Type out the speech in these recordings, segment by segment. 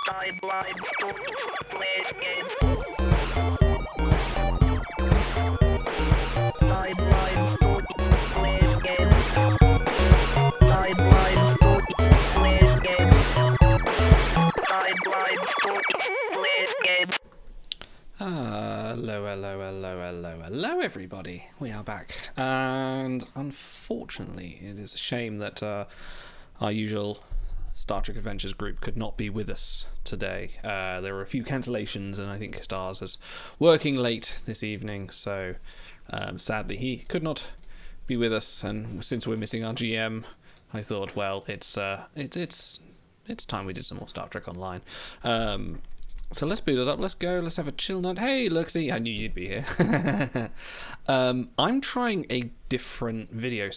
Hello everybody, we are back, and unfortunately it is a shame that our usual Star Trek Adventures group could not be with us today. There were a few cancellations, and I think Stars is working late this evening, so sadly he could not be with us, and since we're missing our GM, I thought, well, it's time we did some more Star Trek Online. So let's boot it up, let's go, let's have a chill night. Hey, Luxie, I knew you'd be here. I'm trying a different video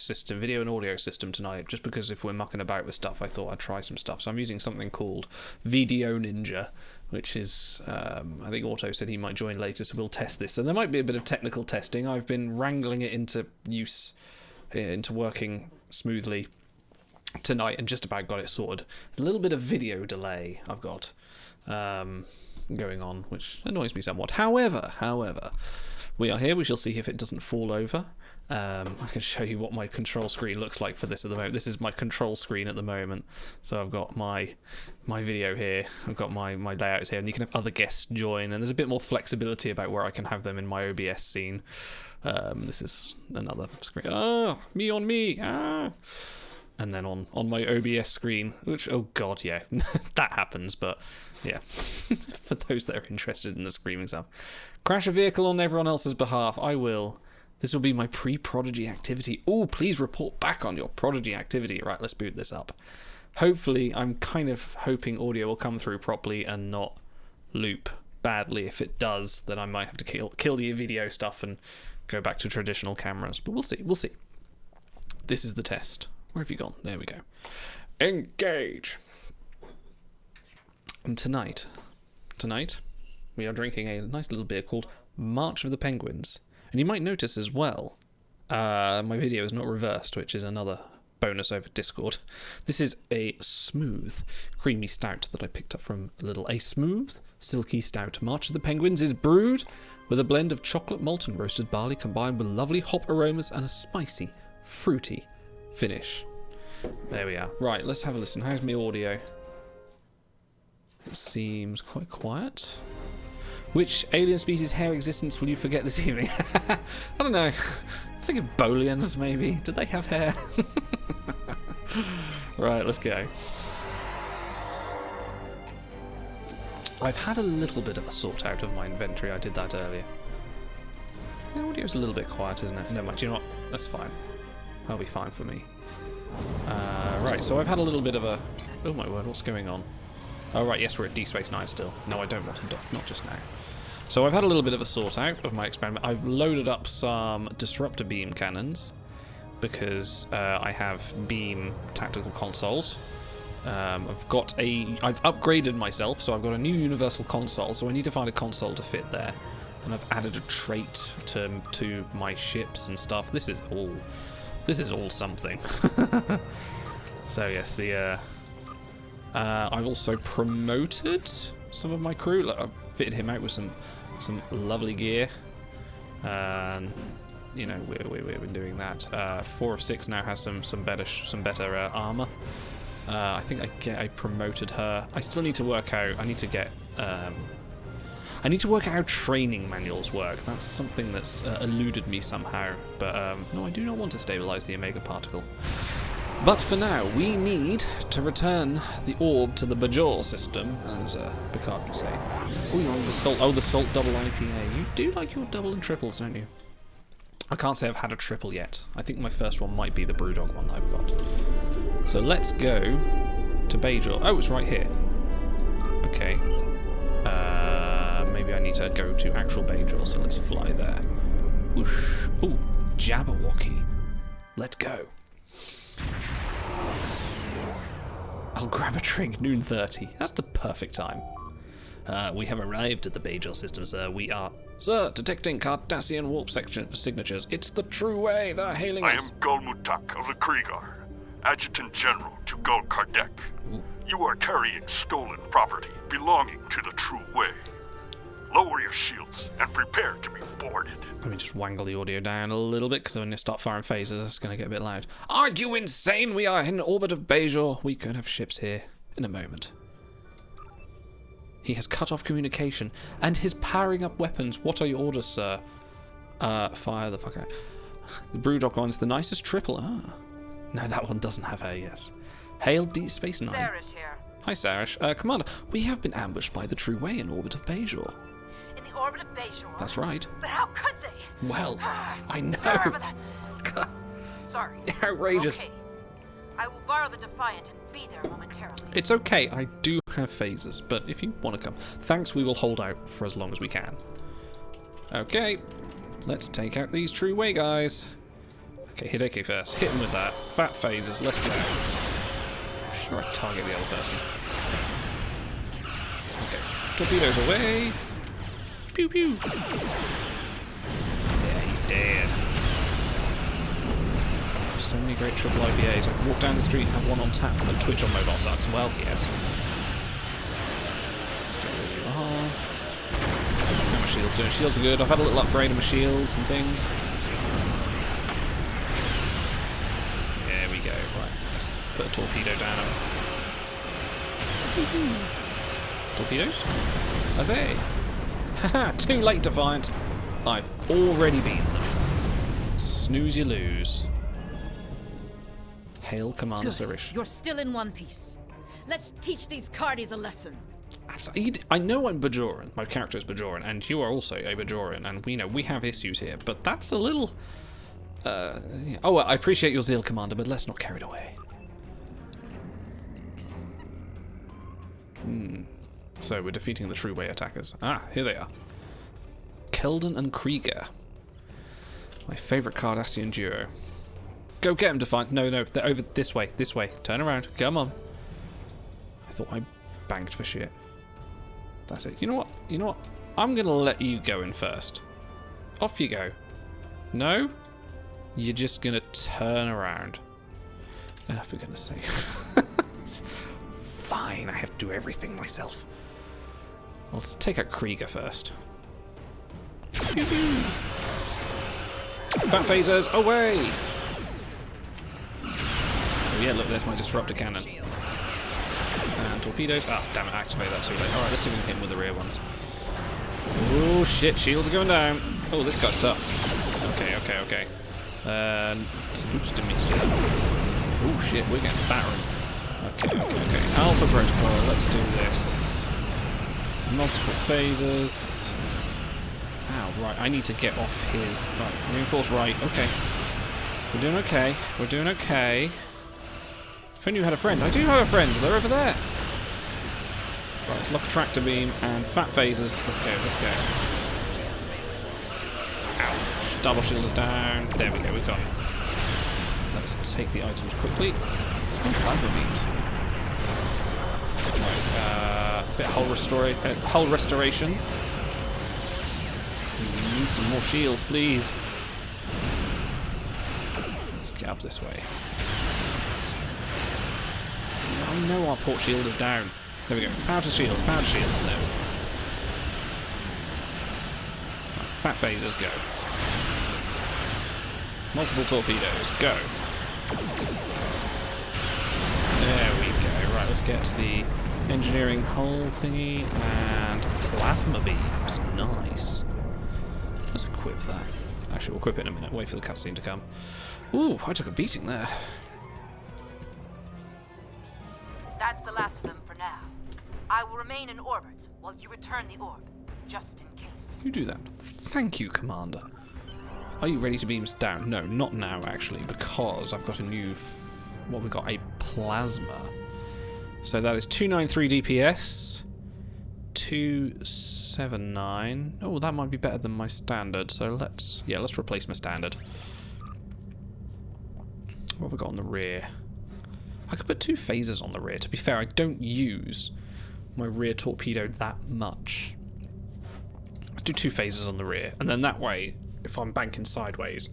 and audio system tonight, just because if we're mucking about with stuff, I thought I'd try some stuff. So I'm using something called Video Ninja, which is, I think Otto said he might join later, so we'll test this. And there might be a bit of technical testing. I've been wrangling it into working smoothly tonight, and just about got it sorted. A little bit of video delay I've got going on, which annoys me somewhat. However, we are here. We shall see if it doesn't fall over. I can show you what my control screen looks like for this at the moment. This is my control screen at the moment. So I've got my video here. I've got my layouts here, and you can have other guests join, and there's a bit more flexibility about where I can have them in my OBS scene. This is another screen. Me on me. And then on my OBS screen, which, oh god, yeah, that happens, but yeah, for those that are interested in the screaming stuff. Crash a vehicle on everyone else's behalf, I will. This will be my pre-Prodigy activity. Oh, please report back on your Prodigy activity. Right, let's boot this up. Hopefully, I'm kind of hoping audio will come through properly and not loop badly. If it does, then I might have to kill the video stuff and go back to traditional cameras, but we'll see. This is the test. Where have you gone? There we go. Engage. And tonight, we are drinking a nice little beer called March of the Penguins. And you might notice as well, my video is not reversed, which is another bonus over Discord. This is a smooth, creamy stout that I picked up from A smooth, silky stout. March of the Penguins is brewed with a blend of chocolate malt and roasted barley combined with lovely hop aromas and a spicy, fruity finish. There we are. Right, let's have a listen. How's my audio? It seems quite quiet. Which alien species' hair existence will you forget this evening? I don't know. I'm thinking Bolians, maybe. Did they have hair? Right, let's go. I've had a little bit of a sort out of my inventory. I did that earlier. The audio's a little bit quiet, isn't it? Never mind. You know what? That's fine. That'll be fine for me. Right, so I've had a little bit of a... Oh my word, what's going on? Oh right, yes, we're at D-Space 9 still. No, I don't want to, not just now. So I've had a little bit of a sort out of my experiment. I've loaded up some disruptor beam cannons because I have beam tactical consoles. I've upgraded myself, so I've got a new universal console, so I need to find a console to fit there. And I've added a trait to my ships and stuff. This is all something. So yes, I've also promoted some of my crew. Look, I've fitted him out with some lovely gear, and you know we've been doing that. 4 of 6 now has some better armor. I think I promoted her. I still need to work out. I need to work out how training manuals work. That's something that's eluded me somehow. But no, I do not want to stabilize the Omega particle. But for now, we need to return the orb to the Bajor system, as Picard would say. Oh, you're on the Salt. Oh, the Salt double IPA. You do like your double and triples, don't you? I can't say I've had a triple yet. I think my first one might be the Brewdog one that I've got. So let's go to Bajor. Oh, it's right here. Okay. Maybe I need to go to actual Bajor, so let's fly there. Whoosh. Ooh, Jabberwocky. Let's go. I'll grab a drink, noon 30. That's the perfect time. We have arrived at the Bajor system, sir. We are... Sir, detecting Cardassian warp signatures. It's the true way. They're hailing us. I am Gul Mutak of the Kriegar, Adjutant General to Gul Kardec. You are carrying stolen property. belonging to the true way. Lower your shields and prepare to be boarded. Let me just wangle the audio down a little bit, because when you start firing phasers, it's going to get a bit loud. Are you insane? We are in orbit of Bajor. We could have ships here in a moment. He has cut off communication, and is powering up weapons. What are your orders, sir? Fire the fuck out. The Brewdog one's the nicest triple. Ah. No, that one doesn't have her, yes. Hail Deep Space Nine. Sarish here. Hi, Sarish. Commander, we have been ambushed by the True Way in orbit of Bajor. In the orbit of Bajor? That's right. But how could they? Well, I know. Sorry. Outrageous. Okay. I will borrow the Defiant and be there momentarily. It's okay, I do have phasers, but if you want to come, thanks, we will hold out for as long as we can. Okay, let's take out these True Way guys. Okay, Hideki first. Hit him with that. Fat phasers, let's go. I'm sure I target the other person. Okay, torpedoes away. Pew pew. Yeah, he's dead. So many great triple IPAs. I can walk down the street and have one on tap, but Twitch on mobile sucks. Well, yes. Stay where you are. How my shields doing? Shields are good. I've had a little upgrade of my shields and things. There we go. Right, let's put a torpedo down. Torpedoes? Are they? Haha, too late, Defiant. I've already beaten them. Snooze you lose. Hail Commander Sarish. You're still in one piece. Let's teach these Cardis a lesson. I know I'm Bajoran. My character is Bajoran, and you are also a Bajoran, and we know we have issues here, but that's a little... Oh, well, I appreciate your zeal, Commander, but let's not carry it away. So we're defeating the True Way attackers. Ah, here they are. Keldon and Krieger. My favourite Cardassian duo. Go get them, Defiant. No, no, they're over this way, this way. Turn around. Come on. I thought I banked for shit. That's it. You know what? You know what? I'm going to let you go in first. Off you go. No? You're just going to turn around. Oh, for goodness sake. Fine, I have to do everything myself. Let's take out Krieger first. Fat phasers, away! Oh yeah, look, there's my disruptor cannon. And torpedoes. Ah, damn it, activate that too late. Alright, let's see if we can hit him with the rear ones. Oh shit, shields are going down. Oh, this guy's tough. Okay, okay, okay. Oops, didn't mean to do that. Oh shit, we're getting battered. Okay, okay, okay. Alpha protocol, let's do this. Multiple phasers. Ow, right, I need to get off his... Right, reinforce right, okay. We're doing okay, we're doing okay. If only you had a friend. I do have a friend, they're over there. Right, let's lock a tractor beam and fat phasers. Let's go, let's go. Ow, double shield is down. There we go, we've got it. Let's take the items quickly. Oh, plasma beams. Right, a bit of hull restoration. We need some more shields, please. Let's get up this way. I know our port shield is down. There we go. Power to shields, no. Fat phasers, go. Multiple torpedoes, go. There we go. Right, let's get to the engineering hull thingy and plasma beams. Nice. Let's equip that. Actually, we'll equip it in a minute. Wait for the cutscene to come. Ooh, I took a beating there. That's the last of them for now. I will remain in orbit while you return the orb, just in case. You do that. Thank you, Commander. Are you ready to beam us down? No, not now, actually, because I've got a new... What, we got a plasma. So that is 293 DPS. 279. Oh, that might be better than my standard. So let's replace my standard. What have we got on the rear? I could put 2 phasers on the rear. To be fair, I don't use my rear torpedo that much. Let's do 2 phasers on the rear, and then that way, if I'm banking sideways,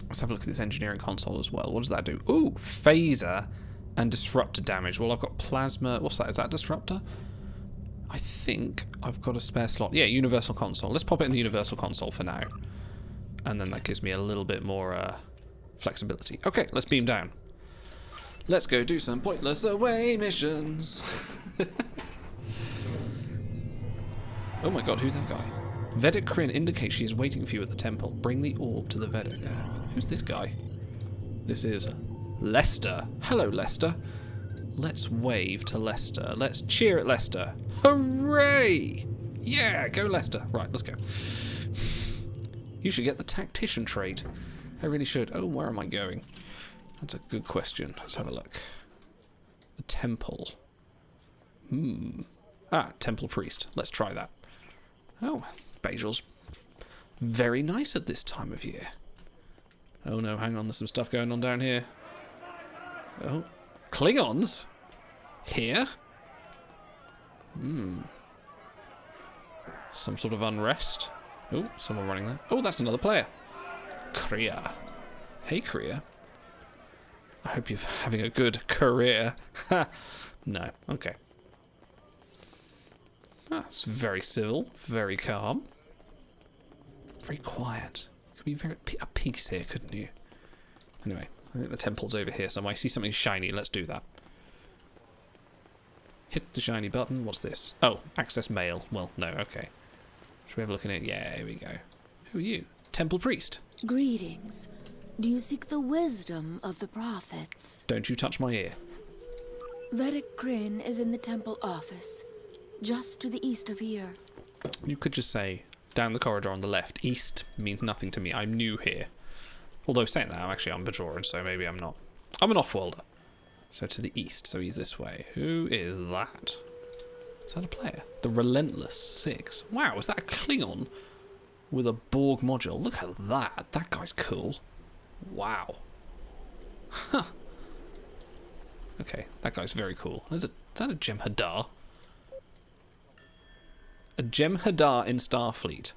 let's have a look at this engineering console as well. What does that do? Ooh, phaser and disruptor damage. Well, I've got plasma. What's that? Is that disruptor? I think I've got a spare slot. Yeah, Universal Console. Let's pop it in the Universal Console for now. And then that gives me a little bit more flexibility. Okay, let's beam down. Let's go do some pointless away missions. Oh my god, who's that guy? Vedic Kryn indicates she is waiting for you at the temple. Bring the orb to the Vedic. Who's this guy? This is Lester. Hello, Lester. Let's wave to Lester. Let's cheer at Lester. Hooray! Yeah, go Lester. Right, let's go. You should get the tactician trait. I really should. Oh, where am I going? That's a good question. Let's have a look. The temple. Temple priest. Let's try that. Oh, Bajor's very nice at this time of year. Oh no, hang on, there's some stuff going on down here. Oh, Klingons? Here? Some sort of unrest. Oh, someone running there. Oh, that's another player. Kriya. Hey, Kriya. I hope you're having a good career. Ha! No, okay. That's very civil, very calm. Very quiet. Could be very a peace here, couldn't you? Anyway, I think the temple's over here somewhere. I see something shiny. Let's do that. Hit the shiny button. What's this? Oh, access mail. Well, no, okay. Should we have a look in it? Yeah, here we go. Who are you? Temple priest. Greetings. Do you seek the wisdom of the prophets? Don't you touch my ear. Vedic Kryn is in the temple office, just to the east of here. You could just say, down the corridor on the left. East means nothing to me. I'm new here. Although saying that, I'm Bajoran, so maybe I'm not. I'm an off-worlder. So to the east, so he's this way. Who is that? Is that a player? The Relentless 6. Wow, is that a Klingon with a Borg module? Look at that. That guy's cool. Wow. Huh. Okay, that guy's very cool. Is that a Jem'Hadar? A Jem'Hadar in Starfleet.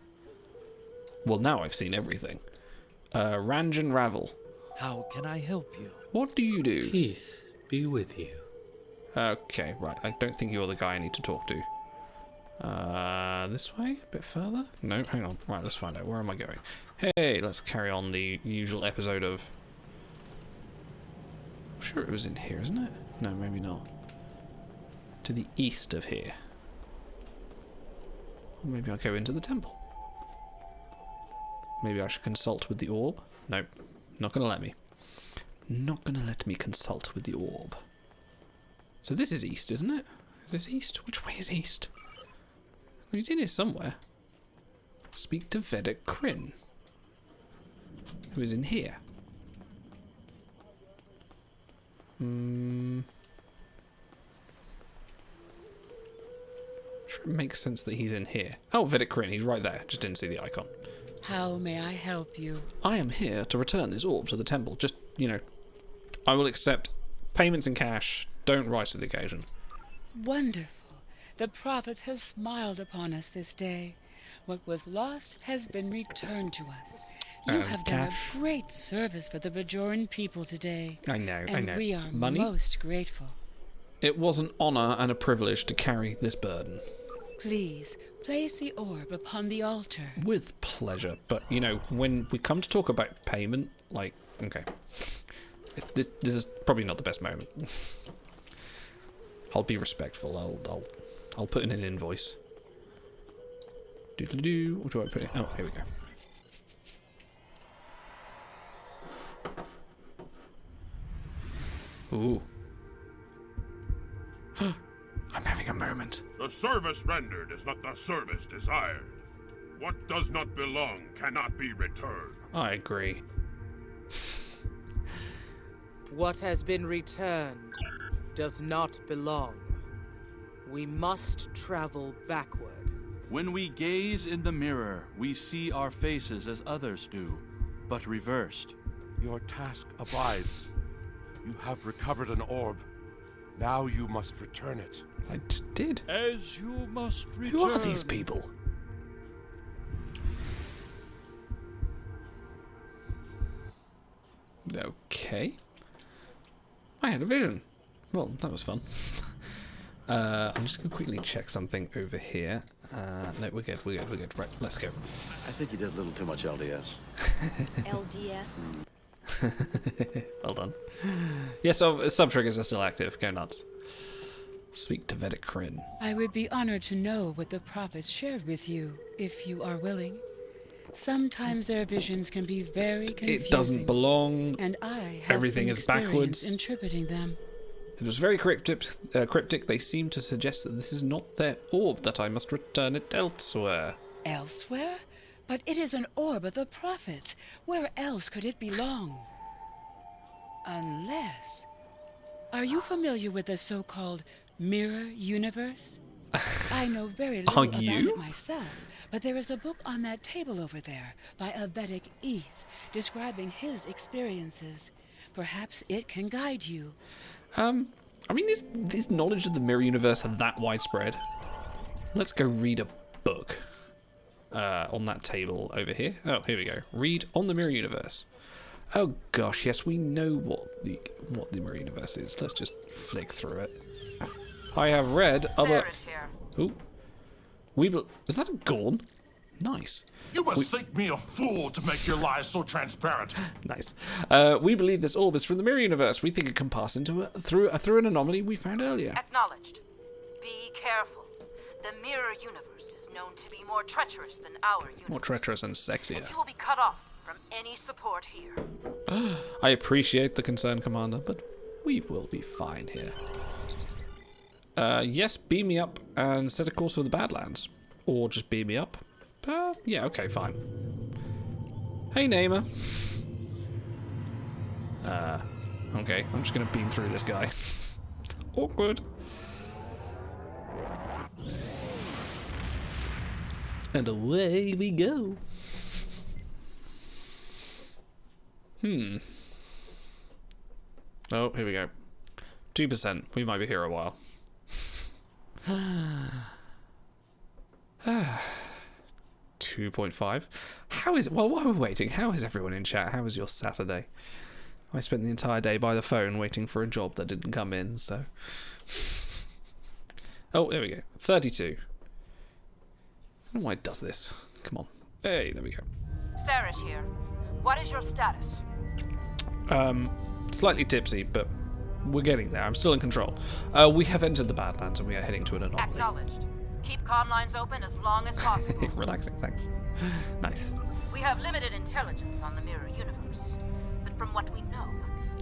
Well, now I've seen everything. Ranjan Ravel. How can I help you? What do you do? Peace be with you. Okay, right. I don't think you're the guy I need to talk to. This way? A bit further? No, hang on. Right, let's find out. Where am I going? Hey, let's carry on the usual episode of... I'm sure it was in here, isn't it? No, maybe not. To the east of here. Or maybe I'll go into the temple. Maybe I should consult with the orb. Nope, not going to let me. Not going to let me consult with the orb. So this is east, isn't it? Is this east? Which way is east? Well, he's in here somewhere. Speak to Vedic Kryn. Who is in here? Sure, it makes sense that he's in here. Oh, Vedic Kryn, he's right there. Just didn't see the icon. How may I help you? I am here to return this orb to the temple. Just, you know, I will accept payments in cash. Don't rise to the occasion. Wonderful. The prophet has smiled upon us this day. What was lost has been returned to us. You have done a great service for the Bajoran people today. I know, and we are Money? most grateful. It was an honour and a privilege to carry this burden. Please, place the orb upon the altar. With pleasure. But, you know, when we come to talk about payment, like, okay. This is probably not the best moment. I'll be respectful. I'll put in an invoice. Doodle-doo. What do I put in? Oh, here we go. Ooh. I'm having a moment. The service rendered is not the service desired. What does not belong cannot be returned. I agree. What has been returned does not belong. We must travel backward. When we gaze in the mirror, we see our faces as others do, but reversed. Your task abides. You have recovered an orb. Now you must return it. I just did. As you must return. Who are these people? Okay. I had a vision. Well, that was fun. I'm just going to quickly check something over here. No, we're good. Right, let's go. I think you did a little too much LDS. LDS? Well done. Yeah, so sub-triggers are still active. Go nuts. Speak to Vedic Kryn. I would be honored to know what the prophets shared with you, if you are willing. Sometimes their visions can be very confusing. It doesn't belong. And I have Everything is backwards. Interpreting them. It was very cryptic. They seem to suggest that this is not their orb, that I must return it elsewhere. Elsewhere? But it is an orb of the prophets. Where else could it belong? Unless... Are you familiar with the so-called mirror universe? I know very little about it myself, but there is a book on that table over there by a Vedic Eth describing his experiences. Perhaps it can guide you. I mean, is knowledge of the mirror universe that widespread? Let's go read a book on that table over here. Oh, here we go. Read on the mirror universe. Oh gosh, yes, we know what the mirror universe is. Let's just flick through it. I have read other. Ooh, is that a Gorn? Nice. You must think me a fool to make your lies so transparent. Nice. We believe this orb is from the mirror universe. We think it can pass into through an anomaly we found earlier. Acknowledged. Be careful. The mirror universe is known to be more treacherous than our universe. More treacherous and sexier. You will be cut off from any support here. I appreciate the concern, Commander, but we will be fine here. Yes, beam me up and set a course for the Badlands. Or just beam me up. Yeah, okay, fine. Hey, Namer. Okay, I'm just gonna beam through this guy. Awkward. And away we go. Oh, here we go. 2%. We might be here a while. 2.5. How is it? Well, while we're waiting, how is everyone in chat? How was your Saturday? I spent the entire day by the phone waiting for a job that didn't come in, so... Oh, there we go. 32. I don't know why it does this. Come on. Hey, there we go. Sarah's here. What is your status? Slightly tipsy, but we're getting there. I'm still in control. We have entered the Badlands and we are heading to an anomaly. Acknowledged. Keep comm lines open as long as possible. Relaxing, thanks. Nice. We have limited intelligence on the mirror universe, but from what we know,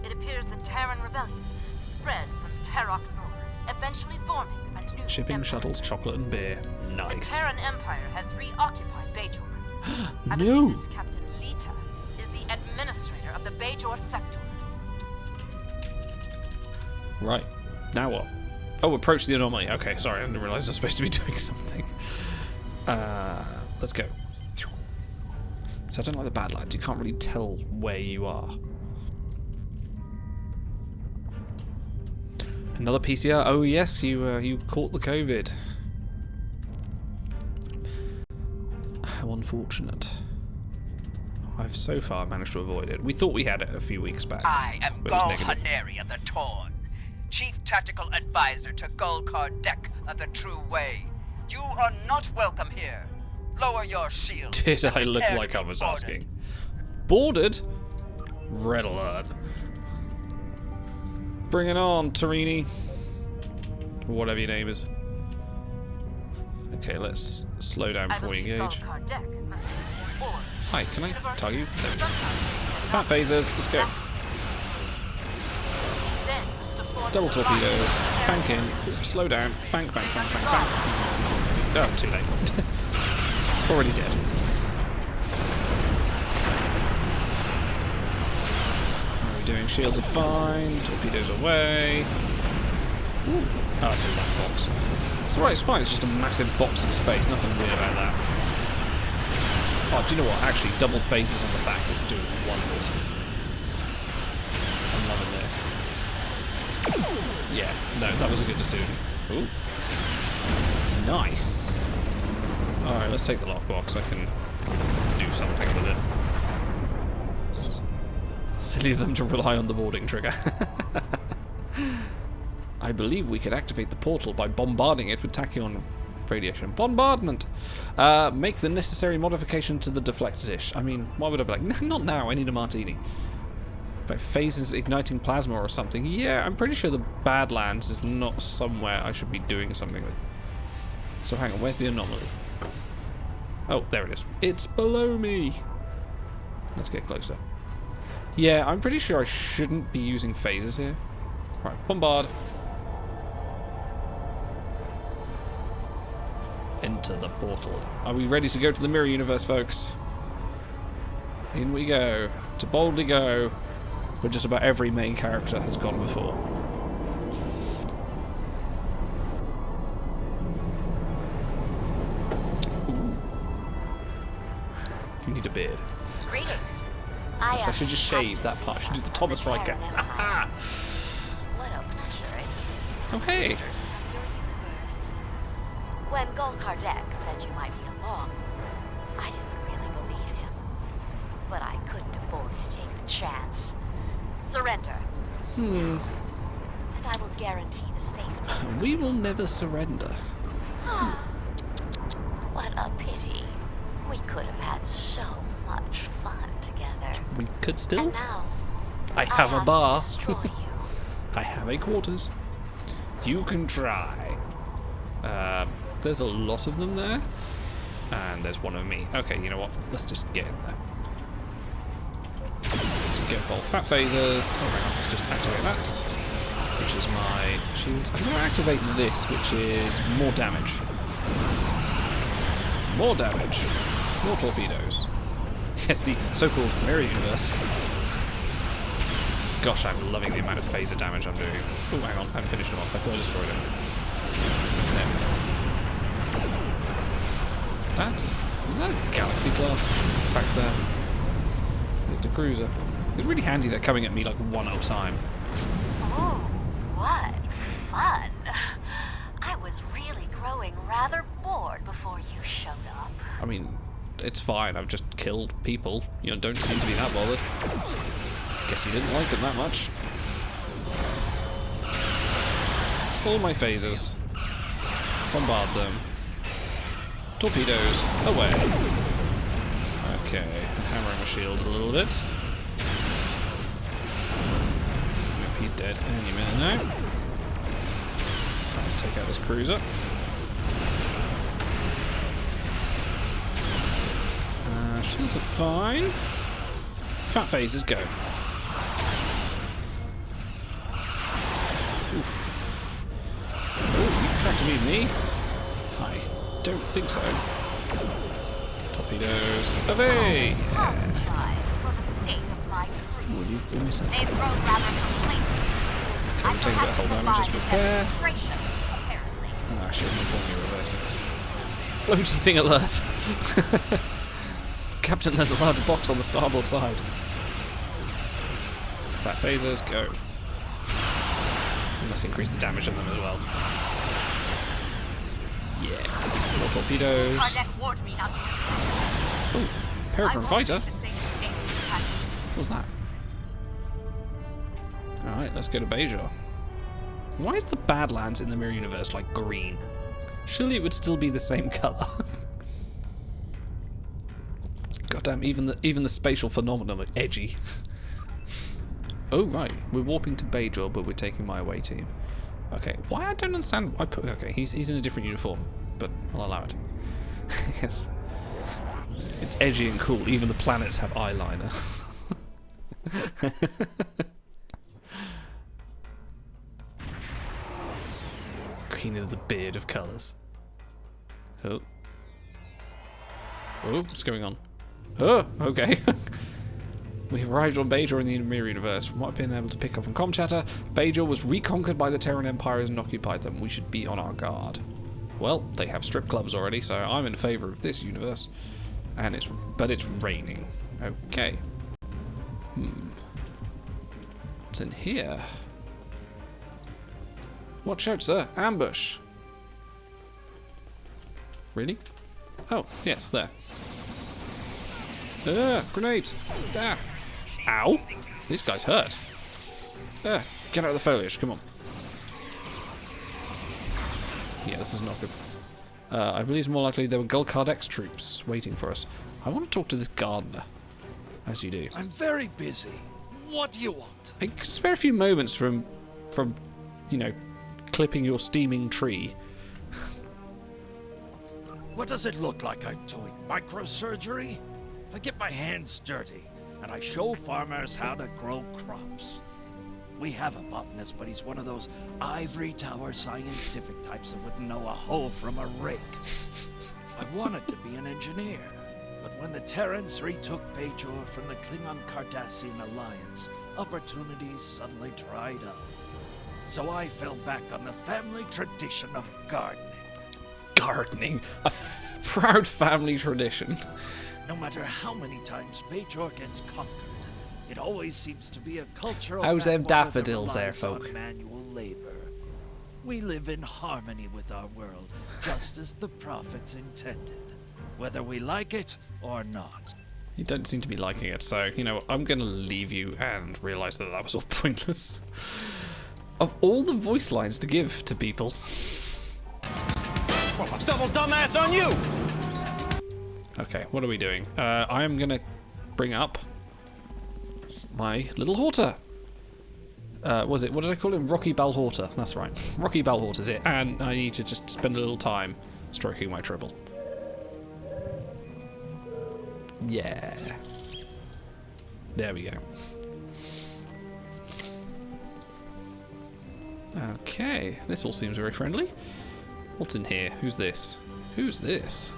it appears the Terran rebellion spread from Terok Nor, eventually forming a new Shipping empire. shuttles, chocolate and beer. Nice. The Terran Empire has reoccupied Bajor. I No! believe this Captain Lita is the administrator of the Bajor sector. Right. Now what? Oh, approach the anomaly. Okay, sorry, I didn't realise I was supposed to be doing something. Let's go. So I don't like the Badlands. You can't really tell where you are. Another PCR. Oh yes, you caught the COVID. How unfortunate. I've so far managed to avoid it. We thought we had it a few weeks back. I am but it was Gul negative. Haneri of the Torn, Chief Tactical Advisor to Gul Kardec of the True Way. You are not welcome here. Lower your shield. Did I look like I was asking? Boarded? Red alert. Bring it on, Tarini. Whatever your name is. Okay, let's slow down before we engage. Hi, can I tug you? No. Fat phasers, let's go. Double torpedoes, bank in, slow down, bank, bank, bank, bank, bank. Oh, too late. Already dead. How are we doing? Shields are fine, torpedoes away. Ooh. Oh, it's a black box. It's alright, it's fine, it's just a massive box in space, nothing weird about that. Oh, do you know what? Actually, double phasers on the back is doing wonders. I'm loving this. Yeah, no, that was a good decision. Ooh. Nice. Alright, let's take the lockbox. I can do something with it. Silly of them to rely on the boarding trigger. I believe we could activate the portal by bombarding it with tachyon radiation. Bombardment! Make the necessary modification to the deflector dish. I mean, why would I be like, not now, I need a martini. By phases igniting plasma or something. Yeah, I'm pretty sure the Badlands is not somewhere I should be doing something with. So hang on, where's the anomaly? Oh, there it is. It's below me! Let's get closer. Yeah, I'm pretty sure I shouldn't be using phases here. Right, bombard. Enter the portal. Are we ready to go to the mirror universe, folks? In we go. To boldly go. Where just about every main character has gone before. Ooh. You need a beard. Greetings. I should just shave that part. I should do the Thomas Riker. What a pleasure it is to have hey. visitors from your universe. When Golkar Dek said you might be along, I didn't really believe him. But I couldn't afford to take the chance. Surrender. And I will guarantee the safety. We will never surrender. What a pity. We could have had so much fun together. We could still. And now, I have a bar. To destroy you. I have a quarters. You can try. There's a lot of them there. And there's one of me. Okay, you know what? Let's just get in there. To get involved. Fat phasers. Oh, hang on. Let's just activate that. Which is my shield. I'm going to activate this, which is more damage. More damage. More torpedoes. Yes, the so-called mirror universe. Gosh, I'm loving the amount of phaser damage I'm doing. Oh, hang on. I haven't finished him off. I thought I destroyed him. There. Is that a Galaxy class back there? It's a cruiser. It's really handy they're coming at me like one at a time. Oh, what fun. I was really growing rather bored before you showed up. I mean, it's fine. I've just killed people. You know, don't seem to be that bothered. Guess you didn't like them that much. All my phasers. Bombard them. Torpedoes. Away. Okay. Hammering my shield a little bit. Yep, he's dead any minute now. Let's take out this cruiser. Shields are fine. Fat phasers go. Oof. Oh, you tried to move me? I don't think so. Torpedoes. Away! Apologize for the state of my troops. Will you give me some? They've grown rather complacent. Okay, we'll take that whole damage, just repair. Demonstration, apparently. Oh, actually, there's no point in me reversing. Floaty thing alert! Captain, there's a large box on the starboard side. Fat phasers, go. We must increase the damage on them as well. Yeah. More torpedoes. Oh, Peregrine Fighter. What was that? Alright, let's go to Bajor. Why is the Badlands in the mirror universe like green? Surely it would still be the same colour. Goddamn, even the spatial phenomena are edgy. Oh right, we're warping to Bajor, but we're taking my away team. Okay, why I don't understand. Okay, he's in a different uniform, but I'll allow it. Yes, it's edgy and cool. Even the planets have eyeliner. Green is the beard of colours. Oh, what's going on? Oh, okay. We have arrived on Bajor in the mirror universe. From what I've been able to pick up on comm chatter, Bajor was reconquered by the Terran Empires and occupied them. We should be on our guard. Well, they have strip clubs already, so I'm in favour of this universe. And it's raining. Okay. What's in here? Watch out, sir. Ambush. Really? Oh, yes, there. Grenade! Ah. Ow! This guy's hurt. Get out of the foliage, come on. Yeah, this is not good. I believe it's more likely there were Gulkard X troops waiting for us. I want to talk to this gardener. As you do. I'm very busy. What do you want? I could spare a few moments from, you know, clipping your steaming tree. What does it look like I'm doing? Microsurgery? I get my hands dirty, and I show farmers how to grow crops. We have a botanist, but he's one of those ivory tower scientific types that wouldn't know a hoe from a rake. I wanted to be an engineer, but when the Terrans retook Bajor from the Klingon-Cardassian alliance, opportunities suddenly dried up. So I fell back on the family tradition of gardening. Gardening? A proud family tradition. No matter how many times Bajor gets conquered, it always seems to be a cultural How's them backwater that daffodils there, relies folk? on manual labor. We live in harmony with our world, just as the prophets intended, whether we like it or not. You don't seem to be liking it, so, you know, I'm going to leave you and realise that that was all pointless. Of all the voice lines to give to people... Well, I'll double dumbass on you! Okay, what are we doing? I am going to bring up my little Horta. What did I call him? Rocky Balhorta. That's right. Rocky Balhorta's it. And I need to just spend a little time stroking my tribble. Yeah. There we go. Okay, this all seems very friendly. What's in here? Who's this? Who's this?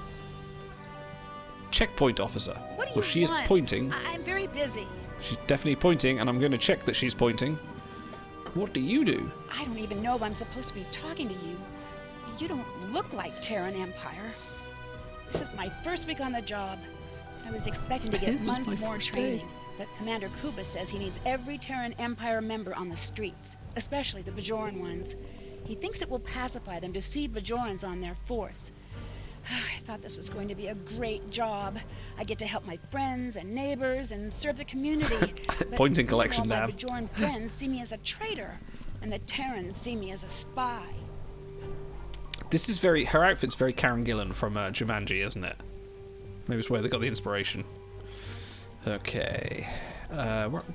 Checkpoint officer. What do you well, she want? is pointing. I'm very busy. She's definitely pointing, and I'm going to check that she's pointing. What do you do? I don't even know if I'm supposed to be talking to you. You don't look like Terran Empire. This is my first week on the job. I was expecting to get months more training, but Commander Kuba says he needs every Terran Empire member on the streets, especially the Bajoran ones. He thinks it will pacify them to see Bajorans on their force. I thought this was going to be a great job. I get to help my friends and neighbors and serve the community. Pointing collection now. now. My Bajoran friends see me as a traitor, and the Terrans see me as a spy. This is very... Her outfit's very Karen Gillan from Jumanji, isn't it? Maybe it's where they got the inspiration. Okay.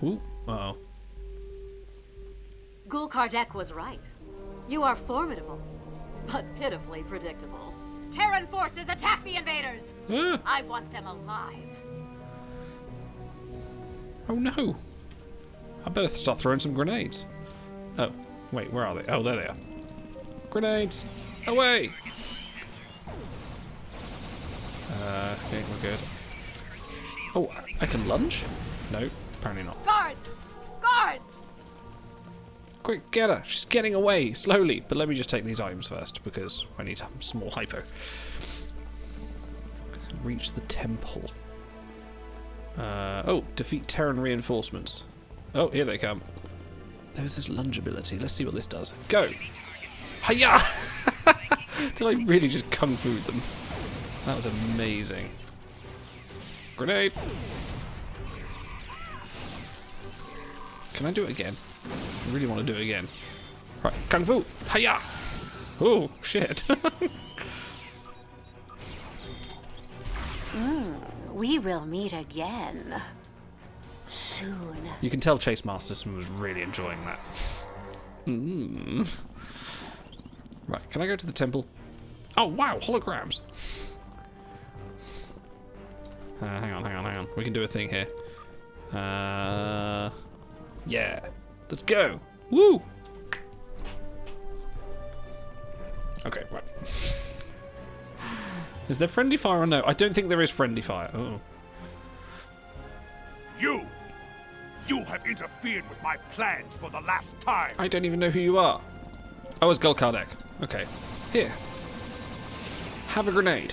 Ooh. Uh-oh. Gul Kardec was right. You are formidable, but pitifully predictable. Terran forces attack the invaders! I want them alive. Oh no. I better start throwing some grenades. Oh, wait, where are they? Oh, there they are. Grenades! Away! Okay, we're good. Oh, I can lunge? No, apparently not. Guards! Guards! Quick, get her! She's getting away, slowly. But let me just take these items first, because I need some small hypo. Reach the temple. Oh, defeat Terran reinforcements. Oh, here they come. There's this lunge ability. Let's see what this does. Go! Hiya! Did I really just kung fu them? That was amazing. Grenade! Can I do it again? I really want to do it again. Right, kung fu! Hiya! Oh, shit. We will meet again. Soon. You can tell Chase Masterson was really enjoying that. Right, can I go to the temple? Oh, wow, holograms. Hang on. We can do a thing here. Yeah. Let's go. Woo! Okay, right. Is there friendly fire or no? I don't think there is friendly fire. Oh. You have interfered with my plans for the last time. I don't even know who you are. Oh, it's Gul Kardec. Okay. Here. Have a grenade.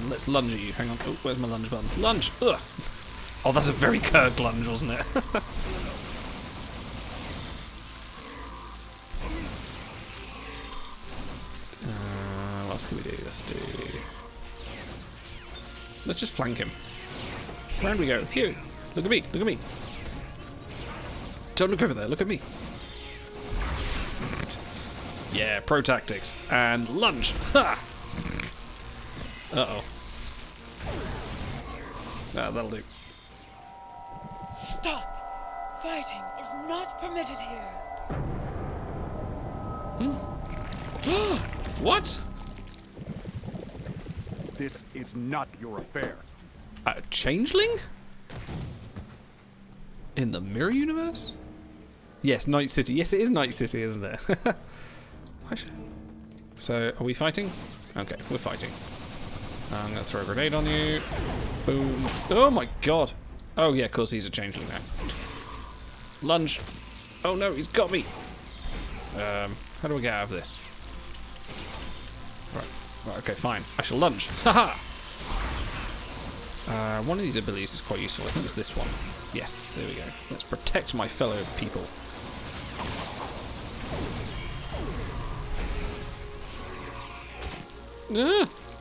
Let's lunge at you. Hang on. Oh, where's my lunge button? Lunge! Ugh! Oh, that's a very curved lunge, wasn't it? What else can we do? Let's just flank him. Round we go. Here. Look at me. Look at me. Don't look over there. Look at me. Yeah, pro tactics. And lunge. Ha! Uh-oh. Ah, that'll do. Stop! Fighting is not permitted here. What? This is not your affair. A changeling? In the Mirror Universe? Yes, Night City. Yes, it is Night City, isn't it? So, are we fighting? Okay, we're fighting. I'm going to throw a grenade on you. Boom. Oh my god. Oh yeah, of course he's a changeling now. Lunge. Oh no, he's got me. How do I get out of this? Right, okay, fine. I shall lunge. Haha! One of these abilities is quite useful. I think it's this one. Yes, there we go. Let's protect my fellow people.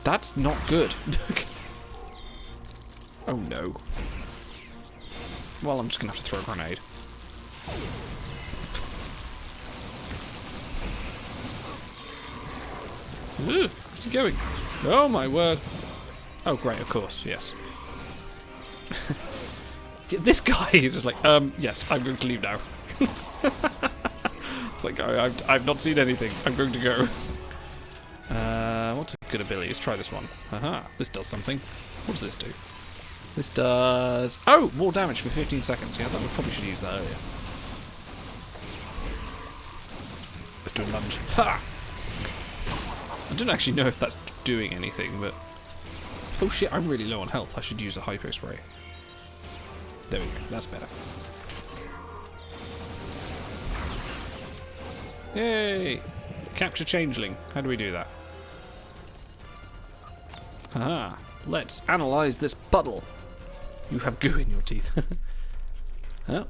That's not good. Oh no. Well, I'm just gonna have to throw a grenade. Where's he going? Oh my word. Oh great, of course, yes. This guy is just like, yes, I'm going to leave now. It's like, I've not seen anything. I'm going to go. What's a good ability? Let's try this one. Aha, this does something. What does this do? This does... Oh, more damage for 15 seconds. Yeah, we probably should use that earlier. Let's do a lunge. Ha! I don't actually know if that's doing anything, but... Oh shit, I'm really low on health. I should use a hypo spray. There we go, that's better. Yay! Capture changeling. How do we do that? Haha. Let's analyze this puddle. You have goo in your teeth. Oh,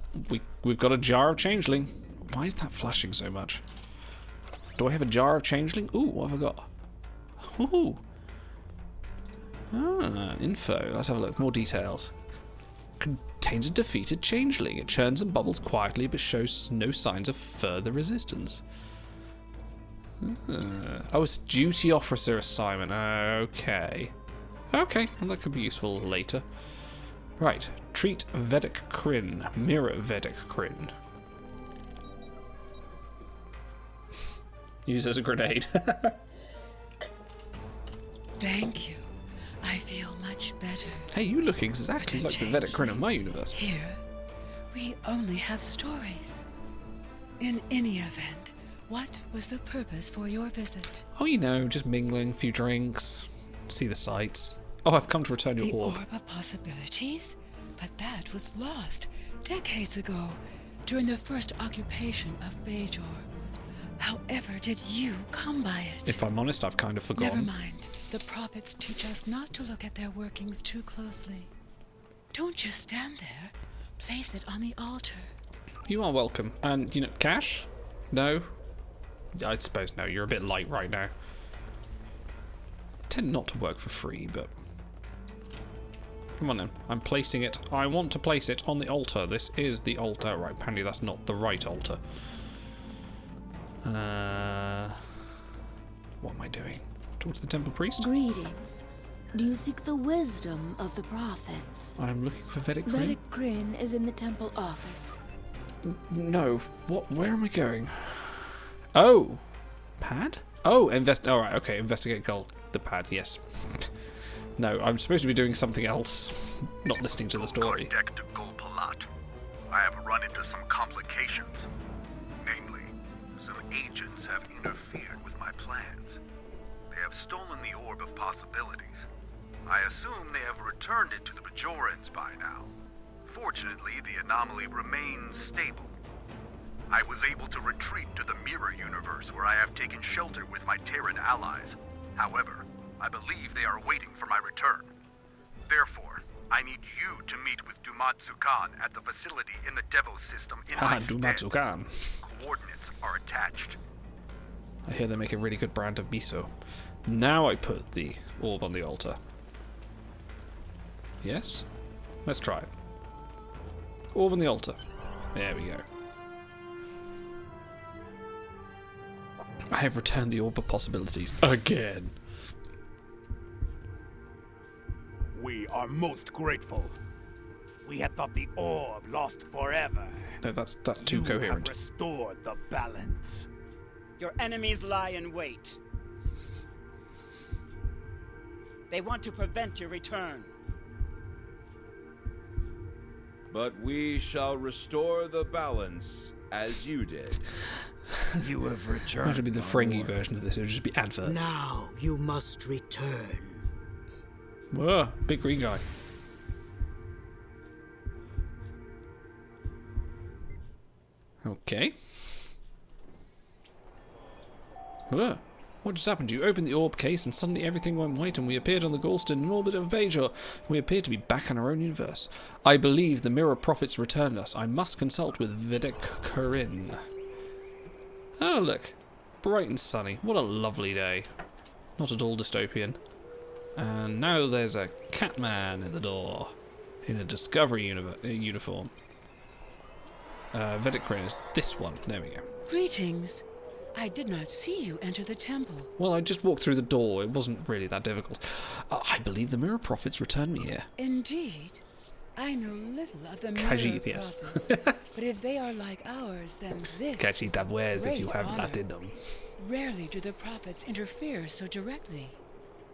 we've got a jar of changeling. Why is that flashing so much? Do I have a jar of changeling? Ooh, what have I got? Ooh. Ah, info. Let's have a look. More details. Contains a defeated changeling. It churns and bubbles quietly but shows no signs of further resistance. Oh, it's duty officer assignment. Okay. Okay, well, that could be useful later. Right. Treat Vedic Kryn. Mirror Vedic Kryn. Use as a grenade. Thank you. I feel much better. Hey, you look exactly like the Vedic Kryn of my universe. Here, we only have stories. In any event, what was the purpose for your visit? Oh, you know, just mingling, a few drinks, see the sights. Oh, I've come to return your orb. The Orb of Possibilities? But that was lost decades ago, during the first occupation of Bajor. However did you come by it? If I'm honest, I've kind of forgotten. Never mind. The prophets teach us not to look at their workings too closely. Don't just stand there. Place it on the altar. You are welcome. And, you know, cash? No? I suppose no. You're a bit light right now. I tend not to work for free, but... Come on then. I'm placing it. I want to place it on the altar. This is the altar. Right, apparently that's not the right altar. What am I doing? Talk to the temple priest? Greetings. Do you seek the wisdom of the prophets? I'm looking for Vedic Kryn. Vedic Kryn is in the temple office. No. What? Where am I going? Oh. Pad? Oh, alright, okay. Investigate the pad, yes. No, I'm supposed to be doing something else. Not listening to the story. Deck to Gulpalat. I have run into some complications. Namely, some agents have interfered with my plans. They have stolen the Orb of Possibilities. I assume they have returned it to the Bajorans by now. Fortunately, the anomaly remains stable. I was able to retreat to the Mirror Universe, where I have taken shelter with my Terran allies. However, I believe they are waiting for my return. Therefore, I need you to meet with Dumatsu Khan at the facility in the Devos system in my stead. Dumatsu Khan. Coordinates are attached. I hear they make a really good brand of miso. Now I put the orb on the altar. Yes? Let's try it. Orb on the altar. There we go. I have returned the Orb of Possibilities. Again. We are most grateful. We had thought the orb lost forever. No, that's too coherent. You have restored the balance. Your enemies lie in wait. They want to prevent your return. But we shall restore the balance, as you did. You have returned. That would be the Ferengi version of this. It would just be adverts. Now you must return. Whoa, big green guy. Okay. Whoa. What just happened? You opened the orb case and suddenly everything went white and we appeared on the Galston in orbit of Bajor. We appear to be back in our own universe. I believe the Mirror Prophets returned us. I must consult with Vedic Corinne. Oh, look. Bright and sunny. What a lovely day. Not at all dystopian. And now there's a Catman in the door. In a Discovery uniform. Vedic Corinne is this one. There we go. Greetings. I did not see you enter the temple. Well, I just walked through the door. It wasn't really that difficult. I believe the Mirror Prophets returned me here. Indeed. I know little of the Mirror Khajiit, yes. Prophets, but if they are like ours, then this Khajiit Davwares, if you have honor. that in them. Rarely do the prophets interfere so directly.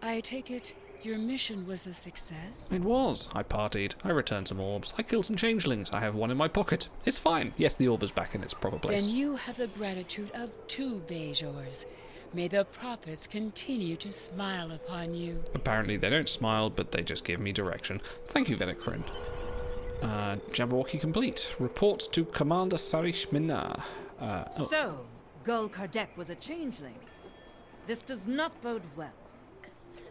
I take it your mission was a success? It was. I partied. I returned some orbs. I killed some changelings. I have one in my pocket. It's fine. Yes, the orb is back in its proper place. Then you have the gratitude of 2 Bajors. May the prophets continue to smile upon you. Apparently they don't smile, but they just give me direction. Thank you, Vedic Corinne. Jabberwocky complete. Report to Commander Sarish Minar. So, Gul Kardec was a changeling. This does not bode well.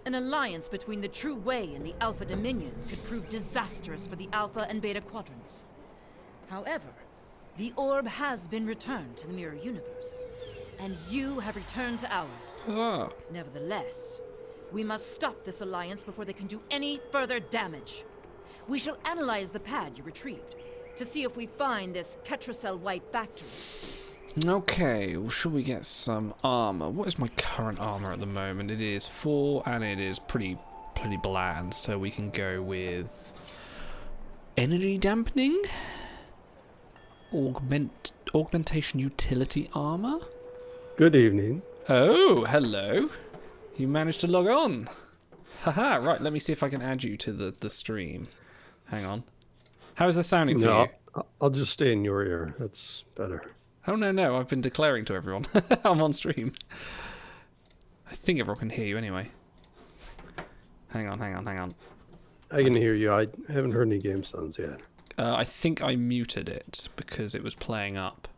An alliance between the True Way and the Alpha Dominion could prove disastrous for the Alpha and Beta Quadrants. However, the orb has been returned to the Mirror Universe, and you have returned to ours. Huzzah. Nevertheless, we must stop this alliance before they can do any further damage. We shall analyze the pad you retrieved to see if we find this Ketracel White factory. Okay, well, should we get some armor? What is my current armor at the moment? It is 4, and it is pretty bland, so we can go with energy dampening, augmentation utility armor. Good evening. Oh, hello. You managed to log on. Haha, right, let me see if I can add you to the stream. Hang on. How is this sounding for you? I'll just stay in your ear. That's better. Oh, no, I've been declaring to everyone. I'm on stream. I think everyone can hear you anyway. Hang on. I can hear you. I haven't heard any game sounds yet. I think I muted it because it was playing up.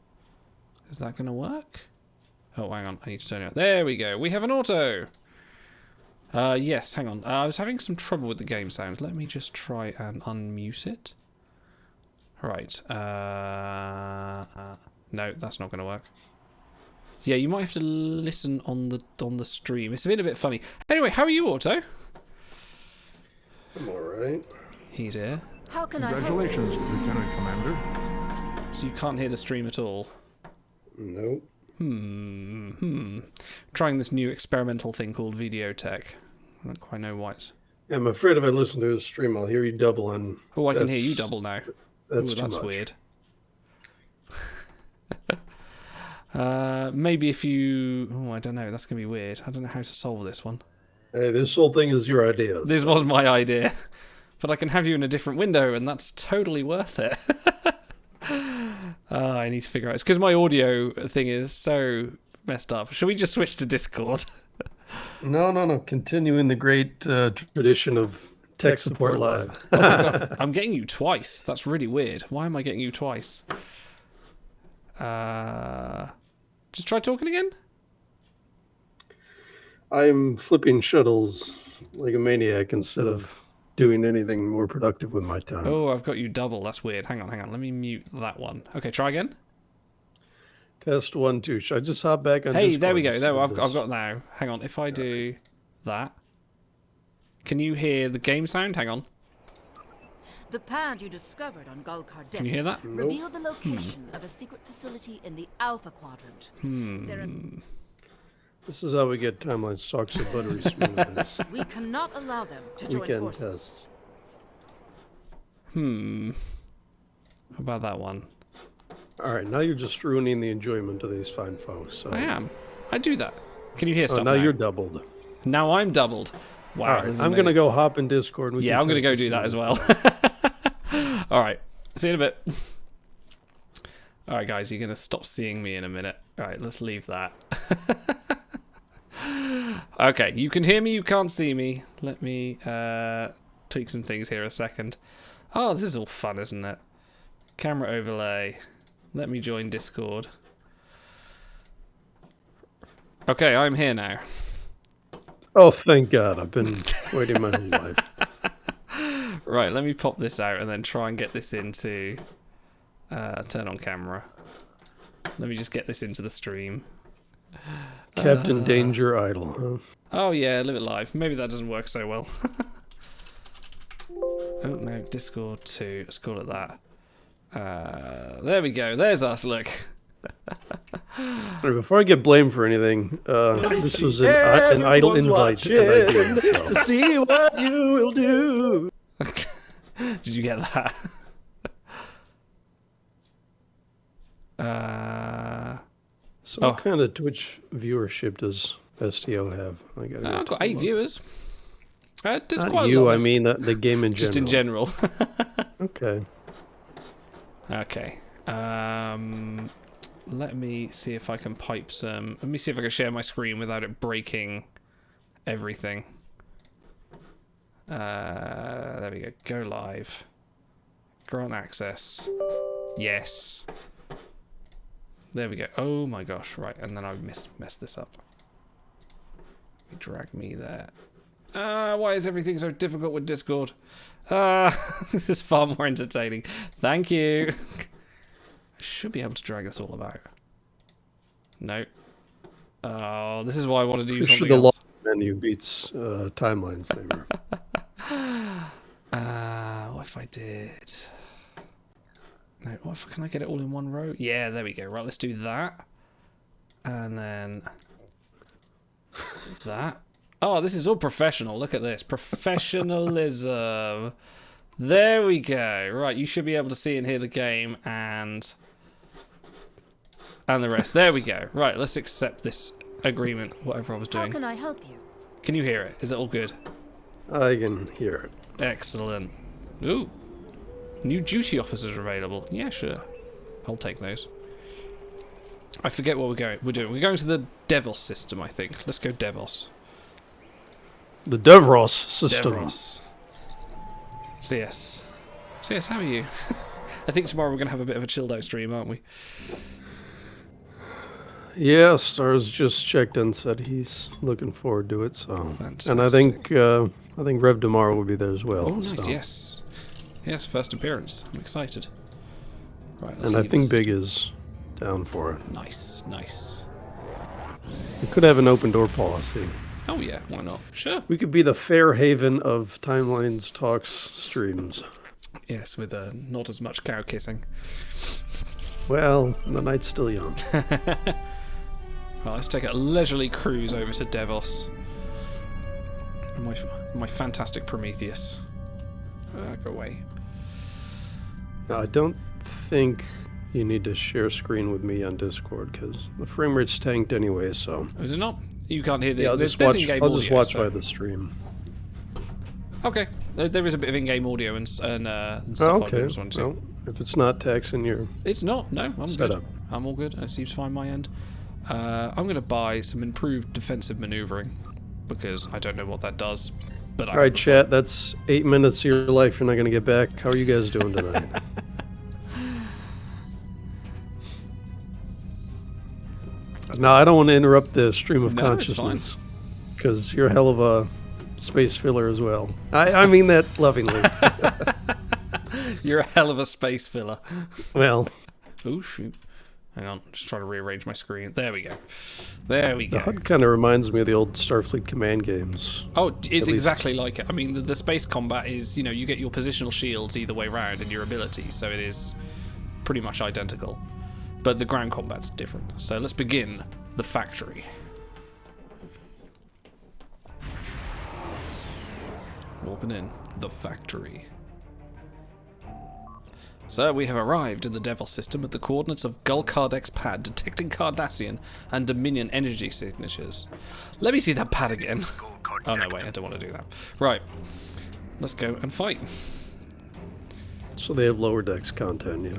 Is that going to work? Oh, hang on. I need to turn it on. There we go. We have an auto. Yes, hang on. I was having some trouble with the game sounds. Let me just try and unmute it. Right. No, that's not going to work. Yeah, you might have to listen on the stream. It's been a bit funny. Anyway, how are you, Auto? I'm alright. He's here. How can Congratulations, Lieutenant Commander. So you can't hear the stream at all? Nope. Trying this new experimental thing called Videotech. I don't quite know why it's... Yeah, I'm afraid if I listen to the stream, I'll hear you double. And oh, I can hear you double now. That's weird. Maybe if you... Oh, I don't know. That's going to be weird. I don't know how to solve this one. Hey, this whole thing is your idea. This was my idea. But I can have you in a different window, and that's totally worth it. I need to figure out. It's because my audio thing is so messed up. Should we just switch to Discord? No. Continuing the great tradition of Tech Support Live. Oh my God. I'm getting you twice. That's really weird. Why am I getting you twice? Just try talking again? I'm flipping shuttles like a maniac instead of doing anything more productive with my time. Oh, I've got you double. That's weird. Hang on. Let me mute that one. Okay, try again. Test 1, 2. Should I just hop back on Hey, Discord? there we go. There, I've got now. Hang on. If I do that, can you hear the game sound? Hang on. The pad you discovered on Gul Kardec Can you hear that? revealed the location of a secret facility in the Alpha Quadrant. This is how we get timelines talk so buttery smooth. We cannot allow them to join Weekend forces. tests. How about that one? All right, now you're just ruining the enjoyment of these fine folks. So. I am. I do that. Can you hear stuff now? You're doubled. Now I'm doubled. Wow. All right, I'm going to go hop in Discord. Yeah, I'm going to go do that as well. All right. See you in a bit. All right, guys, you're going to stop seeing me in a minute. All right, let's leave that. Okay, you can hear me, you can't see me. Let me tweak some things here a second. Oh, this is all fun, isn't it? Camera overlay. Let me join Discord. Okay, I'm here now. Oh, thank God. I've been waiting my whole life. Right, let me pop this out and then try and get this into... turn on camera. Let me just get this into the stream. Captain Danger Idle, huh? Oh yeah, live it live. Maybe that doesn't work so well. Oh no, Discord 2. Let's call it that. There we go. There's us. Look. Before I get blamed for anything, this was an idle invite that I did, so. To see what you will do. Did you get that? So what kind of Twitch viewership does STO have? I've got 8 viewers. There's Not quite you, a lot. I mean the game in general. Just in general. Okay. Okay. Let me see if I can pipe some... Let me see if I can share my screen without it breaking everything. There we go. Go live. Grant access. Yes. There we go. Oh my gosh. Right, and then I messed this up. Drag me there. Why is everything so difficult with Discord? This is far more entertaining. Thank you. I should be able to drag this all about. No. Oh, this is why I wanted to use something else. The menu beats timelines neighbor. What if I did... No, what if, can I get it all in one row? Yeah, there we go. Right, let's do that. And then... that. Oh, this is all professional. Look at this. Professionalism. There we go. Right, you should be able to see and hear the game and the rest. There we go. Right, let's accept this agreement, whatever I was doing. How can I help you? Can you hear it? Is it all good? I can hear it. Excellent. Ooh. New duty officers are available. Yeah, sure. I'll take those. I forget what we're doing. We're going to the Devos system, I think. Let's go Devos. The Devros system. Devros. CS. CS, how are you? I think tomorrow we're going to have a bit of a chilled out stream, aren't we? Yeah, Stars just checked and said he's looking forward to it. So, fantastic. And I think Rev tomorrow will be there as well. Oh, nice. So. Yes. Yes, first appearance. I'm excited. Right, let's and I think Big is down for it. Nice, nice. We could have an open door policy. Oh yeah, why not? Sure. We could be the fair haven of Timelines Talks streams. Yes, with not as much cow kissing. Well, the night's still young. Well, let's take a leisurely cruise over to Devos. My fantastic Prometheus. Go away. Now, I don't think you need to share screen with me on Discord because the frame rate's tanked anyway. So is it not? You can't hear the. Yeah, I'll just watch by the stream. Okay, there is a bit of in-game audio and stuff. Okay. Well, if it's not taxing your. It's not. No, I'm setup. Good. I'm all good. It seems fine my end. I'm going to buy some improved defensive maneuvering because I don't know what that does. But all right, chat. That's 8 minutes of your life you're not going to get back. How are you guys doing tonight? No, I don't want to interrupt the stream of consciousness because you're a hell of a space filler as well. I mean that lovingly. You're a hell of a space filler. Well. Oh, shoot. Hang on. Just try to rearrange my screen. There we go. There we go. The HUD kind of reminds me of the old Starfleet command games. Oh, it's exactly like it. I mean, the space combat is, you know, you get your positional shields either way round and your abilities, so it is pretty much identical. But the ground combat's different. So let's begin the factory. walking in. The factory. Sir, we have arrived in the Devil system at the coordinates of Gul Kardek's pad, detecting Cardassian and Dominion energy signatures. Let me see that pad again. Oh no, wait, I don't want to do that. Right. Let's go and fight. So they have lower decks content, yeah.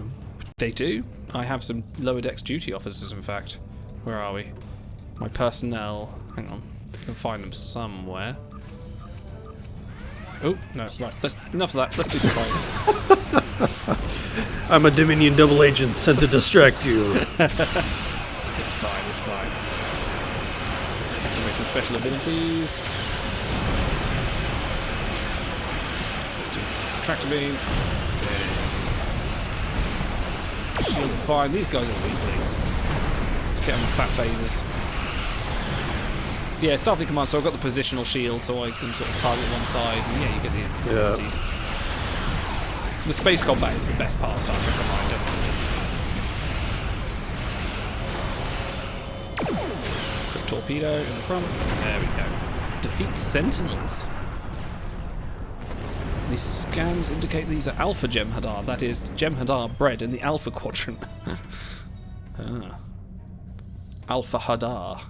They do. I have some lower decks duty officers, in fact. Where are we? My personnel. Hang on. I can find them somewhere. Oh, no, right. Enough of that. Let's do some fighting. I'm a Dominion double agent sent to distract you. It's fine, it's fine. Let's activate some special abilities. Let's do tractor beam. Shield to fine. These guys are weaklings. Let's get them with fat phases. So yeah, Starfleet Command, so I've got the positional shield so I can sort of target one side, and yeah, you get the abilities. The space combat is the best part of Star Trek Online, definitely. Quick torpedo in the front. There we go. Defeat Sentinels. These scans indicate these are Alpha Jem'Hadar, that is, Jem'Hadar bred in the Alpha Quadrant. Alpha Hadar.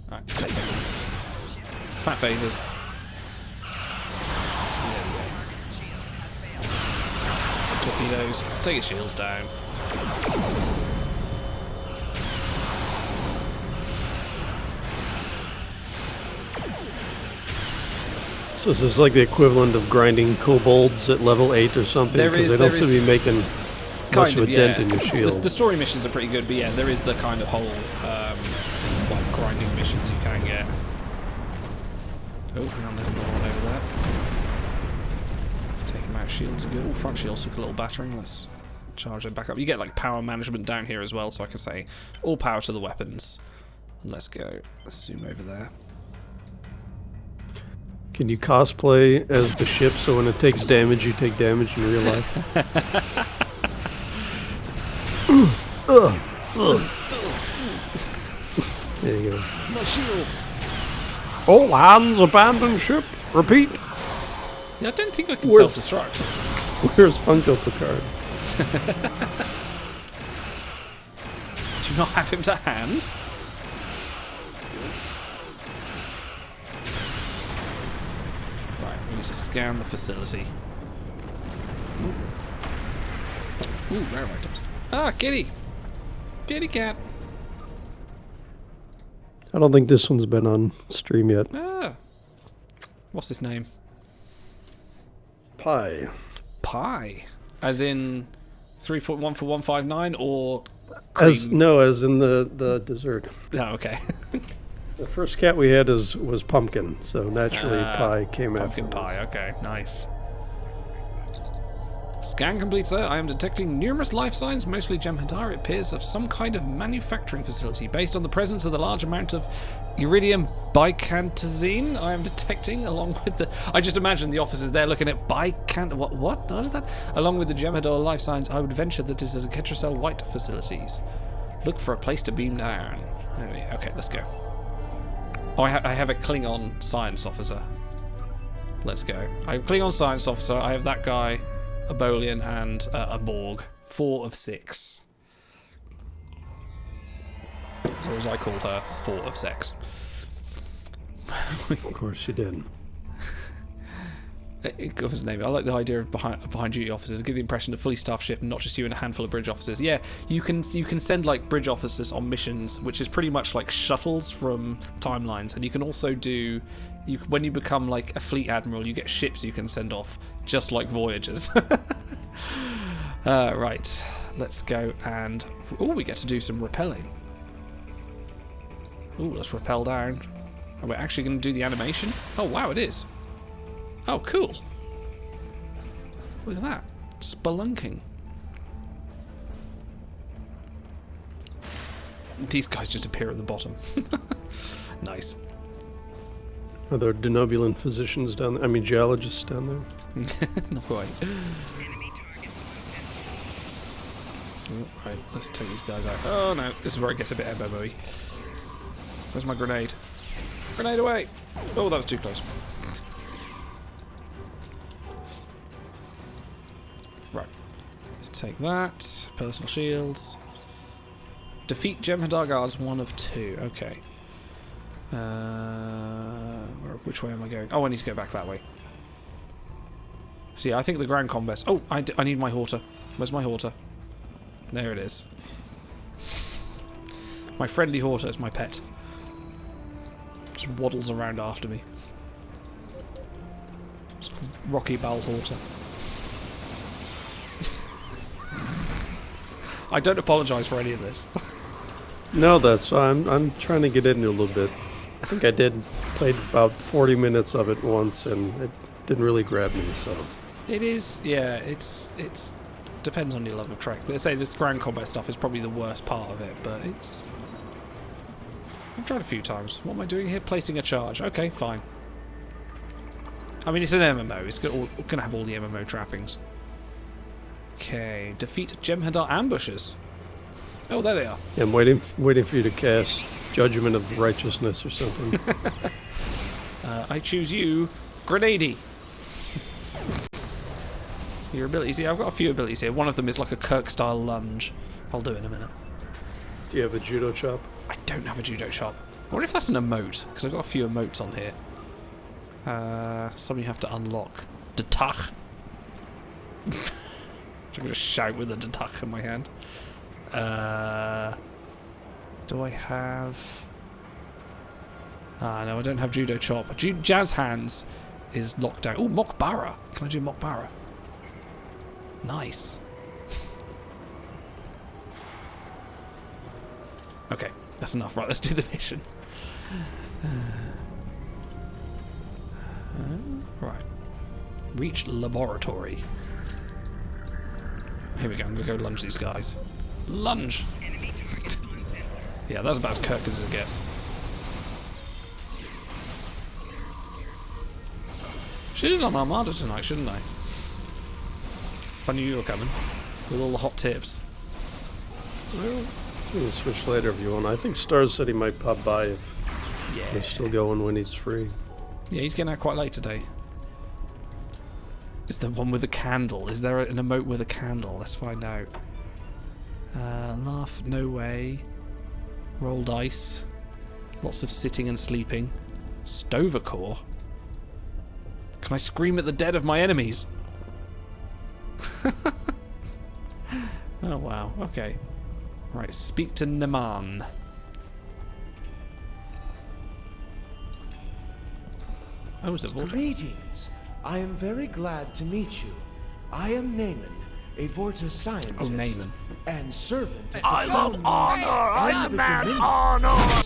Right, take it. Fat phasers. Torpedoes. Take your shields down. So is this like the equivalent of grinding kobolds at level 8 or something? Because they don't seem to be making much of a dent in your shield. The story missions are pretty good, but yeah, there is the kind of whole like grinding missions you can get. Oh, hang on, there's another one over there. Take him out, shields are good. Oh, front shields took a little battering. Let's charge them back up. You get like power management down here as well, so I can say all power to the weapons. And let's go. Let's zoom over there. Can you cosplay as the ship so when it takes damage, you take damage in real life? There you go. My shields. All hands abandon ship. Repeat. Yeah, I don't think I can self-destruct. Where's Funko Picard? Do you not have him to hand? Right, we need to scan the facility. Ooh, rare items. Ah, kitty! Kitty cat! I don't think this one's been on stream yet. Ah. What's his name? Pi. Pi? As in 3.1 for 159 or cream? As in the dessert. Oh, okay. The first cat we had was Pumpkin, so naturally Pi came after. Pumpkin Pie, okay, nice. Scan complete, sir. I am detecting numerous life signs, mostly Jem'Hadar. It appears of some kind of manufacturing facility based on the presence of the large amount of iridium bicantazine I am detecting, along with the... I just imagine the officers there looking at What is that? Along with the Jem'Hadar life signs, I would venture that this is a Ketracel White facilities. Look for a place to beam down. Okay, let's go. Oh, I have a Klingon science officer. Let's go. I have a Klingon science officer. I have that guy, a Bolian, and a Borg. 4 of 6. Or as I called her, 4 of 6. Of course you did. It covers the name. I like the idea of behind duty officers. Give the impression of fully staffed ship, and not just you and a handful of bridge officers. Yeah, you can send like bridge officers on missions, which is pretty much like shuttles from timelines, and you can also do. When you become like a fleet admiral, you get ships you can send off, just like Voyagers. Right, let's go and we get to do some rappelling. Let's rappel down. Are we actually going to do the animation? Oh wow, it is. Oh, cool. Look at that. Spelunking. These guys just appear at the bottom. Nice. Are there Denobulan physicians down there? I mean, geologists down there? Not quite. Right, let's take these guys out. Oh no, this is where it gets a bit MMO-y. Where's my grenade? Grenade away! Oh, that was too close. Right. Let's take that. Personal shields. Defeat Jem'Hadar guards 1 of 2. Okay. Which way am I going? Oh, I need to go back that way. See, I think the ground combat... Oh, I need my Horta. Where's my Horta? There it is. My friendly Horta is my pet. Just waddles around after me. It's Rocky Ball Horta. I don't apologise for any of this. No, I'm trying to get into a little bit. I think I played about 40 minutes of it once, and it didn't really grab me. So it is, yeah. It's depends on your love of Trek. They say this ground combat stuff is probably the worst part of it, but it's. I've tried a few times. What am I doing here? Placing a charge. Okay, fine. I mean, it's an MMO. It's gonna have all the MMO trappings. Okay, defeat Jem'Hadar ambushers. Oh, there they are. Yeah, I'm waiting for you to cast Judgment of Righteousness or something. I choose you, Grenady. Your abilities. Yeah, I've got a few abilities here. One of them is like a Kirk-style lunge. I'll do it in a minute. Do you have a judo chop? I don't have a judo chop. I wonder if that's an emote, because I've got a few emotes on here. Some you have to unlock. Detach. I'm going to shout with a detach in my hand. Do I have... no, I don't have judo chop. Jazz hands is locked down. Oh, mock bara. Can I do mock bara? Nice. Okay, that's enough. Right, let's do the mission. Right. Reach laboratory. Here we go. I'm going to go lunge these guys. Lunge! Yeah, that's about as Kirk as it gets. Should have done Armada tonight, shouldn't I? If I knew you were coming. With all the hot tips. Well, we can switch later if you want. I think Stars said he might pop by if he's still going when he's free. Yeah, he's getting out quite late today. Is there one with a candle? Is there an emote with a candle? Let's find out. Laugh, no way. Roll dice. Lots of sitting and sleeping. Stovercore. Can I scream at the dead of my enemies? Oh wow, okay. Right, speak to Naman. Oh, is it Vorta? Greetings. I am very glad to meet you. I am Naaman, a Vorta scientist. Oh, Naaman. And servant of the I love Founders honor! and I the demand Dominion. honor!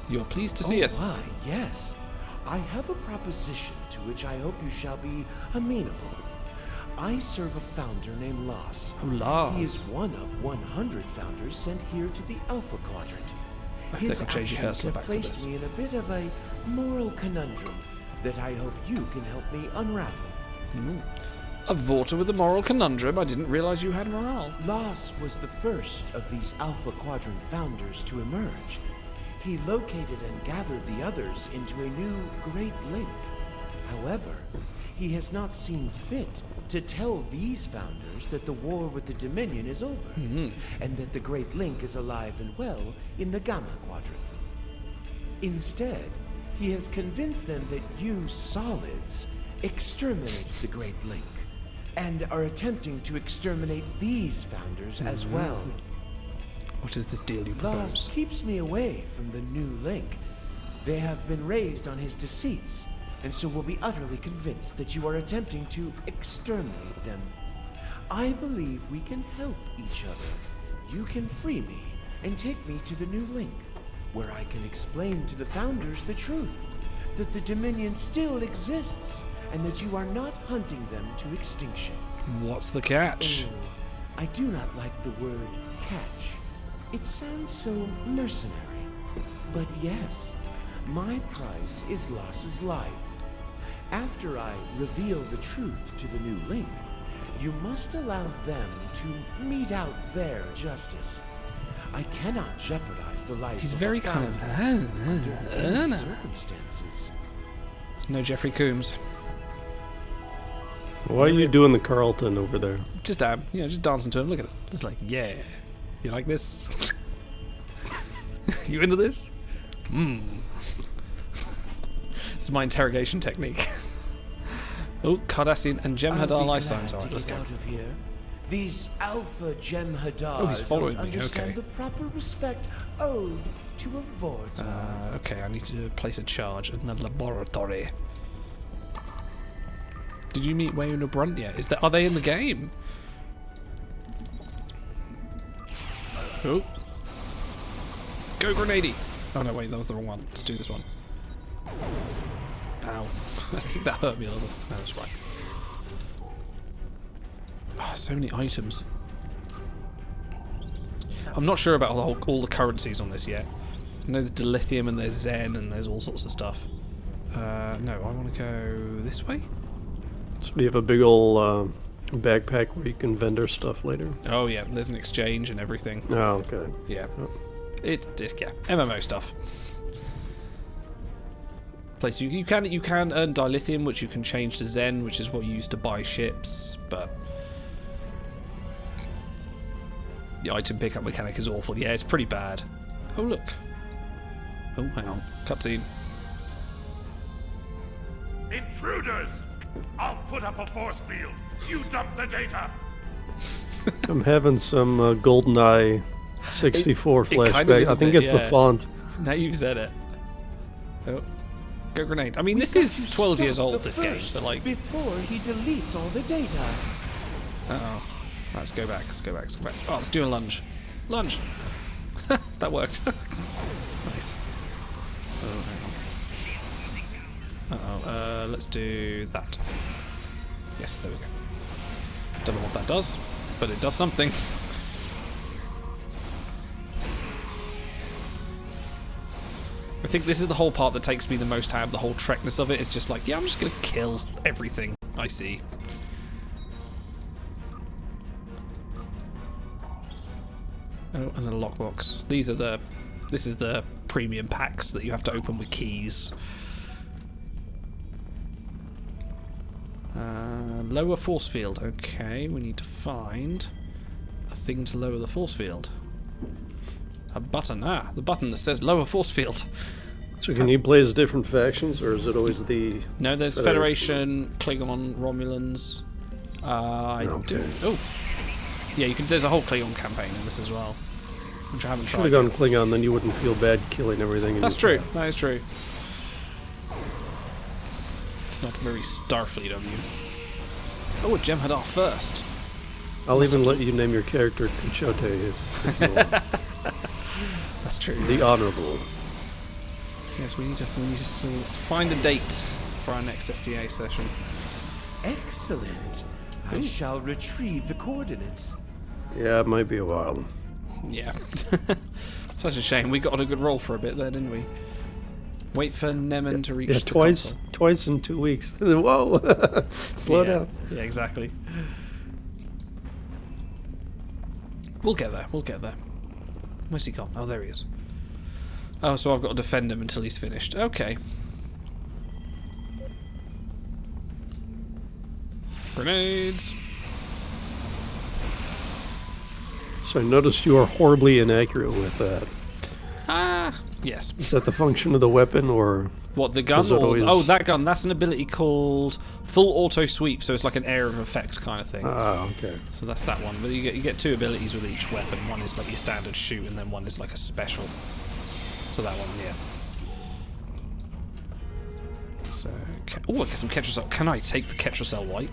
You're pleased to see us. Why, yes. I have a proposition to which I hope you shall be amenable. I serve a founder named Las. Oh, Las. He is one of 100 founders sent here to the Alpha Quadrant. I His think I'll change your actions hairstyle have back to placed this. me in a bit of a moral conundrum that I hope you can help me unravel. A Vorta with a moral conundrum. I didn't realize you had morale. Las was the first of these Alpha Quadrant founders to emerge. He located and gathered the others into a new Great Link. However, he has not seen fit to tell these founders that the war with the Dominion is over, and that the Great Link is alive and well in the Gamma Quadrant. Instead, he has convinced them that you solids exterminated the Great Link, and are attempting to exterminate these founders as well. What is this deal you Las propose? keeps me away from the new Link. They have been raised on his deceits, and so will be utterly convinced that you are attempting to exterminate them. I believe we can help each other. You can free me and take me to the new Link, where I can explain to the founders the truth, that the Dominion still exists, and that you are not hunting them to extinction. What's the catch? Oh, I do not like the word catch. It sounds so mercenary. But yes, my price is Las's life. After I reveal the truth to the new Link, you must allow them to mete out their justice. I cannot jeopardize the life He's of very a kind of... founder under any circumstances. No Jeffrey Coombs. Why are you doing the Carlton over there? Just just dancing to him. Look at it. Just like, yeah. You like this? You into this? This is my interrogation technique. Oh, Cardassian and Jem'Hadar life signs. Alright, let's go. Out of here. These Alpha Jem'Hadar he's following don't me, understand okay. the proper respect owed to a Vorta. Okay, I need to place a charge in the laboratory. Did you meet Wayne Brunt yet? Are they in the game? Oh. Go grenade! Oh no, wait, that was the wrong one. Let's do this one. Ow. I think that hurt me a little. No, that's right. Oh, so many items. I'm not sure about all the currencies on this yet. I know there's dilithium and there's Zen and there's all sorts of stuff. No, I want to go this way. So do you have a big old backpack where you can vendor stuff later? Oh yeah, there's an exchange and everything. Oh, okay. Yeah. Oh. Yeah, MMO stuff. Place you can earn dilithium, which you can change to Zen, which is what you use to buy ships, but the item pickup mechanic is awful. Yeah, it's pretty bad. Oh look. Oh, hang on. Cutscene. Intruders! I'll put up a force field. You dump the data. I'm having some GoldenEye 64 flashback. Kind of I think it's the font. Now you've said it. Oh. Go grenade. I mean, this is 12 years old, this game, so like... Before he deletes all the data. Uh-oh. Right, let's go back, let's go back, let's go back. Oh, let's do a lunge. Lunge! That worked. Nice. Oh, hang on. Uh-oh, let's do that. Yes, there we go. Don't know what that does, but it does something. I think this is the whole part that takes me the most out of the whole Trekness of it. It's just like, yeah, I'm just gonna kill everything I see. Oh, and a lockbox. This is the premium packs that you have to open with keys. Lower force field. Okay, we need to find a thing to lower the force field. A button. Ah, the button that says lower force field. So can you play as different factions, or is it always the... No, there's Federation, Klingon, Romulans. Okay. Oh, yeah, you can. There's a whole Klingon campaign in this as well, which I haven't tried. Should have gone Klingon, then you wouldn't feel bad killing everything. That's true. That is true. It's not very Starfleet of you. Oh, a Jem'Hadar first. I'll even let you name your character Kuchote if you want. That's true. The Honorable. Yes, we need to still find a date for our next SDA session. Excellent. I shall retrieve the coordinates. Yeah, it might be a while. Yeah. Such a shame. We got on a good roll for a bit there, didn't we? Wait for Nemen to reach the console. Twice in 2 weeks. Whoa! Slow down. Yeah, exactly. We'll get there. We'll get there. Where's he gone? Oh, there he is. Oh, so I've got to defend him until he's finished. Okay. Grenades. So I noticed you are horribly inaccurate with that. Ah, yes. Is that the function of the weapon, or... What, the gun? Or, oh, that gun. That's an ability called full auto sweep, so it's like an area of effect kind of thing. Ah, okay. So that's that one. But you get two abilities with each weapon. One is like your standard shoot, and then one is like a special. So that one, yeah. So, oh, I get some Ketracel. Can I take the Ketracel white?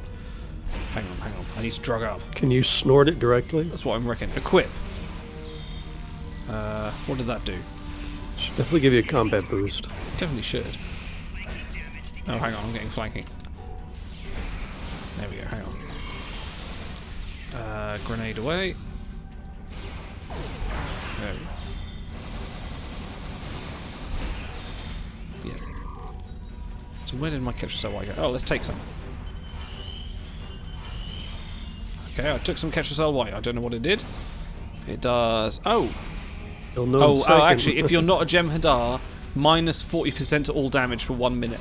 Hang on. I need to drug up. Can you snort it directly? That's what I'm reckoning. Equip. What did that do? Should definitely give you a combat boost. Definitely should. Oh, hang on, I'm getting flanking. There we go, hang on. Grenade away. There we go. Yeah. So where did my Ketracel white go? Oh, let's take some. Okay, I took some Ketracel white. I don't know what it did. It does... Oh! You'll know in a second. Actually, if you're not a Jem'Hadar, minus 40% to all damage for 1 minute.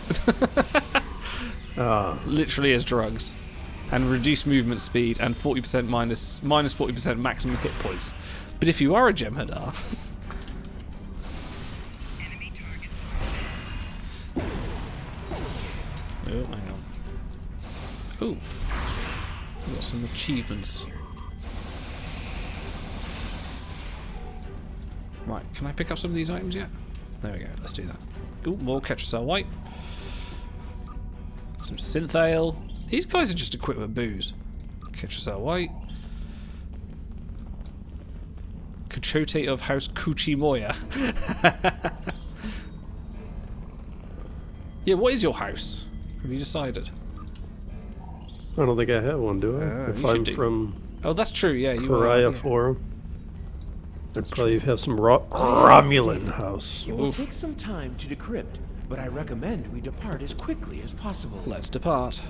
Literally as drugs. And reduce movement speed and 40% minus 40% maximum hit points. But if you are a Jem'Hadar... Oh, hang on. Oh, we've got some achievements. Right, can I pick up some of these items yet? There we go, let's do that. Ooh, more Ketracel White. Some Synth Ale. These guys are just equipped with booze. Ketracel White. Cachote of House Kuchimoya. Yeah, what is your house? Have you decided? I don't think I have one, do I? If I'm from... Oh, that's true, yeah. You Pariah are, yeah. Forum. I'd probably have some Romulan house. It will take some time to decrypt, but I recommend we depart as quickly as possible. Let's depart.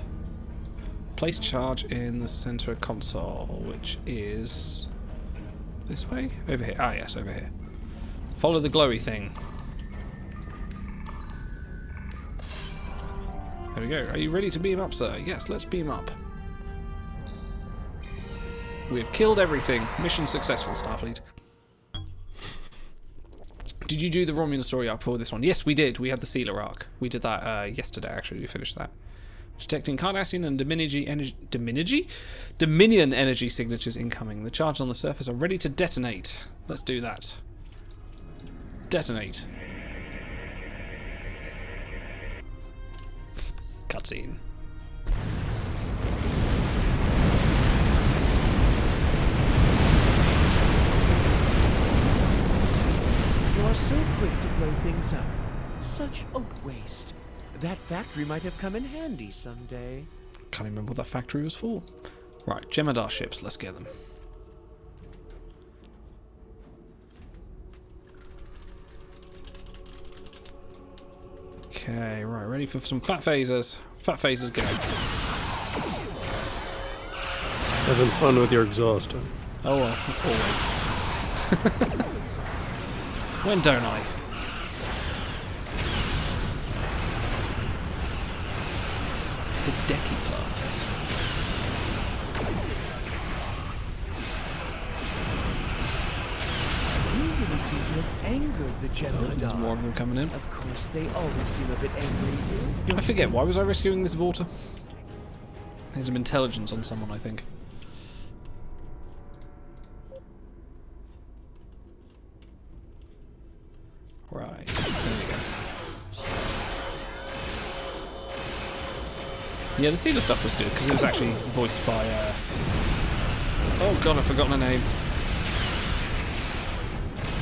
Place charge in the center console, which is... this way? Over here. Ah, yes, over here. Follow the glowy thing. There we go. Are you ready to beam up, sir? Yes, let's beam up. We have killed everything. Mission successful, Starfleet. Did you do the Romulan story arc for this one? Yes, we did. We had the Sealer arc. We did that yesterday, actually. We finished that. Detecting Cardassian and Dominion energy signatures incoming. The charges on the surface are ready to detonate. Let's do that. Detonate. Cutscene. You are so quick to blow things up. Such a waste. That factory might have come in handy someday. Can't remember what that factory was for. Right, Jem'Hadar ships, let's get them. Okay, right, ready for some fat phasers. Fat phasers go. Having fun with your exhaust, huh? Oh well, always. When don't I? The Decky class. You really seem to have angered the Jem'Hadar. There's more of them coming in. Of course, they always seem a bit angry. I forget, why was I rescuing this Vorta? There's some intelligence on someone, I think. Right, there we go. Yeah, the Sealer stuff was good, because it was actually voiced by, oh god, I've forgotten her name.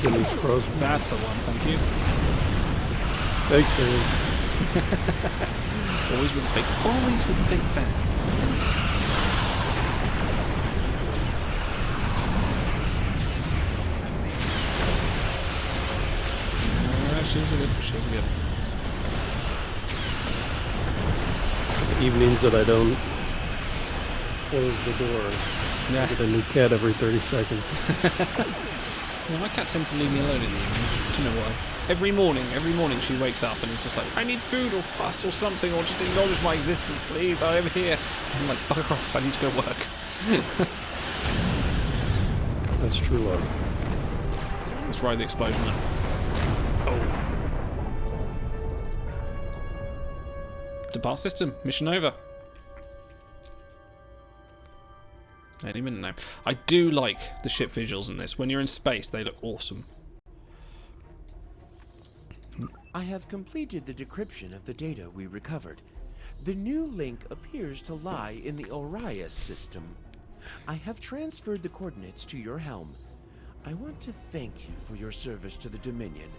Denise Crosby. That's the one, thank you. Fake fan. Always with the fake fans. She's a good. Evenings that I don't close the door. Yeah. I get a new cat every 30 seconds. Yeah, my cat tends to leave me alone in the evenings. Do you know why? Every morning she wakes up and is just like, I need food or fuss or something, or just acknowledge my existence, please. I am here. I'm like, bugger off, I need to go work. That's true love. Let's ride the explosion then. Oh. Depart system. Mission over. Any minute now. I do like the ship visuals in this. When you're in space, they look awesome. I have completed the decryption of the data we recovered. The new link appears to lie in the Orias system. I have transferred the coordinates to your helm. I want to thank you for your service to the Dominion.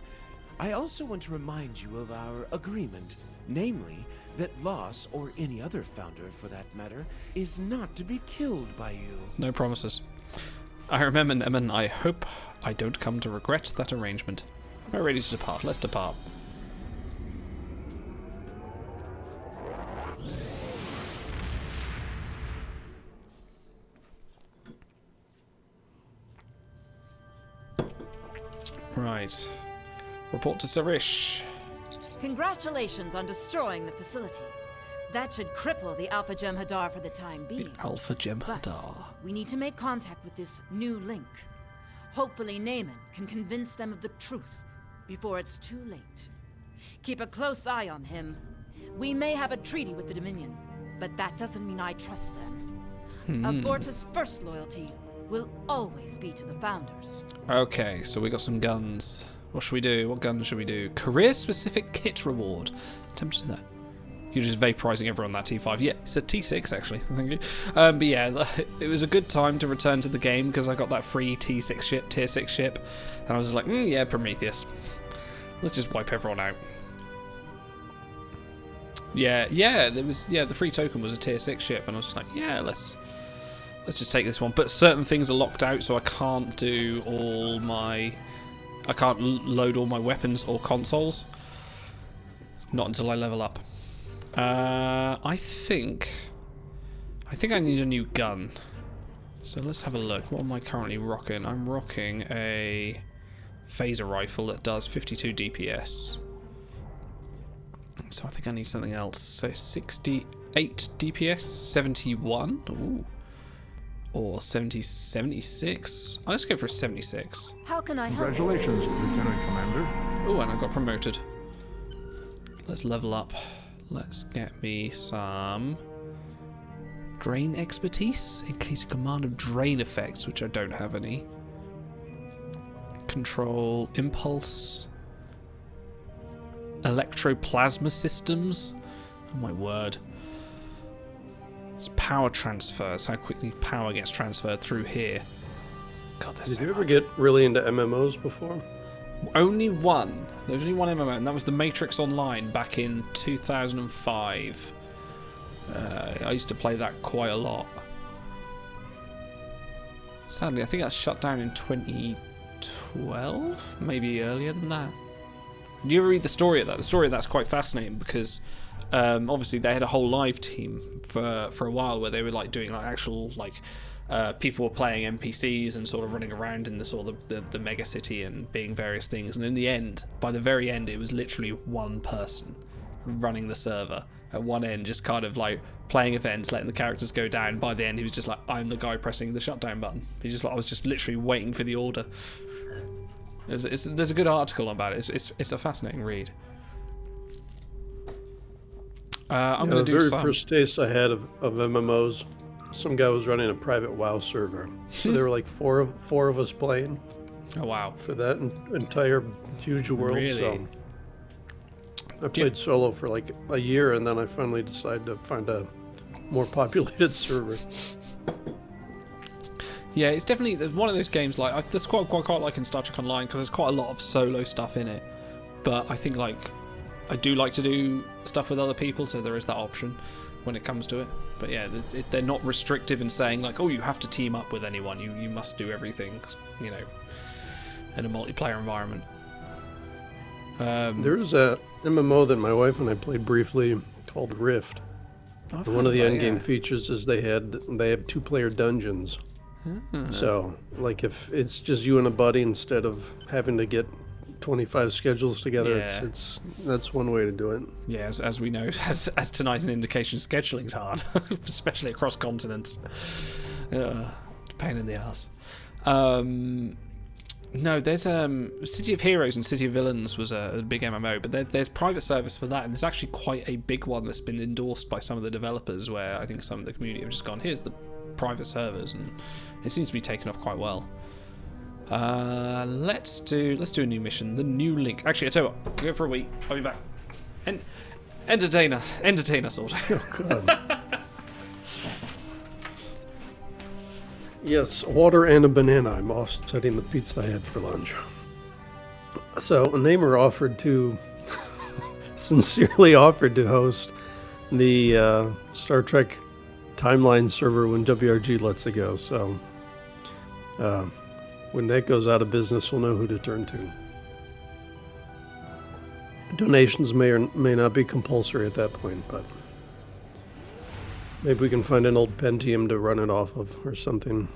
I also want to remind you of our agreement, namely, that Loss, or any other founder for that matter, is not to be killed by you. No promises. I remember, Neman. I hope I don't come to regret that arrangement. Am I ready to depart? Let's depart. Right. Report to Sarish. Congratulations on destroying the facility. That should cripple the Alpha Jem'Hadar for the time being. Alpha Jem'Hadar. But we need to make contact with this new link. Hopefully Naaman can convince them of the truth before it's too late. Keep a close eye on him. We may have a treaty with the Dominion, but that doesn't mean I trust them. Aborta's first loyalty will always be to the Founders. Okay, so we got some guns. What should we do? What gun should we do? Career-specific kit reward. Tempted to that. You're just vaporizing everyone that T5. Yeah, it's a T6 actually. Thank you. But yeah, it was a good time to return to the game because I got that free T6 ship, Tier 6 ship, and I was just like, yeah, Prometheus. Let's just wipe everyone out. Yeah, the free token was a Tier 6 ship, and I was just like, yeah, let's just take this one. But certain things are locked out, so I can't do I can't load all my weapons or consoles. Not until I level up. I think I need a new gun. So let's have a look. What am I currently rocking? I'm rocking a phaser rifle that does 52 DPS. So I think I need something else. So 68 DPS, 71. Ooh. Or 76. Let's go for a 76. How can I help? Congratulations, Lieutenant Commander. Oh, and I got promoted. Let's level up. Let's get me some drain expertise in case of command of drain effects, which I don't have any. Control impulse. Electroplasma systems. Oh my word. It's power transfers. How quickly power gets transferred through here. God, Did you ever get really into MMOs before? Only one. There was only one MMO, and that was the Matrix Online back in 2005. I used to play that quite a lot. Sadly, I think that shut down in 2012? Maybe earlier than that. Did you ever read the story of that? The story of that's quite fascinating because obviously they had a whole live team for a while where they were like doing like actual like people were playing NPCs and sort of running around in the sort of the mega city and being various things, and in the end, by the very end, it was literally one person running the server at one end, just kind of like playing events, letting the characters go down. By the end, he was just like, I'm the guy pressing the shutdown button. He's just like, I was just literally waiting for the order. There's a good article about it. It's a fascinating read. I'm going to do the very first taste I had of MMOs, some guy was running a private WoW server. So there were like four of us playing. Oh wow! For that entire huge world. Really? So I played solo for like a year, and then I finally decided to find a more populated server. Yeah, it's definitely one of those games like there's quite like in Star Trek Online because there's quite a lot of solo stuff in it. But I think like I do like to do stuff with other people, so there is that option when it comes to it. But yeah, they're not restrictive in saying like, oh, you have to team up with anyone. You must do everything, you know, in a multiplayer environment. There's a MMO that my wife and I played briefly called Rift. One of the endgame features is they have 2-player dungeons. So, like, if it's just you and a buddy instead of having to get 25 schedules together, that's one way to do it. Yeah, as we know, as tonight's an indication, scheduling's hard, especially across continents. Pain in the ass. No, there's City of Heroes and City of Villains was a big MMO, but there's private service for that, and there's actually quite a big one that's been endorsed by some of the developers, where I think some of the community have just gone, here's the private servers, and it seems to be taken off quite well. Let's do a new mission, the new link. Actually, I tell you what, we'll go for a week. I'll be back. Entertain us all. Oh, God. Yes, water and a banana. I'm offsetting the pizza I had for lunch. So, Namer sincerely offered to host the Star Trek timeline server when WRG lets it go. So, when that goes out of business, we'll know who to turn to. Donations may or may not be compulsory at that point, but maybe we can find an old Pentium to run it off of or something,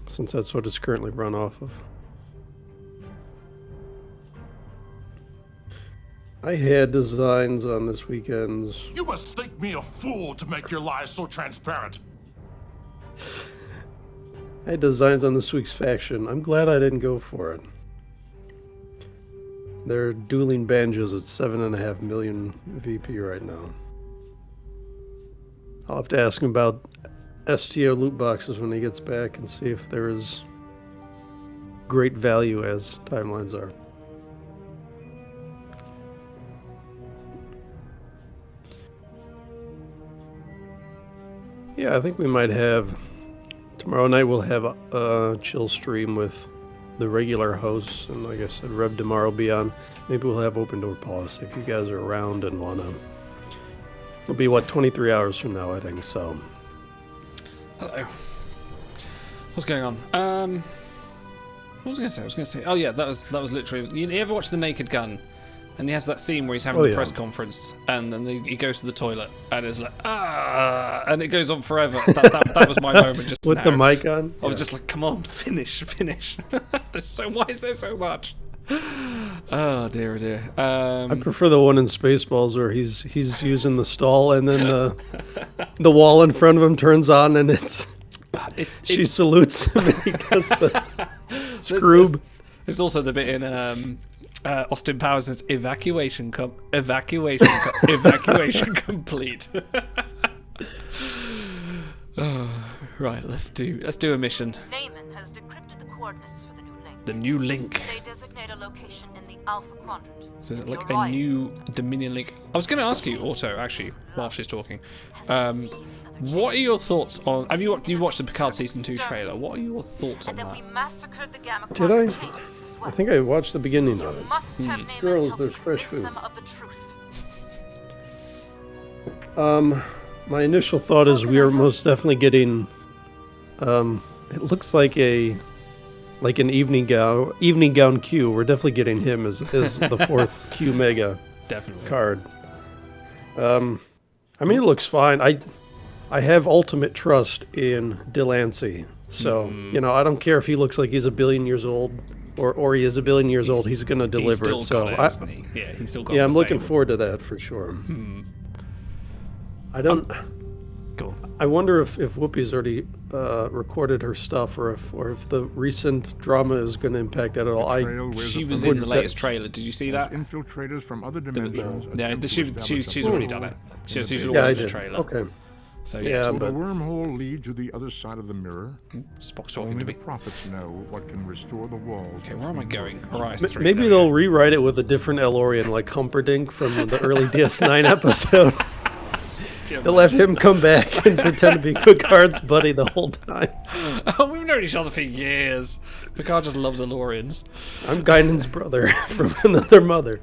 since that's what it's currently run off of. I had designs on this weekend's. You must think me a fool to make your lies so transparent. I had designs on this week's faction. I'm glad I didn't go for it. They're dueling banjos at 7.5 million VP right now. I'll have to ask him about STO loot boxes when he gets back and see if there is great value as timelines are. Yeah, I think we might have... Tomorrow night we'll have a chill stream with the regular hosts, and like I said, Rev Damar will be on. Maybe we'll have open door policy if you guys are around and want to. It'll be, what, 23 hours from now, I think, so... Hello. What's going on? What was I going to say? Oh yeah, that was literally... You ever watch The Naked Gun? And he has that scene where he's having the press conference, and then he goes to the toilet, and it's like, and it goes on forever. That was my moment just with now. The mic on? I was just like, come on, finish. Why is there so much? Oh dear, oh dear. I prefer the one in Spaceballs where he's using the stall, and then the wall in front of him turns on, and she salutes him, and he does the scroob. There's also the bit in Austin Powers says evacuation complete. Right, let's do a mission. Naaman has decrypted the coordinates for the new link. The new link. They designate a location in the Alpha Quadrant. So is it like a new Dominion link? I was going to ask you, Otto, actually, while she's talking. What are your thoughts on... Have you watched the Picard Season 2 trailer? What are your thoughts on that? Did I? I think I watched the beginning of it. Girls, there's fresh food. My initial thought is we are most definitely getting... it looks like an evening gown Q. We're definitely getting him as the fourth Q Mega card. I mean, it looks fine. I have ultimate trust in Delancey. So, I don't care if he looks like he's a billion years old or he is a billion years old, he's going to deliver it. So, hasn't he? Yeah, he's still got I'm looking forward to that for sure. I don't... Cool. I wonder if Whoopi's already recorded her stuff or if the recent drama is going to impact that at all. She was in the latest trailer. Did you see that? Infiltrators from other dimensions. Yeah, she's already done it. She's already watched the trailer. Okay. So will the wormhole lead to the other side of the mirror? Spock's talking Only to the me. prophets know what can restore the walls. Okay, where am I going? Horizon 3. Maybe they'll rewrite it with a different Elorian, like Humperdinck from the early DS9 episode. They'll have him come back and pretend to be Picard's buddy the whole time. Oh, we've known each other for years. Picard just loves Elorians. I'm Guinan's brother from another mother.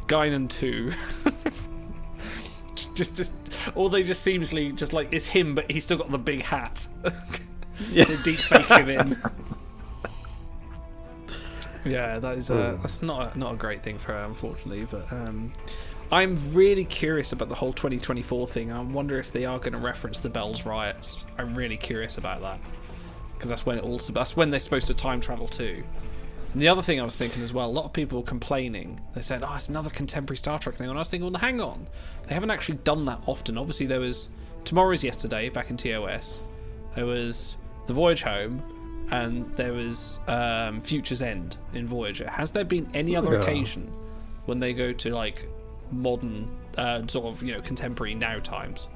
Guinan 2. just or they just seamlessly just like it's him, but he's still got the big hat. Yeah. They deep fake him in. Yeah, that is that's not a great thing for her, unfortunately. But I'm really curious about the whole 2024 thing. I wonder if they are going to reference the Bells riots. I'm really curious about that because that's when they're supposed to time travel too. And the other thing I was thinking as well, a lot of people were complaining. They said, "Oh, it's another contemporary Star Trek thing." And I was thinking, well, hang on, they haven't actually done that often. Obviously, there was Tomorrow's Yesterday back in TOS. There was The Voyage Home, and there was Future's End in Voyager. Has there been any other occasion when they go to like modern, sort of contemporary now times?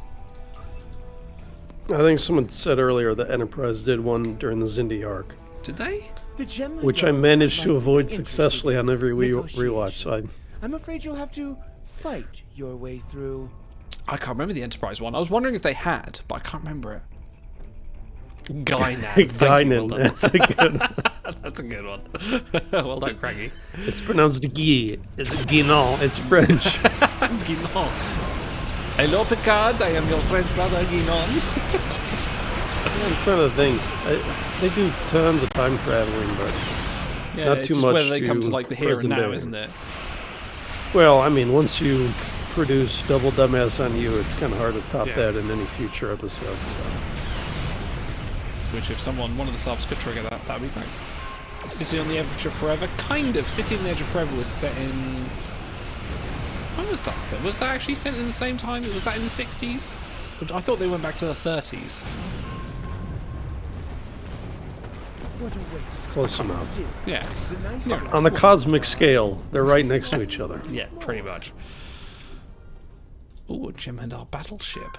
I think someone said earlier that Enterprise did one during the Xindi arc. Did they? Which I managed to avoid successfully on every rewatch. So I'm afraid you'll have to fight your way through. I can't remember the Enterprise one. I was wondering if they had, but I can't remember it. Guinan. Guinan. Well That's a good one. That's a good one. Well done, Craigie. It's pronounced Guy. It's Guinan. It's French. Guinan. Hello, Picard. I am your French brother, Guinan. I'm trying to think. They do tons of time traveling, but not too just much. Whether they come to like the here and now, isn't it? Well, I mean, once you produce Double Dumbass on You, it's kind of hard to top that in any future episode. So. Which, if one of the subs could trigger that, that'd be great. City on the Edge of Forever? Kind of. City on the Edge of Forever was set in... When was that set? Was that actually set in the same time? Was that in the 60s? I thought they went back to the 30s. What a waste. Close enough. Yeah. On the cosmic scale, they're right next to each other. Yeah, pretty much. Ooh, Jem'Hadar battleship.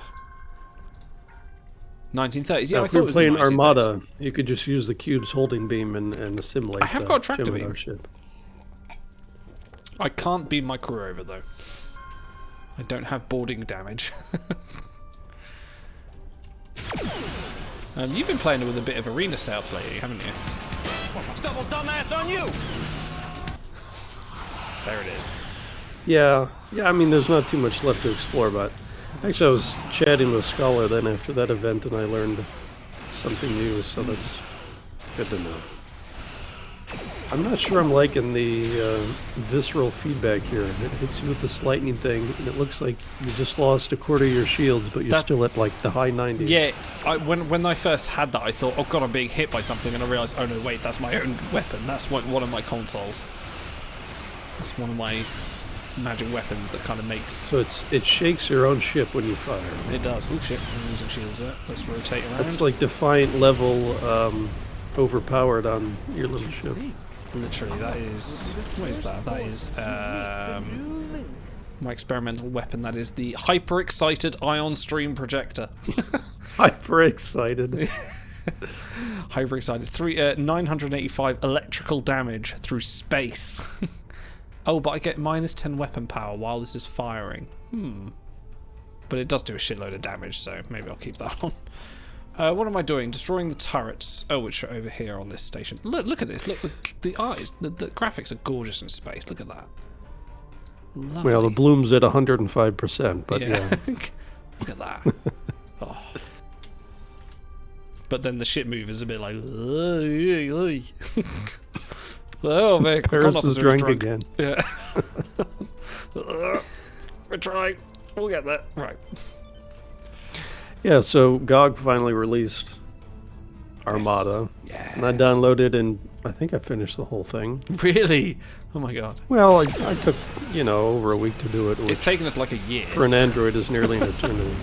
1930s. Yeah, Now, I if thought you're it was playing the 1930s. Armada, you could just use the cube's holding beam and assimilate. I have got a tractor beam. Ship. I can't beam my crew over though. I don't have boarding damage. You've been playing with a bit of arena setups lately, haven't you? Double dumbass on you! There it is. Yeah. I mean, there's not too much left to explore, but actually, I was chatting with Scholar then after that event, and I learned something new. So that's good to know. I'm not sure I'm liking the visceral feedback here. It hits you with this lightning thing, and it looks like you just lost a quarter of your shields, but you're still at like the high 90s. Yeah, when I first had that, I thought, oh god, I'm being hit by something, and I realised, oh no, wait, that's my own weapon. That's one of my consoles. That's one of my magic weapons that kind of makes... So it shakes your own ship when you fire. It does. Oh shit, I'm losing shields there. Let's rotate around. It's like Defiant level overpowered on your little ship. Literally, that is... What is that? That is my experimental weapon. That is the hyper-excited ion stream projector. Hyper-excited. Hyper-excited. 985 electrical damage through space. Oh, but I get minus 10 weapon power while this is firing. But it does do a shitload of damage, so maybe I'll keep that on. What am I doing? Destroying the turrets. Oh, which are over here on this station. Look at this. Look, the eyes. The graphics are gorgeous in space. Look at that. Lovely. Well, the bloom's at 105%, but yeah. Look at that. Oh. But then the ship move is a bit like... Oh, man. Paris is drunk again. Yeah. We're trying. We'll get there. Right. Yeah, so GOG finally released Armada. Yes. And I downloaded and I think I finished the whole thing. Really? Oh my god. Well, I took, over a week to do it. It's taken us like a year. For an Android is nearly an eternity.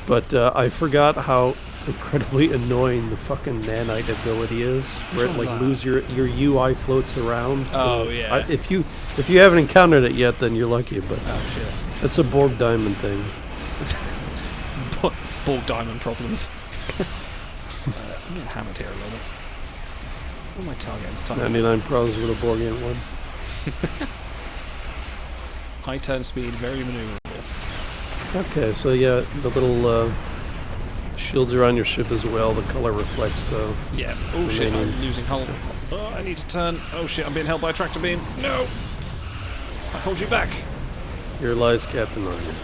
But I forgot how incredibly annoying the fucking nanite ability is. Where it lose your UI floats around. Oh yeah. If you haven't encountered it yet, then you're lucky, but shit. It's a Borg Diamond thing. Borg Diamond problems. I'm getting hammered here a little bit. What am I targeting this time? 99 pros with a Borgian one. High turn speed, very maneuverable. Okay, so yeah, the little shields are on your ship as well. The color reflects the... Yeah. Oh shit, I'm losing hull. Oh, I need to turn. Oh shit, I'm being held by a tractor beam. No! I hold you back. Here lies Captain Army.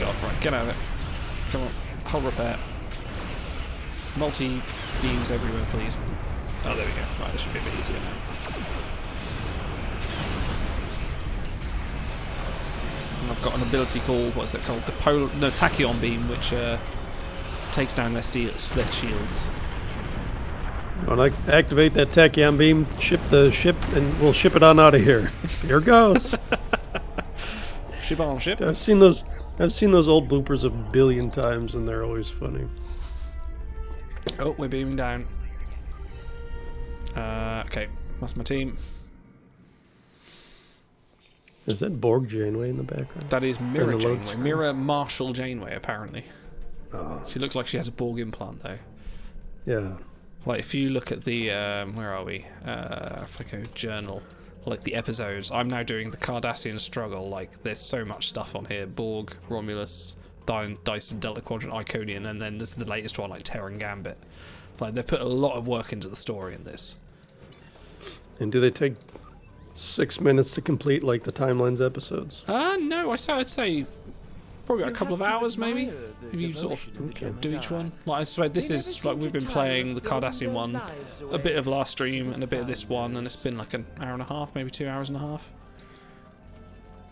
God, right, get out of it. Come on, hull repair. Multi-beams everywhere, please. Oh, there we go. Right, this should be a bit easier now. And I've got an ability called, what's that called? The Tachyon beam, which takes down their shields. When I activate that tachyon beam, ship the ship, and we'll ship it on out of here. Here goes. Ship on ship. I've seen those old bloopers a billion times, and they're always funny. Oh, we're beaming down. Okay, that's my team. Is that Borg Janeway in the background? That is Mirror Janeway. Mirror Marshall Janeway, apparently. Oh. She looks like she has a Borg implant, though. Yeah. Like, if you look at the, where are we? Flico Journal. Like, the episodes. I'm now doing the Cardassian struggle. Like, there's so much stuff on here. Borg, Romulus, Dyson, Delta Quadrant, Iconian, and then this is the latest one, like Terran Gambit. Like, they've put a lot of work into the story in this. And do they take 6 minutes to complete, like the Timelines episodes? No, I'd say probably a couple of hours, maybe. If you sort of do each one. Like I swear, this is like we've been playing the Cardassian one, a bit of last stream and a bit of this one, and it's been like an hour and a half, maybe 2 hours and a half.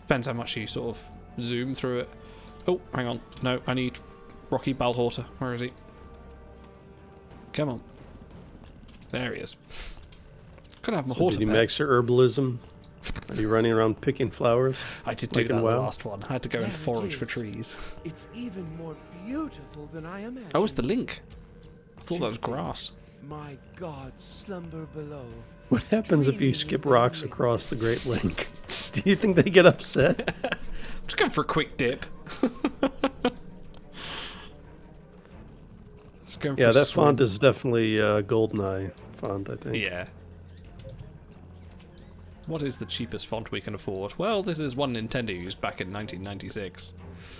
Depends how much you sort of zoom through it. Oh, hang on. No, I need Rocky Balhorter. Where is he? Come on. There he is. Could have So did you max your herbalism? Are you running around picking flowers? I did do that the last one. I had to go and forage for trees. It's even more beautiful than I imagined. Oh, it's the link. I thought that was grass. My gods slumber below. What happens if you skip rocks across the Great Lake? Do you think they get upset? Just going for a quick dip. Yeah, that font is definitely GoldenEye font, I think. Yeah. What is the cheapest font we can afford? Well, this is one Nintendo used back in 1996.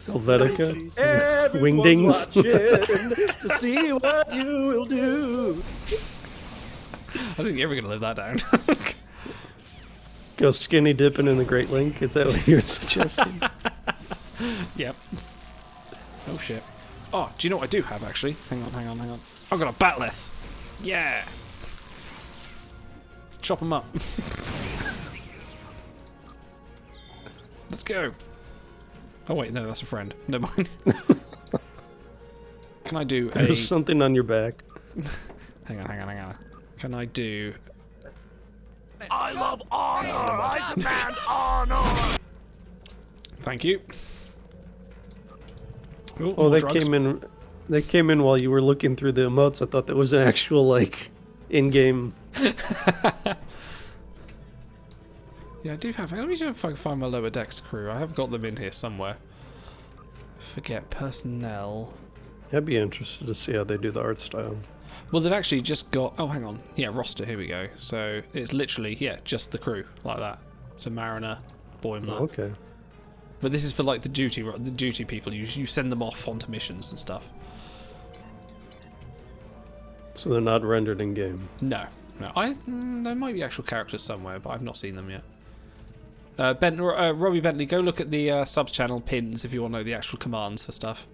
Helvetica? Wingdings? To see what you will do. I think you're ever going to live that down. Go skinny dipping in the Great Lake? Is that what you're suggesting? Yep. Oh shit. Oh, do you know what I do have actually? Hang on. I've got a batleth. Yeah. Let's chop them up. Let's go. Oh wait, no, that's a friend. Never mind. Can I do a... There's something on your back. Hang on. Can I do... I love honor! I demand honor! Thank you. Ooh, Oh, they drugs. came in. They came in while you were looking through the emotes. I thought that was an actual like in-game. Yeah, I do have. Let me see if I can find my lower decks crew. I have got them in here somewhere. Forget personnel. I'd be interested to see how they do the art style. Well, they've actually just got... Oh, hang on. Yeah, roster. Here we go. So it's literally, yeah, just the crew like that. So Mariner, Boimler. Oh, okay. But this is for like the duty people. You send them off onto missions and stuff. So they're not rendered in game. No. There might be actual characters somewhere, but I've not seen them yet. Robbie Bentley, go look at the subs channel pins if you want to know the actual commands for stuff.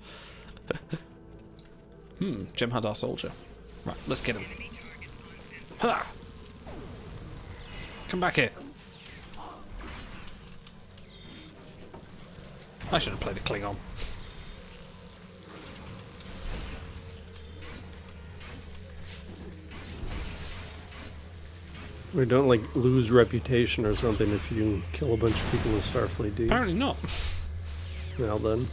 Jem'Hadar soldier. Right, let's get him. Ha! Come back here. I should have played a Klingon. We don't like lose reputation or something if you kill a bunch of people in Starfleet, do you? Apparently not. Well then.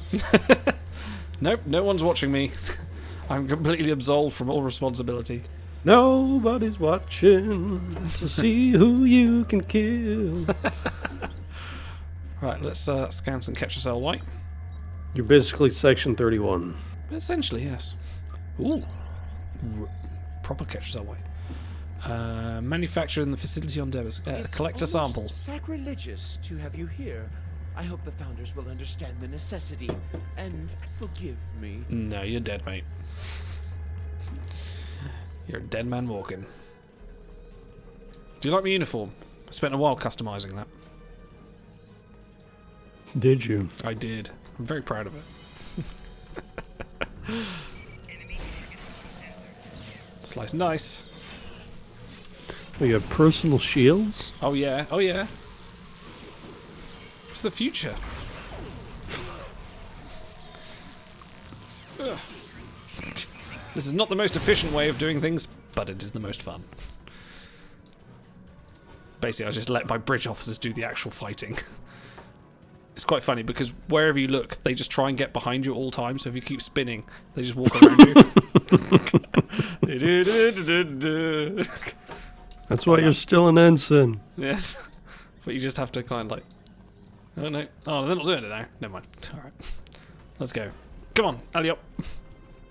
Nope, no one's watching me. I'm completely absolved from all responsibility. Nobody's watching to see who you can kill. Right, let's scan some catch a cell white. You're basically Section 31. Essentially, yes. Ooh. Proper catch a cell white. Manufactured in the facility on Devers. Collect a sample. Sacrilegious to have you here. I hope the founders will understand the necessity and forgive me. No, you're dead, mate. You're a dead man walking. Do you like my uniform? I spent a while customizing that. Did you? I did. I'm very proud of it. Slice nice. We have personal shields? Oh yeah, oh yeah. It's the future. Ugh. This is not the most efficient way of doing things, but it is the most fun. Basically, I just let my bridge officers do the actual fighting. It's quite funny because wherever you look, they just try and get behind you at all times. So if you keep spinning, they just walk around you. That's why you're still an ensign. Yes. But you just have to kind of like... Oh no. Oh, they're not doing it now. Never mind. Alright. Let's go. Come on, alley up.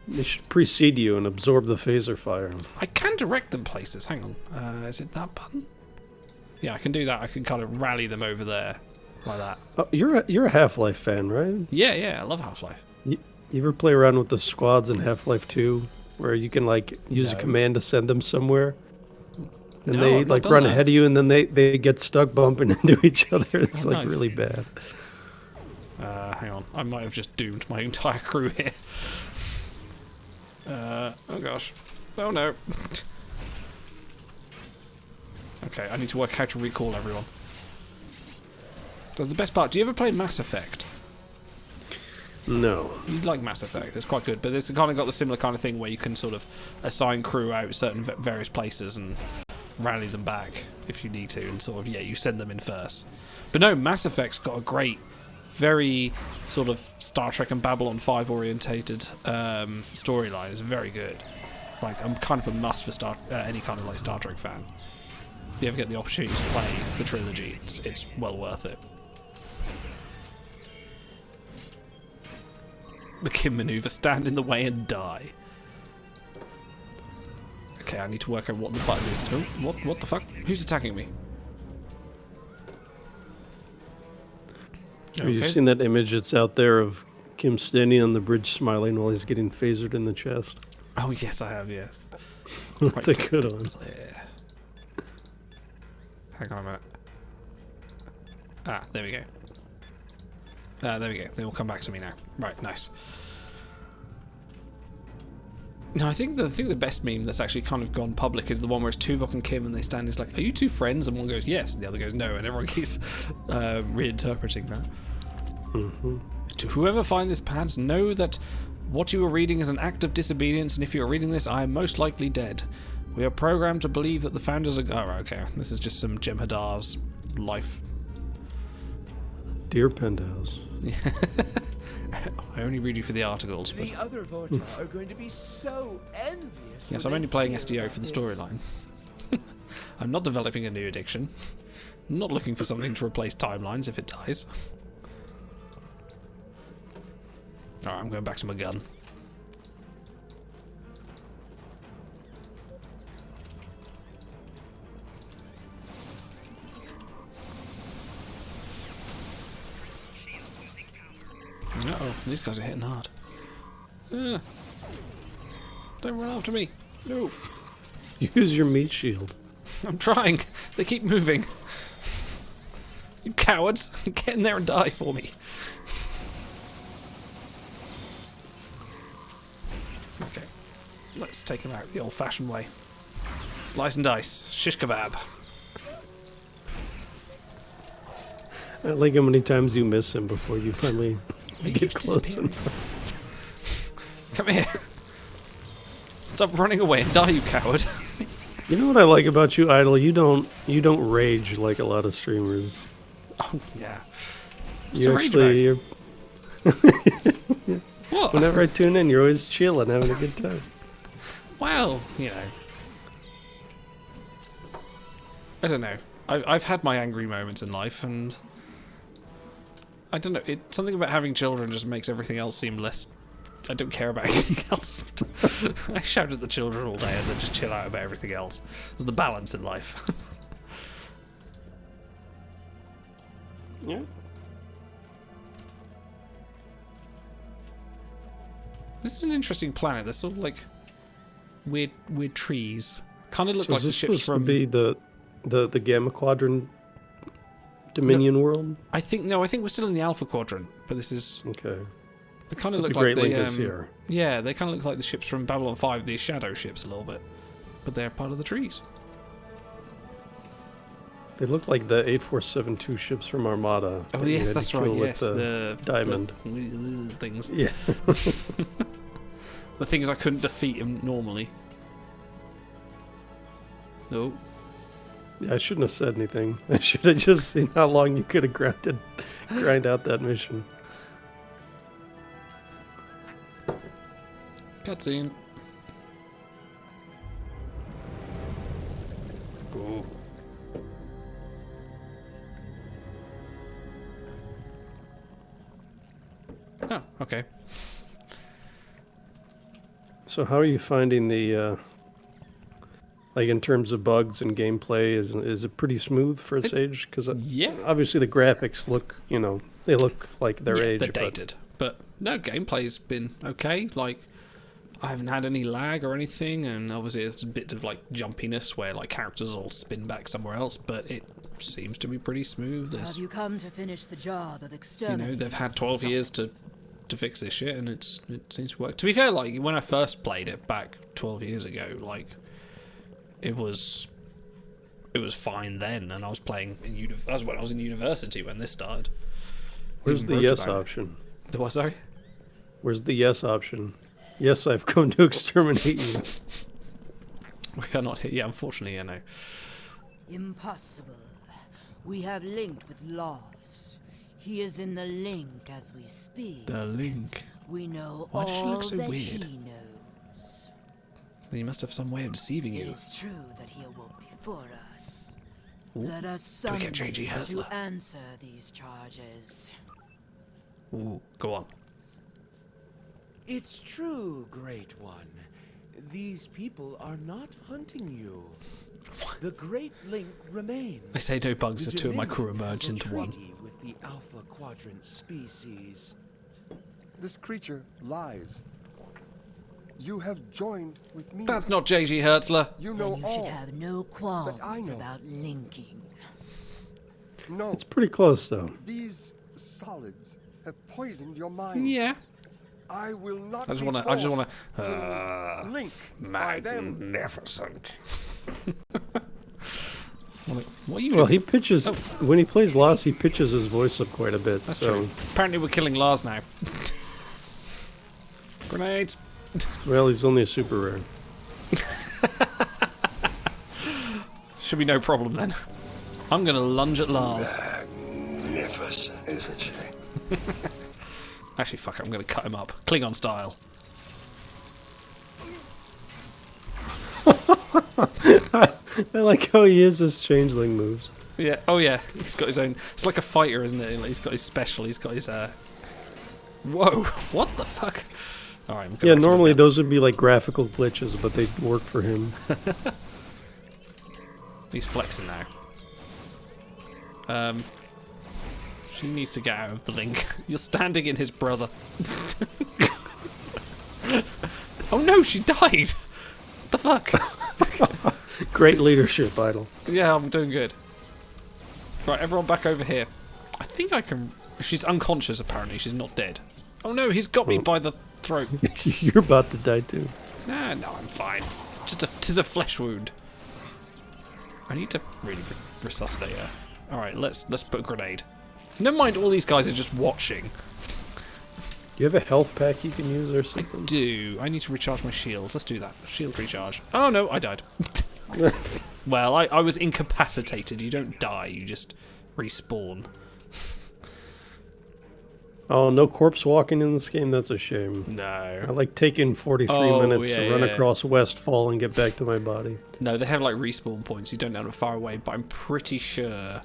They should precede you and absorb the phaser fire. I can direct them places. Hang on. Is it that button? Yeah, I can do that. I can kind of rally them over there. Like that. Oh, you're a Half-Life fan, right? Yeah, I love Half-Life. You ever play around with the squads in Half-Life 2 where you can like use a command to send them somewhere? And No, they I've not like done run that. ahead of you and then they get stuck bumping into each other. It's Oh, like nice. really bad. Hang on. I might have just doomed my entire crew here. Oh gosh. Oh no. Okay, I need to work how to recall everyone. That's the best part. Do you ever play Mass Effect? No. You'd like Mass Effect. It's quite good, but it's kind of got the similar kind of thing where you can sort of assign crew out certain various places and rally them back if you need to, and sort of, yeah, you send them in first. But no, Mass Effect's got a great, very sort of Star Trek and Babylon 5 orientated storyline. It's very good. Like, I'm kind of a must for any kind of like Star Trek fan. If you ever get the opportunity to play the trilogy, it's well worth it. The Kim maneuver, stand in the way and die. Okay, I need to work out what the button is. Oh, what the fuck? Who's attacking me? Have you seen that image that's out there of Kim standing on the bridge smiling while he's getting phasered in the chest? Oh, yes, I have, yes. That's a good one. Clear. Hang on a minute. Ah, there we go. There we go. They will come back to me now. Right, nice. No, I think the best meme that's actually kind of gone public is the one where it's Tuvok and Kim and they stand. He's like, "Are you two friends?" And one goes, "Yes," and the other goes, "No," and everyone keeps reinterpreting that. To whoever find this pad, know that what you are reading is an act of disobedience, and if you are reading this, I am most likely dead. We are programmed to believe that the founders are... Oh, right, okay. This is just some Jem'Hadar's life. Dear Penthouse. I only read you for the articles. But... The other Vorta are going to be so envious. Yes, I'm only playing SDO for the storyline. I'm not developing a new addiction. I'm not looking for something to replace timelines if it dies. Alright, I'm going back to my gun. Uh-oh, these guys are hitting hard. Don't run after me. No. Use your meat shield. I'm trying. They keep moving. You cowards. Get in there and die for me. Okay. Let's take him out the old-fashioned way. Slice and dice. Shish kebab. I like how many times you miss him before you finally get close enough. Come here. Stop running away and die, you coward. You know what I like about you, Idol? You don't rage like a lot of streamers. Oh yeah. You actually, what? Whenever I tune in, you're always chilling, having a good time. Well, you know. I don't know. I've had my angry moments in life, and I don't know. Something about having children just makes everything else seem less. I don't care about anything else. I shout at the children all day and then just chill out about everything else. There's the balance in life. Yeah. This is an interesting planet. There's sort of like weird trees. Kind of look like the ships from. To be the Gamma Quadrant Dominion world. I think we're still in the Alpha Quadrant, but this is okay. They kind of look like the yeah, they kind of look like the ships from Babylon 5, these shadow ships a little bit, but they're part of the trees. They look like the 8472 ships from Armada. Oh yes, that's right. Yes, the diamond things. Yeah, the things I couldn't defeat normally. No. Yeah, I shouldn't have said anything. I should have just seen how long you could have grind out that mission. Cutscene. Ooh. Oh, okay. So how are you finding the, like in terms of bugs and gameplay, is it pretty smooth for its age? Because yeah, obviously the graphics look, they look like their age. They're dated, but no, gameplay's been okay. Like, I haven't had any lag or anything, and obviously there's a bit of like jumpiness where like characters all spin back somewhere else, but it seems to be pretty smooth. Have you come to finish the job of exterminating? They've had 12 years to fix this shit, and it seems to work. To be fair, like when I first played it back 12 years ago, like it was fine then, and I was playing that was when I was in university when this started. Where's the yes option? The what? Sorry. Where's the yes option? Yes, I've come to exterminate you. We are not here. Yeah, unfortunately, yeah, no. Impossible. We have linked with Lost. He is in the link as we speak. The link. We know Why does she all look so that weird? he knows. Then he must have some way of deceiving It you. is true that he awoke before us. Ooh. Let us Do we summon get J.G. him Herzler? to answer these charges. Ooh, go on. It's true, Great One. These people are not hunting you. The Great Link remains. They say no bugs as The two of my crew Dominion emerged has a into one. treaty with the Alpha Quadrant species. This creature lies. You have joined with me. That's not J.G. Herzler. You know Then you all should have no that I qualms know. about linking. No. It's pretty close, though. These solids have poisoned your mind. Yeah. I will not. I just want wanna. to link by them. Magnificent. What are you Well, doing? he pitches when he plays Lost. He pitches his voice up quite a bit. That's so. true. Apparently, we're killing Lars now. Grenades. Well, he's only a super rare. Should be no problem then. I'm gonna lunge at Lars. Magnificent, isn't she? Actually, fuck it, I'm gonna cut him up. Klingon style. I like how he is his changeling moves. Yeah, oh yeah. He's got his own. It's like a fighter, isn't it? He's got his special. He's got his. Whoa! What the fuck? Alright, Yeah, normally those would be like graphical glitches, but they work for him. He's flexing now. She needs to get out of the link. You're standing in his brother. Oh no, she died! What the fuck? Great leadership, Idol. Yeah, I'm doing good. Right, everyone back over here. I think I can... She's unconscious, apparently. She's not dead. Oh no, he's got me by the throat. You're about to die too. Nah, no, I'm fine. It's just tis a flesh wound. I need to really resuscitate her. Alright, let's put a grenade. Never mind, all these guys are just watching. Do you have a health pack you can use or something? I do. I need to recharge my shields. Let's do that. Shield recharge. Oh no, I died. Well, I was incapacitated. You don't die, you just respawn. Oh, no corpse walking in this game? That's a shame. No. I like taking 43 minutes to run across Westfall and get back to my body. No, they have like respawn points. You don't know how far away, but I'm pretty sure...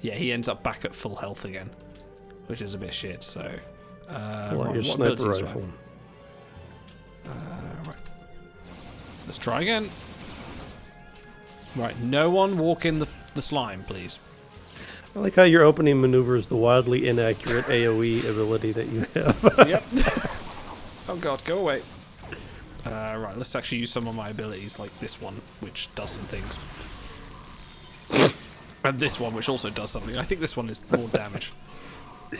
Yeah, he ends up back at full health again, which is a bit shit, so... Well, your sniper rifle. Right. Let's try again. Right, no one walk in the slime, please. I like how your opening maneuver is the wildly inaccurate AoE ability that you have. Yep. Oh god, go away. Right, let's actually use some of my abilities, like this one, which does some things. And this one, which also does something. I think this one is more damage.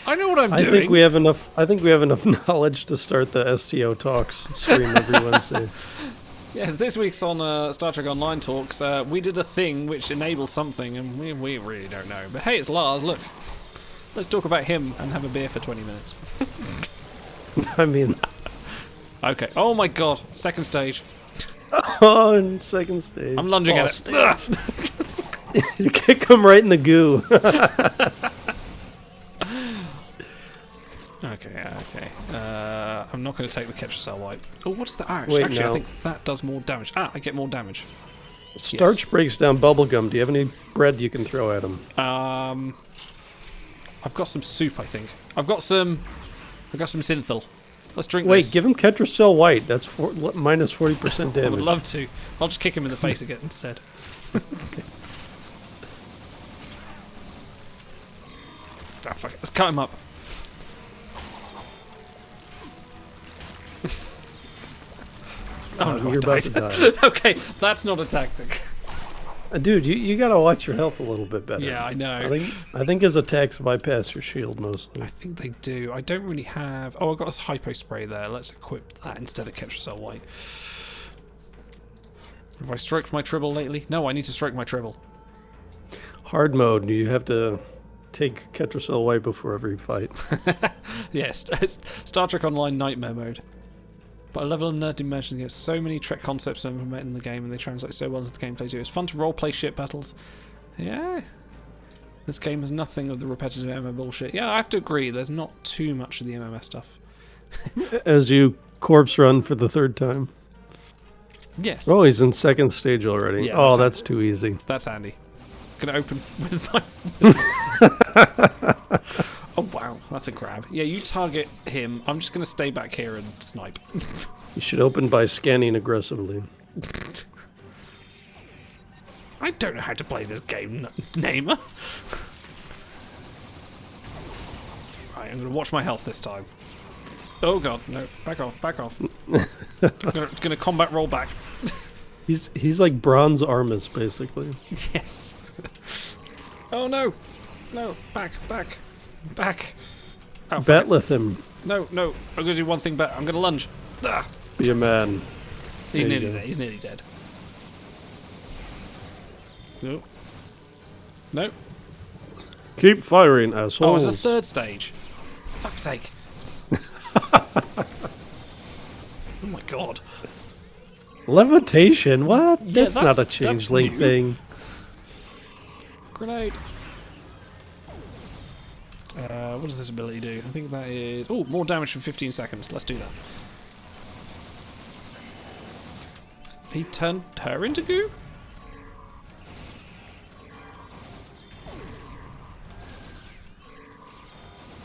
I know what I'm doing. I think we have enough knowledge to start the STO Talks stream every Wednesday. Yes, this week's on Star Trek Online Talks, we did a thing which enables something, and we really don't know. But hey, it's Lars, look. Let's talk about him and have a beer for 20 minutes. I mean... Okay, oh my god, second stage. Oh, and second stage. I'm lunging at it. You kick him right in the goo. Okay. I'm not going to take the Ketracel wipe. Oh, what's the Irish? Wait, Actually, no. I think that does more damage. Ah, I get more damage. Starch breaks down bubblegum. Do you have any bread you can throw at him? I've got some soup, I think. I've got some synthal. Let's drink Wait, this. give him Ketracel white. That's minus 40% damage. I would love to. I'll just kick him in the face again instead. Ah, fuck it. Let's cut him up. Oh no, you're about to die. Okay, that's not a tactic. Dude, you gotta watch your health a little bit better. Yeah, I know. I think his attacks bypass your shield mostly. I think they do. I don't really have... Oh, I've got this hypo spray there. Let's equip that instead of Ketracel white. Have I stroked my tribble lately? No, I need to stroke my tribble. Hard mode, you have to take Ketracel away before every fight. Yes, Star Trek Online Nightmare Mode. But I level of nerd immersion gets so many Trek concepts implemented in the game, and they translate so well into the gameplay too. It's fun to roleplay ship battles. Yeah. This game has nothing of the repetitive MMO bullshit. Yeah, I have to agree. There's not too much of the MMS stuff. As you corpse run for the 3rd time. Yes. Oh, he's in 2nd stage already. Yeah, oh, that's too easy. That's handy. Gonna open with my... Oh, wow. That's a grab. Yeah, you target him. I'm just gonna stay back here and snipe. You should open by scanning aggressively. I don't know how to play this game, Namer. Right, I'm gonna watch my health this time. Oh god, no. Back off, back off. gonna combat roll back. He's like bronze amiss, basically. Yes. Oh no. No, back. Oh, Batleth him. No. I'm gonna do one thing better. I'm gonna lunge. Ah. Be a man. He's nearly dead. He's nearly dead. No. Keep firing, asshole. Oh, it's the 3rd stage. Fuck's sake. Oh my god. Levitation? What? Yeah, that's not a changeling thing. Grenade. What does this ability do? I think that is... Oh, more damage for 15 seconds. Let's do that. He turned her into goo?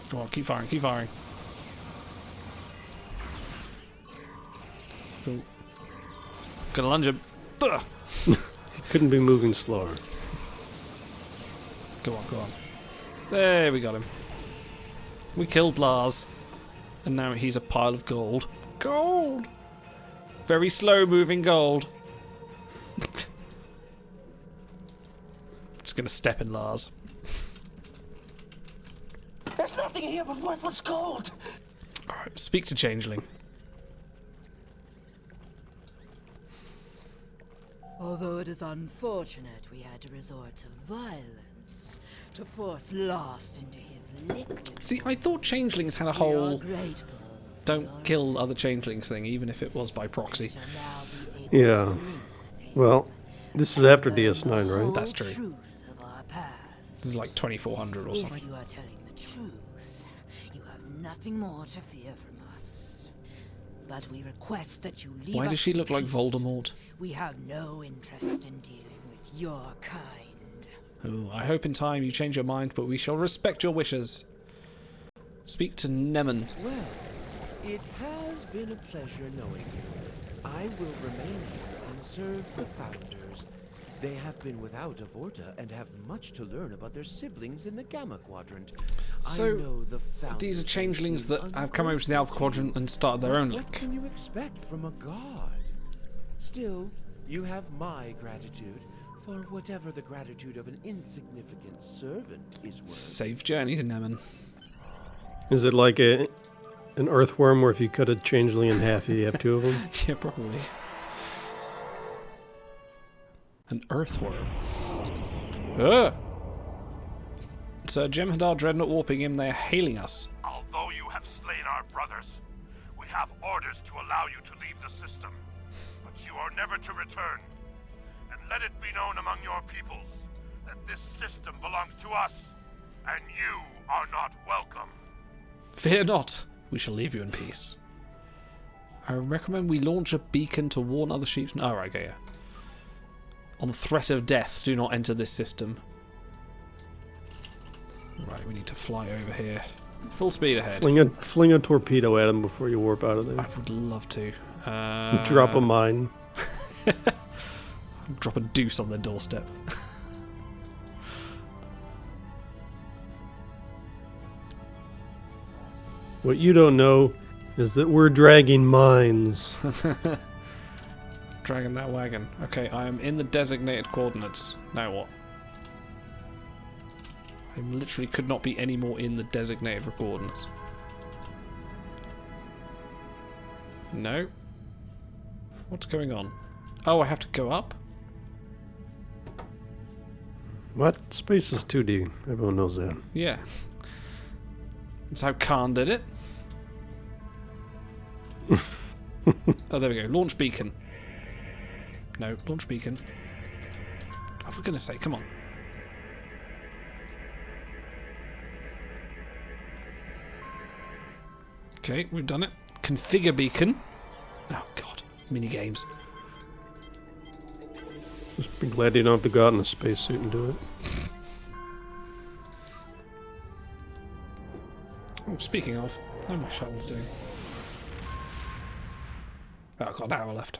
Come on, keep firing. Cool. Gonna lunge him. Ugh. He couldn't be moving slower. Go on. There, we got him. We killed Lars. And now he's a pile of gold. Gold! Very slow moving gold. Just gonna step in Lars. There's nothing here but worthless gold. Alright, speak to Changeling. Although it is unfortunate we had to resort to violence to force Lost into his liquid. See, I thought Changelings had a whole don't kill other Changelings thing, even if it was by proxy. Yeah. Well, this is after DS9, right? That's true. This is like 2400 or something. If you are telling the truth, you have nothing more to fear from us. But we request that you leave. Why does she look like Voldemort? We have no interest in dealing with your kind. Oh, I hope in time you change your mind, but we shall respect your wishes. Speak to Nemen. Well, it has been a pleasure knowing you. I will remain here and serve the Founders. They have been without Avorta and have much to learn about their siblings in the Gamma Quadrant. So, I know the these are changelings that have come over to the Alpha Quadrant and started their own link. What can you expect from a god? Still, you have my gratitude for whatever the gratitude of an insignificant servant is worth. Safe journey to Nemen. Is it like an earthworm where if you cut a changeling in half, you have 2 of them? Yeah, probably. An earthworm. Sir Jem'Hadar Dreadnought warping him, they are hailing us. Although you have slain our brothers, we have orders to allow you to leave the system. But you are never to return. And let it be known among your peoples that this system belongs to us, and you are not welcome. Fear not, we shall leave you in peace. I recommend we launch a beacon to warn other sheep. Oh, right, okay, yeah. On threat of death, do not enter this system. Right, we need to fly over here. Full speed ahead. Fling a torpedo at him before you warp out of there. I would love to. Drop a mine. Drop a deuce on their doorstep. What you don't know is that we're dragging mines. Dragging that wagon. Okay, I am in the designated coordinates. Now what? I literally could not be any more in the designated coordinates. No. What's going on? Oh, I have to go up? What? Space is 2D. Everyone knows that. Yeah. That's how Khan did it. Oh, there we go. Launch beacon. No, launch beacon. Oh, for goodness sake, come on. Okay, we've done it. Configure beacon. Oh, God. Mini games. Just be glad you don't have to go out in a spacesuit and do it. Oh, speaking of, how are my shuttles doing? Oh, I've got an hour left.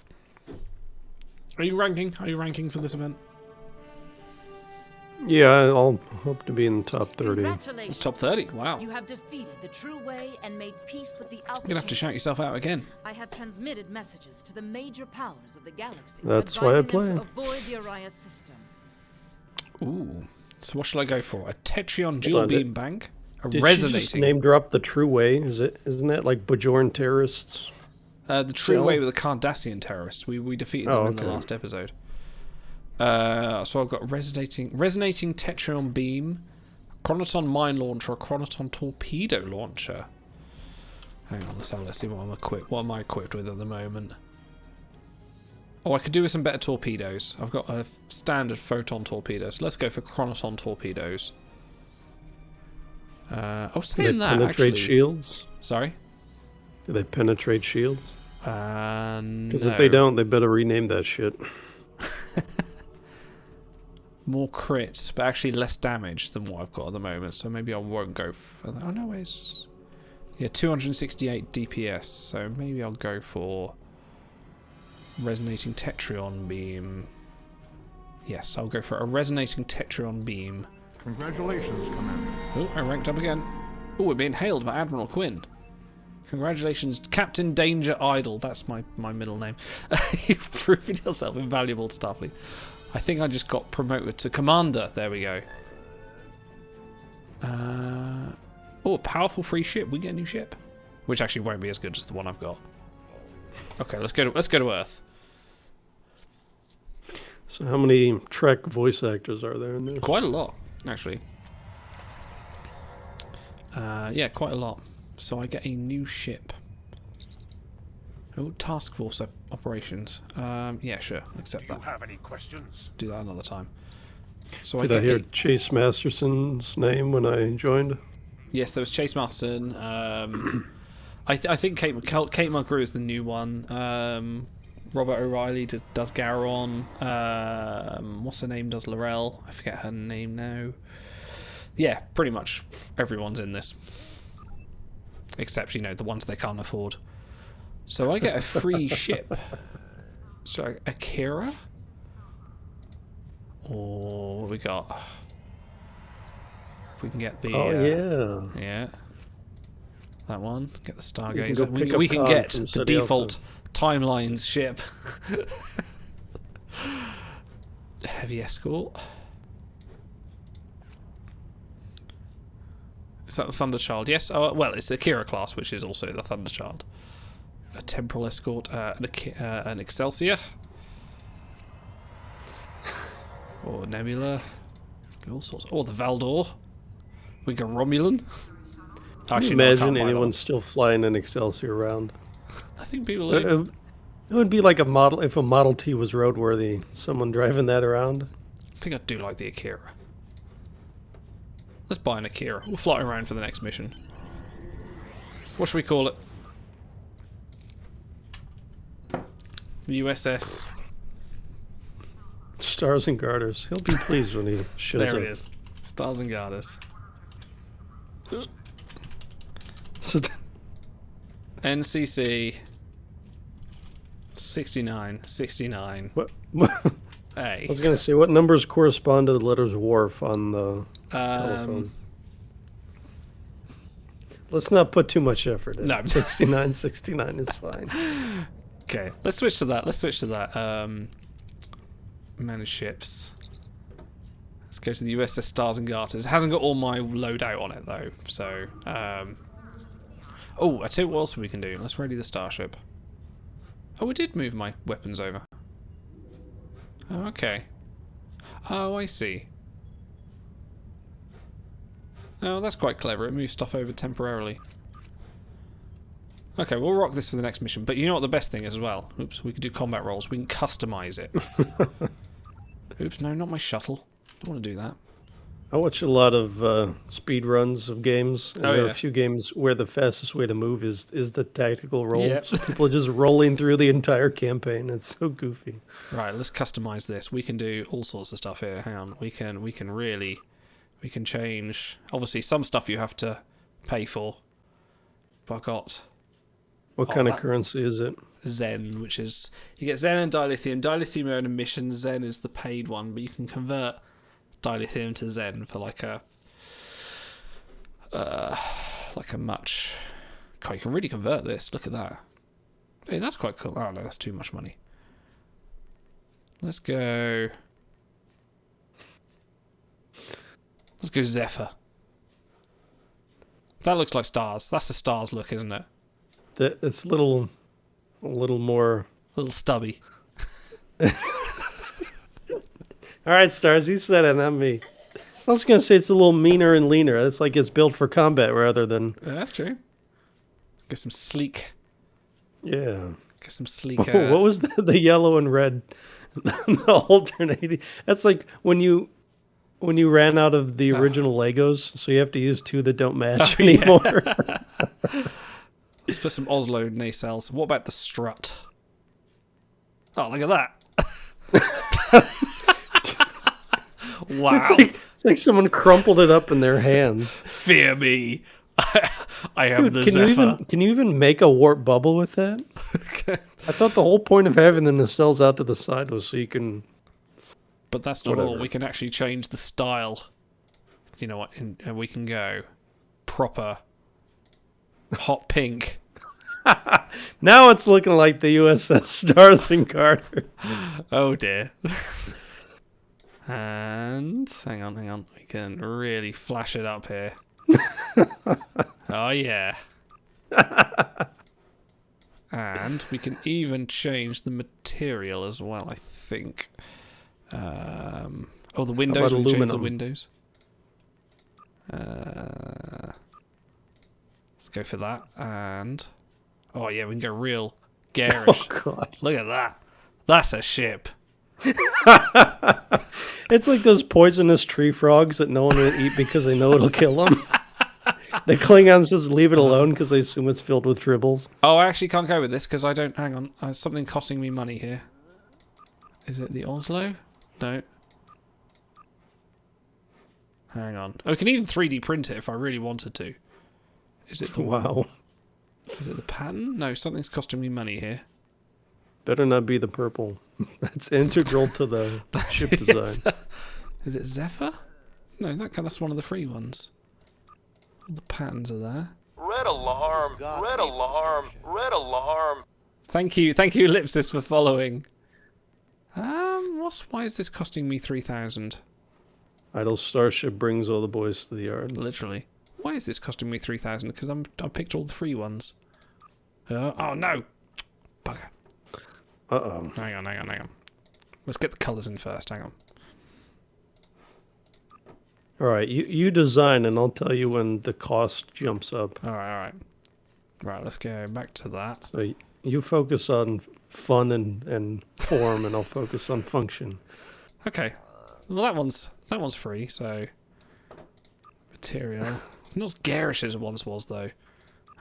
Are you ranking? Are you ranking for this event? Yeah, I'll hope to be in the top 30. Congratulations. Top 30? Wow. You have defeated the true way and made peace with the Alpha. You're gonna have to shout yourself out again. I have transmitted messages to the major powers of the galaxy. That's why I play. Them to avoid the Arias system. Ooh. So what shall I go for? A Tetrion dual beam bank? A Did resonating. you just name drop the true way? Isn't that like Bajorn terrorists? The true way with the Cardassian terrorists. We defeated them in the last episode. So I've got resonating Tetrion beam, Chronoton mine launcher, a Chronoton torpedo launcher. Hang on, let's see what I'm equipped. What am I equipped with at the moment? Oh, I could do with some better torpedoes. I've got a standard photon torpedo, so let's go for Chronoton torpedoes. I was saying that penetrate actually. Shields? Sorry? Do they penetrate shields? Because if they don't, they better rename that shit. More crits, but actually less damage than what I've got at the moment, so maybe I won't go for that. Oh no, it's... Yeah, 268 DPS, so maybe I'll go for resonating Tetrion beam. Yes, I'll go for a resonating Tetrion beam. Congratulations, Commander. Oh, I ranked up again. Oh, we're being hailed by Admiral Quinn. Congratulations, Captain Danger Idol. That's my middle name. You've proven yourself invaluable to Starfleet. I think I just got promoted to Commander. There we go. Oh, powerful free ship. We get a new ship, which actually won't be as good as the one I've got. Okay, let's go to Earth. So how many Trek voice actors are there in this? Quite a lot, actually. Yeah, quite a lot. So I get a new ship. Oh, task force operations. Yeah, sure, accept that. Do you have any questions? Do that another time. So Did I hear Chase Masterson's name when I joined? Yes, there was Chase Masterson. I think Kate Mulgrew is the new one. Robert O'Reilly does Garon. What's her name? Does Laurel? I forget her name now. Yeah, pretty much everyone's in this, except the ones they can't afford. So I get a free ship. So Akira, or what we got? If we can get the yeah, that one. Get the Stargazer. We can get the default Timelines ship. Heavy escort. Is that the Thunderchild? Yes. Oh, well, it's the Akira class, which is also the Thunderchild. A temporal escort, an Excelsior, or Nebula, all sorts. Or the Valdor. We go Romulan. Can you imagine anyone still flying an Excelsior around? I think people do. It would be like a model if a Model T was roadworthy. Someone driving that around. I think I do like the Akira. Let's buy an Akira. We'll fly around for the next mission. What should we call it? The USS Stars and Garters. He'll be pleased when he shows up. There it is. Stars and Garters. NCC 69. What? Hey. I was going to say, what numbers correspond to the letters Worf on the telephone? Let's not put too much effort in. No. 69 is fine. Okay, let's switch to that. Manage ships. Let's go to the USS Stars and Garters. It hasn't got all my loadout on it though, so oh, I tell you what else we can do. Let's ready the starship. Oh, I did move my weapons over. Oh, okay. Oh, I see. Oh, that's quite clever. It moves stuff over temporarily. Okay, we'll rock this for the next mission. But you know what the best thing is as well? Oops, we can do combat rolls. We can customize it. Oops, no, not my shuttle. Don't want to do that. I watch a lot of speed runs of games, and there are a few games where the fastest way to move is the tactical roll. Yep. So people are just rolling through the entire campaign. It's so goofy. Right, let's customize this. We can do all sorts of stuff here. Hang on, we can change. Obviously, some stuff you have to pay for. But I've got. What kind of currency is it? Zen, which is you get Zen and dilithium. Dilithium are an emission. Zen is the paid one, but you can convert dilithium to Zen for like a much. God, you can really convert this. Look at that. Hey, that's quite cool. Oh no, that's too much money. Let's go Zephyr. That looks like stars. That's the stars look, isn't it? It's a little more... A little stubby. All right, Stars, you said it, not me. I was going to say it's a little meaner and leaner. It's like it's built for combat rather than... Yeah, that's true. Get some sleek... Yeah. Get some sleek... What was the yellow and red? The alternating... That's like when you ran out of the original Legos, so you have to use two that don't match anymore. Let's put some Oslo nacelles. What about the strut? Oh, look at that. Wow. It's like someone crumpled it up in their hands. Fear me. I have the Zephyr. Can you even make a warp bubble with that? I thought the whole point of having the nacelles out to the side was so you can... But that's not all. We can actually change the style. You know what? And we can go proper hot pink. Now it's looking like the USS Stars and Garter. Oh dear. And hang on. We can really flash it up here. Oh yeah. And we can even change the material as well, I think. The windows. We change the windows. Let's go for that. And oh yeah, we can go real garish. Oh god! Look at that. That's a ship. It's like those poisonous tree frogs that no one will eat because they know it'll kill them. The Klingons just leave it alone because they assume it's filled with tribbles. Oh, I actually can't go with this because I don't... Hang on. Something costing me money here. Is it the Oslo? No. Hang on. Oh, I can even 3D print it if I really wanted to. Is it the... Wow. Is it the pattern? No, something's costing me money here. Better not be the purple. That's integral to the ship design. Is it Zephyr? No, that's one of the free ones. All the patterns are there. Red alarm! Red alarm! Red alarm! Thank you, Ellipsis, for following. Why is this costing me 3,000? Idle starship brings all the boys to the yard. Literally. Why is this costing me 3,000? Because I picked all the free ones. Oh no! Bugger. Uh-oh. Hang on. Let's get the colours in first. Hang on. All right, you design, and I'll tell you when the cost jumps up. All right. Right, let's go back to that. So you focus on fun and form, and I'll focus on function. Okay. Well, that one's free. So material. It's not as garish as it once was, though.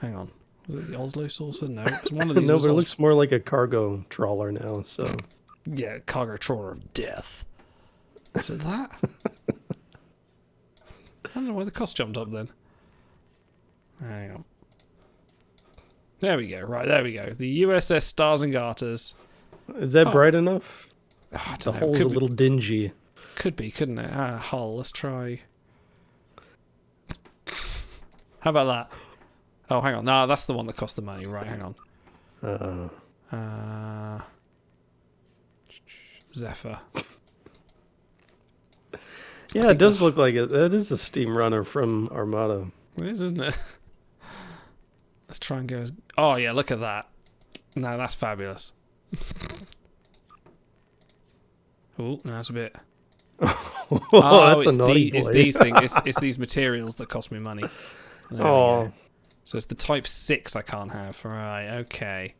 Hang on. Was it the Oslo saucer? No, it's one of these. No, but it looks more like a cargo trawler now. So yeah, cargo trawler of death. Is it that? I don't know why the cost jumped up then. Hang on. There we go. Right, there we go. The USS Stars and Garters. Is that bright enough? Oh, the hole's a little dingy. Could be, couldn't it? Hull. Let's try. How about that? Oh, hang on. No, that's the one that cost the money. Right, hang on. Zephyr. Yeah, it does look like it. That is a steam runner from Armada. It is, isn't it? Let's try and go. Oh, yeah, look at that. No, that's fabulous. Oh, no, that's a bit. That's a it's naughty it's boy. these things. It's these materials that cost me money. There we Oh. go. So it's the Type 6 I can't have. Right, okay.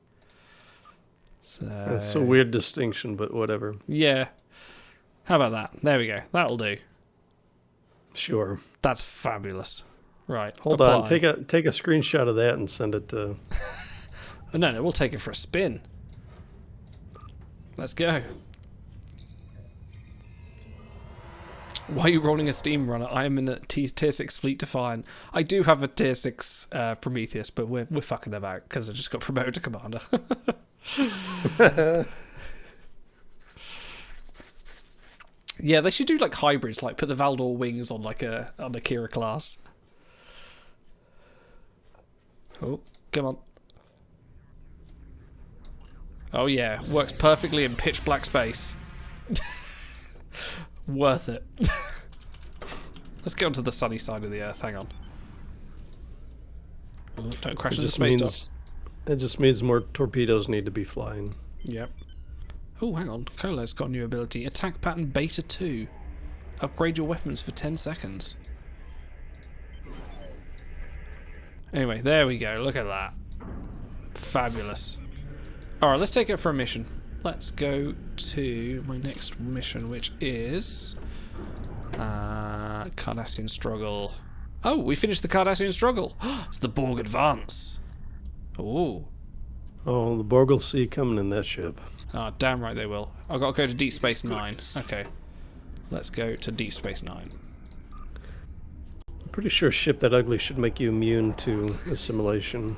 So That's a weird distinction, but whatever. yeah. How about that? There we go. That'll do. Sure. That's fabulous. Right. Hold apply. on. Take a screenshot of that and send it to. Oh, no, we'll take it for a spin. Let's go. Why are you rolling a steam runner? I am in a tier 6 fleet Defiant. I do have a tier 6 Prometheus, but we're fucking about because I just got promoted to commander. Yeah, they should do like hybrids, like put the Valdor wings on like a Kira class. Oh, come on. Oh yeah, works perfectly in pitch black space. Worth it. Let's get onto the sunny side of the Earth. Hang on. Oh, don't crash into space dock. It just means more torpedoes need to be flying. Yep. Oh, hang on. Kola's got a new ability. Attack pattern beta 2. Upgrade your weapons for 10 seconds. Anyway, there we go. Look at that. Fabulous. Alright, let's take it for a mission. Let's go to my next mission, which is Cardassian Struggle. Oh, we finished the Cardassian Struggle. It's the Borg Advance. Oh. Oh, the Borg will see you coming in that ship. Ah, damn right they will. I've got to go to Deep Space Nine. Okay. Let's go to Deep Space Nine. I'm pretty sure ship that ugly should make you immune to assimilation.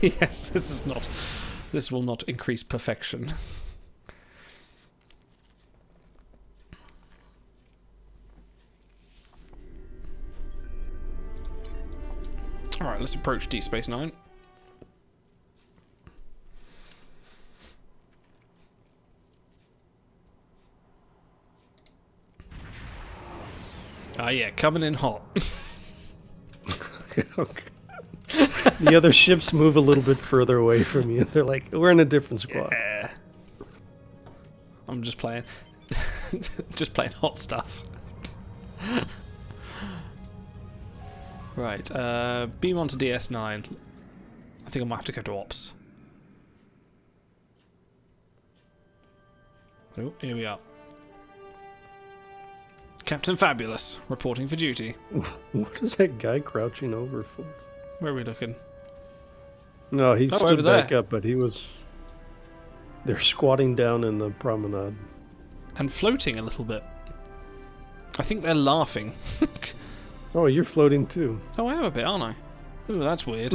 Yes, this will not increase perfection. Alright, let's approach Deep Space Nine. Ah, yeah, coming in hot. Okay. The other ships move a little bit further away from you. They're like, we're in a different squad. Yeah. I'm just playing, just playing hot stuff. Right, beam onto DS9. I think I might have to go to Ops. Oh, here we are. Captain Fabulous, reporting for duty. What is that guy crouching over for? Where are we looking? No, he over stood back there. up, but he was... They're squatting down in the promenade. And floating a little bit. I think they're laughing. Oh, you're floating too. Oh, I am a bit, aren't I? Ooh, that's weird.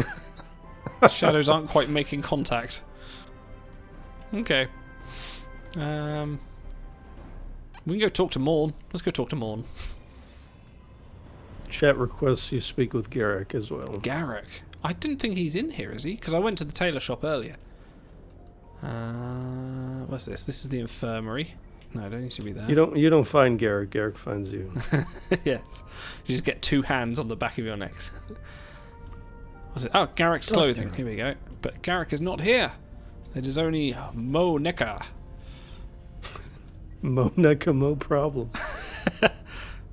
Shadows aren't quite making contact. Okay. We can go talk to Morn. Let's go talk to Morn. Chat requests you speak with Garrick as well. Garrick? I didn't think he's in here, is he? Because I went to the tailor shop earlier. What's this? This is the infirmary. No, I don't need to be there. You don't find Garrick. Garrick finds you. Yes. You just get two hands on the back of your necks. What's it? Oh, Garrick's clothing. Here we go. But Garrick is not here. It is only Mo Necker. Mo Necker, Mo problem.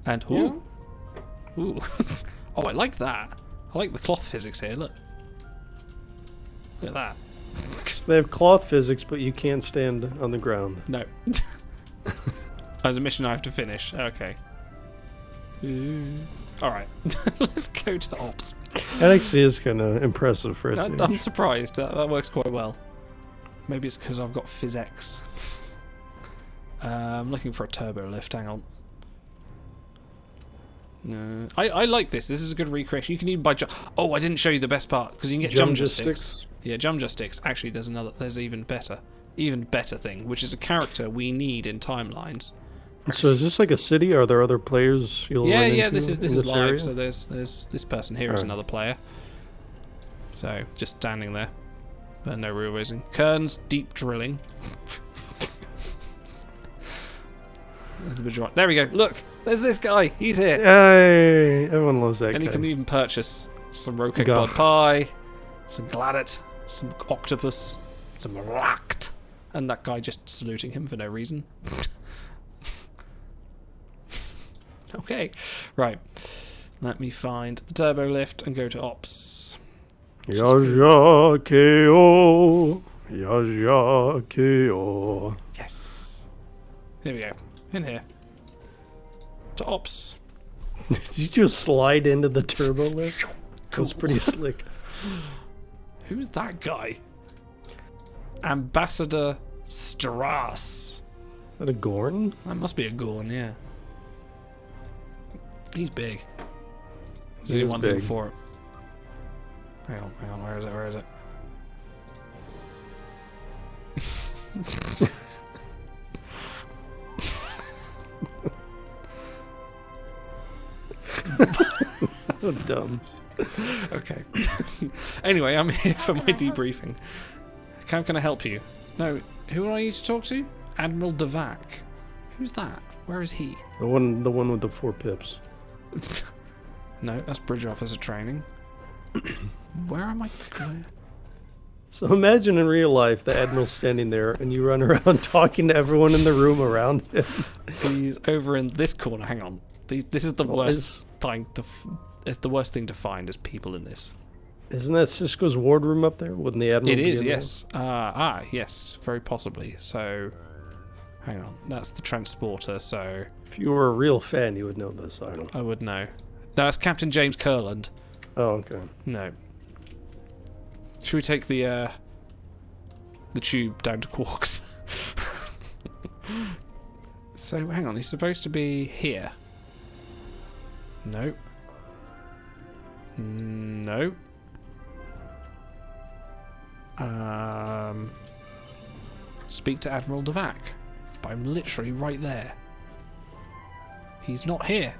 And ooh. Ooh. Oh, I like that. I like the cloth physics here, look. Look at that. So they have cloth physics, but you can't stand on the ground. No. There's a mission I have to finish. Okay. Alright. Let's go to Ops. That actually is kind of impressive for its age. I'm surprised. That works quite well. Maybe it's because I've got PhysX. I'm looking for a turbo lift. Hang on. No, I like this. This is a good recreation. You can even buy. Oh, I didn't show you the best part because you can get Jumja sticks. Yeah, Jumja sticks. Actually, there's another. There's even better thing, which is a character we need in timelines. So is this like a city? Are there other players you'll run into This is live. area? So there's this person here is another player. So just standing there, but no real reason. Kern's deep drilling. There's the Bajor. There we go. Look, there's this guy. He's here. Hey, everyone loves that guy. And you can even purchase some roquette blood pie, some gladet, some octopus, some rakt, and that guy just saluting him for no reason. Okay, right. Let me find the turbo lift and go to ops. Yaja KO. Yaja KO. Yes. Here we go. In here. To ops. Did you just slide into the turbo lift? That was pretty slick. Who's that guy? Ambassador Strass. Is that a Gorn? That must be a Gorn, yeah. He's big. There's only one thing for it. Hang on, where is it? So dumb. Okay. Anyway, I'm here for my debriefing. How can I help you? No, who are you to talk to? Admiral Devac. Who's that? Where is he? The one with the 4 pips. No, that's bridge officer training. Where am I? So imagine in real life the Admiral's standing there and you run around talking to everyone in the room around him. He's over in this corner. Hang on. This is the worst thing to... It's the worst thing to find is people in this. Isn't that Cisco's wardroom up there? Wouldn't the Admiral It be is, in yes. Yes, very possibly. So, hang on. That's the transporter, so... If you were a real fan, you would know this. I would know. No, it's Captain James Kurland. Oh, okay. No. Should we take the tube down to Quarks? So, hang on. He's supposed to be here. No. No. Speak to Admiral Devac. But I'm literally right there. He's not here.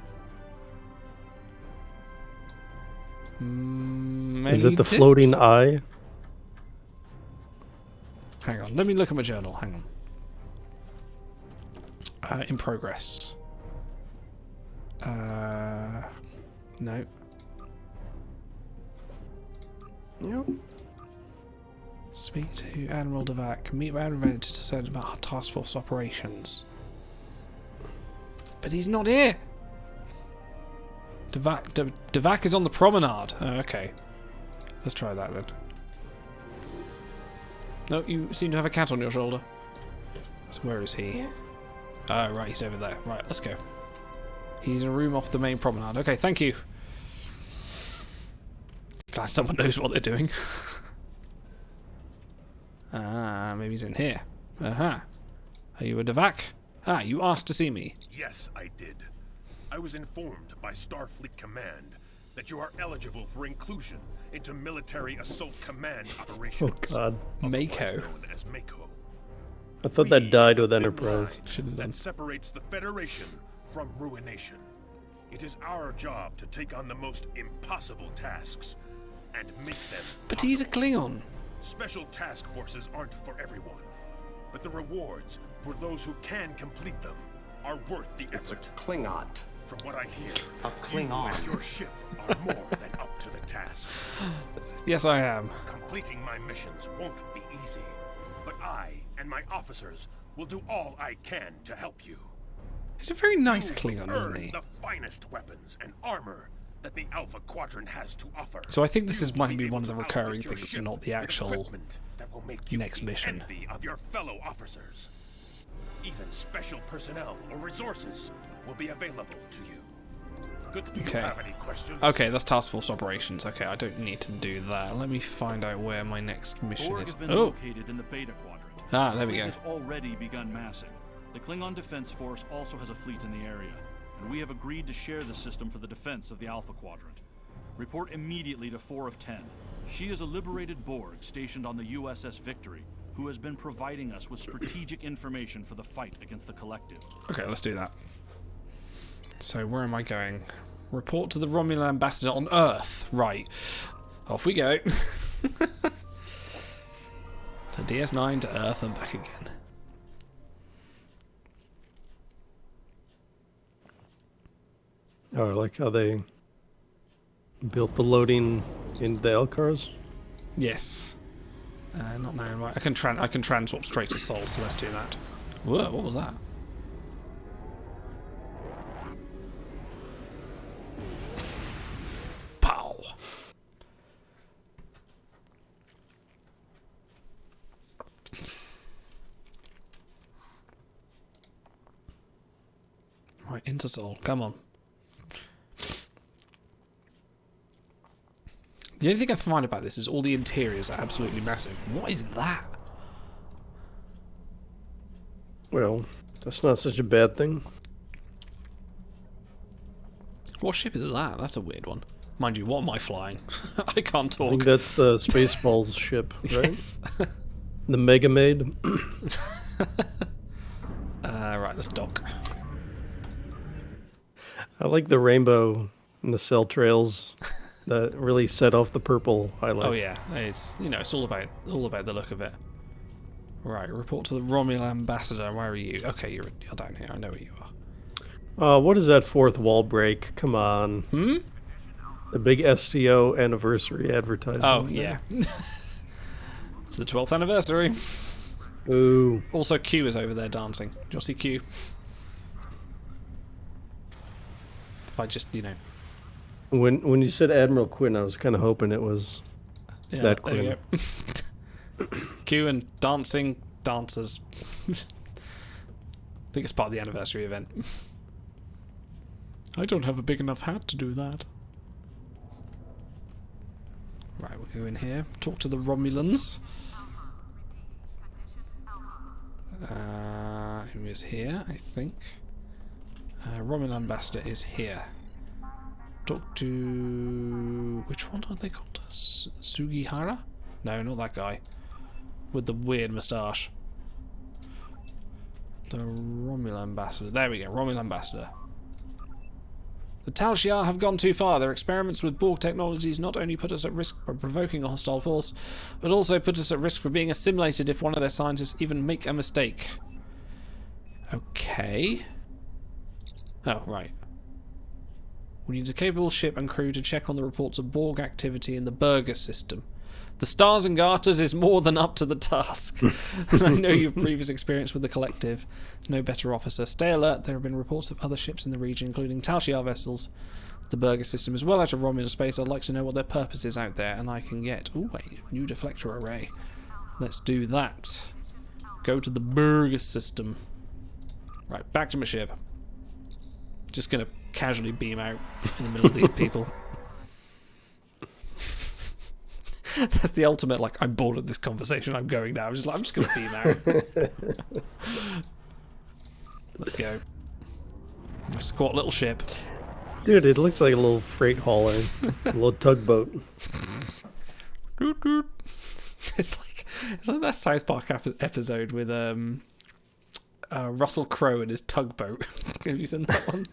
Is it the floating eye? Hang on, let me look at my journal. Hang on. In progress. No. Yep. Speak to Admiral Devac. Meet with Admiral Devac to discern about task force operations. But he's not here. Devac is on the promenade. Oh, okay. Let's try that then. No, you seem to have a cat on your shoulder. So where is he? Oh, right, he's over there. Right, let's go. He's in a room off the main promenade. Okay, thank you. Glad someone knows what they're doing. Maybe he's in here. Are you a Devac? You asked to see me. Yes, I did. I was informed by Starfleet Command that you are eligible for inclusion into Military Assault Command operations. Oh God, Mako. Known as Mako. I thought that died with Enterprise. That separates the Federation from ruination. It is our job to take on the most impossible tasks and make them But he's a Klingon. Special task forces aren't for everyone, but the rewards for those who can complete them are worth the effort. It's a Klingon. From what I hear, a Klingon. You and your ship are more than up to the task. Yes, I am. Completing my missions won't be easy, but I and my officers will do all I can to help you. He's a very nice Klingon, isn't he? The finest weapons and armor that the Alpha Quadrant has to offer. So I think this might be one of the recurring things, and not the actual next mission. Envy of your fellow officers. Even special personnel or resources will be available to you. Good. Do you have any questions? Okay, that's Task Force Operations. Okay, I don't need to do that. Let me find out where my next mission is. Located in the Beta Quadrant. There we go. The fleet has already begun massing. The Klingon Defense Force also has a fleet in the area, and we have agreed to share the system for the defense of the Alpha Quadrant. Report immediately to 4 of 10. She is a liberated Borg stationed on the USS Victory, who has been providing us with strategic information for the fight against the Collective. Okay, let's do that. So where am I going? Report to the Romulan ambassador on Earth. Right. Off we go. To DS9, to Earth, and back again. Oh, I like how they built the loading into the LCARs. Yes. Not now, right? I can transwarp straight to Sol, so let's do that. Whoa, what was that? Right, Intersol, come on. The only thing I find about this is all the interiors are absolutely massive. What is that? Well, that's not such a bad thing. What ship is that? That's a weird one. Mind you, what am I flying? I can't talk. I think that's the Spaceballs ship, right? Yes. The Mega Maid. Right, let's dock. I like the rainbow nacelle trails that really set off the purple highlights. Oh yeah, it's it's all about the look of it. Right, report to the Romulan ambassador. Where are you? Okay, you're down here. I know where you are. What is that fourth wall break? Come on. The big STO anniversary advertisement. Oh yeah. It's the 12th anniversary. Ooh. Also, Q is over there dancing. Do you see Q? If I just, When you said Admiral Quinn, I was kind of hoping it was that Quinn. There you go. Q and dancing dancers. I think it's part of the anniversary event. I don't have a big enough hat to do that. Right, we'll go in here. Talk to the Romulans. Who is here, I think. Romulan ambassador is here. Talk to... which one are they called? Sugihara? No, not that guy. With the weird moustache. The Romulan ambassador. There we go, Romulan ambassador. The Tal Shiar have gone too far. Their experiments with Borg technologies not only put us at risk for provoking a hostile force, but also put us at risk for being assimilated if one of their scientists even make a mistake. Okay. Oh, right. We need a capable ship and crew to check on the reports of Borg activity in the Burger system. The Stars and Garters is more than up to the task. And I know you've previous experience with the Collective. No better officer. Stay alert. There have been reports of other ships in the region, including Tal Shiar vessels. The Burger system is well out of Romulan space. I'd like to know what their purpose is out there, and I can get... ooh, a new deflector array. Let's do that. Go to the Burger system. Right, back to my ship. Just going to casually beam out in the middle of these people. That's the ultimate, like, I'm bored of this conversation, I'm going now. I'm just going to beam out. Let's go. My squat little ship. Dude, it looks like a little freight hauler. A little tugboat. It's like that South Park episode with Russell Crowe and his tugboat. Have you seen that one?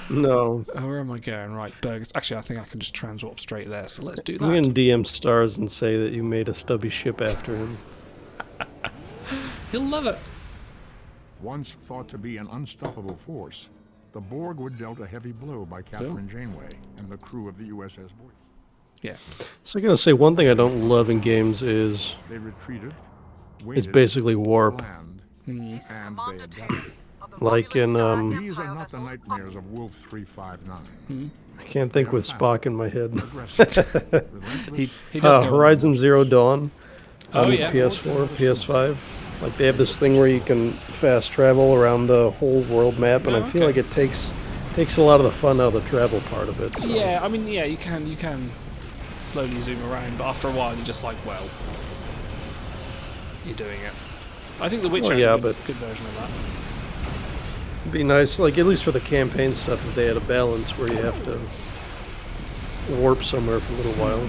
No. Oh, where am I going? Right, Burgers. Actually, I think I can just transwarp straight there, so let's do that. You can DM Stars and say that you made a stubby ship after him. He'll love it. Once thought to be an unstoppable force, the Borg were dealt a heavy blow by Catherine Janeway and the crew of the USS Voyager. Yeah. So I gotta say, one thing I don't love in games is They retreated, it's basically warp. planned, and they adapted. Like in These are not the nightmares of Wolf 359. I can't think with Spock in my head. he does go Horizon Zero Dawn on the yeah. PS4, PS5. Like they have this thing where you can fast travel around the whole world map, and I feel like it takes a lot of the fun out of the travel part of it. So. Yeah, I mean, yeah, you can slowly zoom around, but after a while you're just like, well, you're doing it. I think The Witcher is a good version of that. It'd be nice, like at least for the campaign stuff, if they had a balance where you have to warp somewhere for a little while.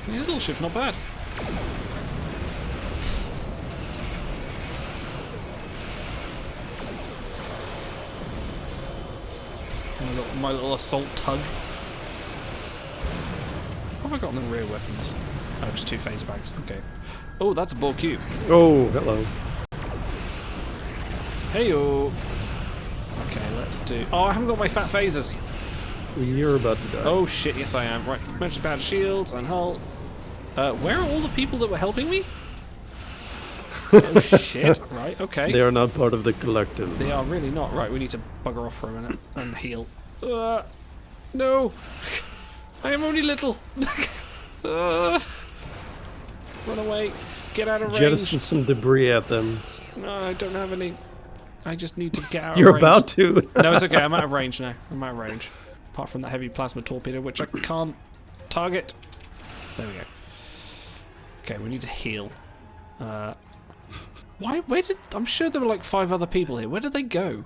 Yeah, his little ship's not bad. My little assault tug. What have I got on the rear weapons? Oh, just 2 phaser bags. Okay. Oh, that's a Borg cube. Oh, hello. Heyo. Okay, let's do... oh, I haven't got my fat phasers. You're about to die. Oh shit, yes I am. Right, emergency powered shields and hull. Where are all the people that were helping me? Oh shit, right, okay. They are not part of the collective. They are really not. Right, we need to bugger off for a minute and heal. No! I am only little. Run away. Get out of range. Jettison some debris at them. No, I don't have any. I just need to get out You're of range. about to. No, it's okay. I'm out of range now. I'm out of range. Apart from the heavy plasma torpedo, which I can't target. There we go. Okay, we need to heal. Why? Where did... I'm sure there were like 5 other people here. Where did they go?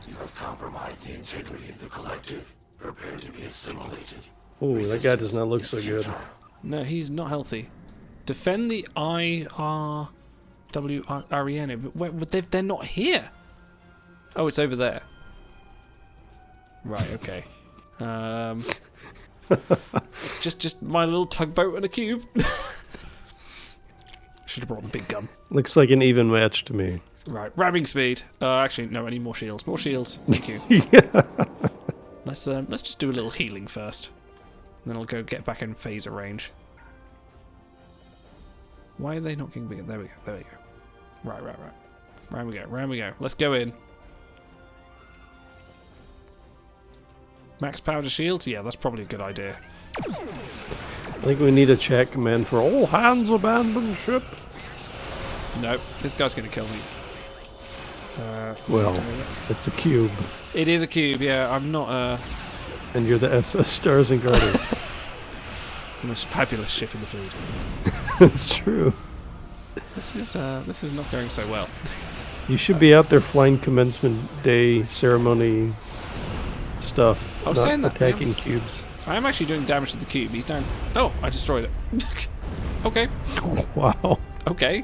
You have compromised the integrity of the collective. Prepare to be assimilated. Oh, that guy does not look so good. No, he's not healthy. Defend the IRWREN. But they're not here. Oh, it's over there. Right, okay. Just my little tugboat and a cube. Should have brought the big gun. Looks like an even match to me. Right, ramming speed. Actually, no, I need more shields. More shields. Thank you. Yeah. Let's just do a little healing first. And then I'll go get back in phaser range. Why are they not getting bigger? There we go. There we go. Right. Round we go. Let's go in. Max power to shield? Yeah, that's probably a good idea. I think we need a check command for all hands abandon ship. Nope, this guy's gonna kill me. Well, it's a cube. It is a cube, yeah. I'm not And you're the SS Stars and Garters. The most fabulous ship in the fleet. It's true. This is not going so well. You should be out there flying commencement day ceremony stuff. I was not saying that. attacking cubes. I am actually doing damage to the cube. He's down. Oh, I destroyed it. Okay. Wow. Okay.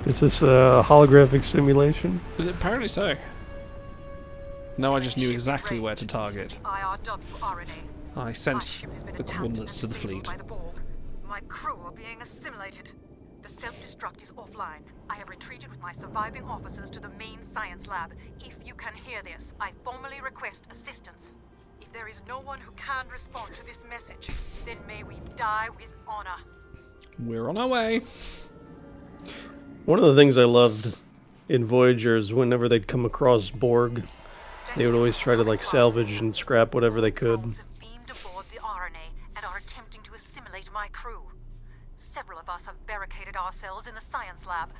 Is this a holographic simulation? Apparently so. No, I just knew exactly where to target. I sent the coordinates to the fleet. My crew are being assimilated. The self-destruct is offline. I have retreated with my surviving officers to the main science lab. If you can hear this, I formally request assistance. If there is no one who can respond to this message, then may we die with honor. We're on our way. One of the things I loved in Voyagers, whenever they'd come across Borg, they would always try to like salvage and scrap whatever they could. Beamed aboard the RNA and are attempting to assimilate my crew. Several of us have barricaded ourselves in the science lab.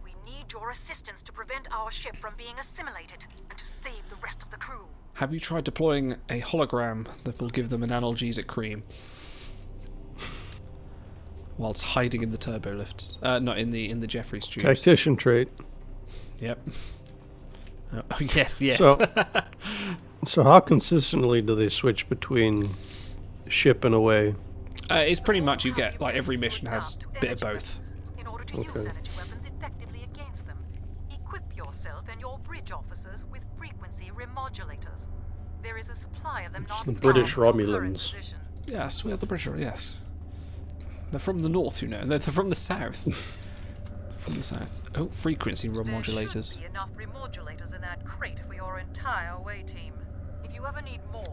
We need your assistance to prevent our ship from being assimilated and to save the rest of the crew. Have you tried deploying a hologram that will give them an analgesic cream? Whilst hiding in the turbo lifts. Not in the Jeffries tubes. Tactician trait. Yep. Oh, yes. So how consistently do they switch between ship and away? It's pretty much you get, like, every mission has a bit of both. In order to use energy weapons effectively against them, equip yourself and your bridge officers with frequency remodulators. There is a supply of them. The British Romulans. Yes, we are the British. Yes, they're from the north, you know. They're from the south. From the south. Oh, frequency remodulators. There should be enough remodulators in that crate for your entire away team. If you ever need more,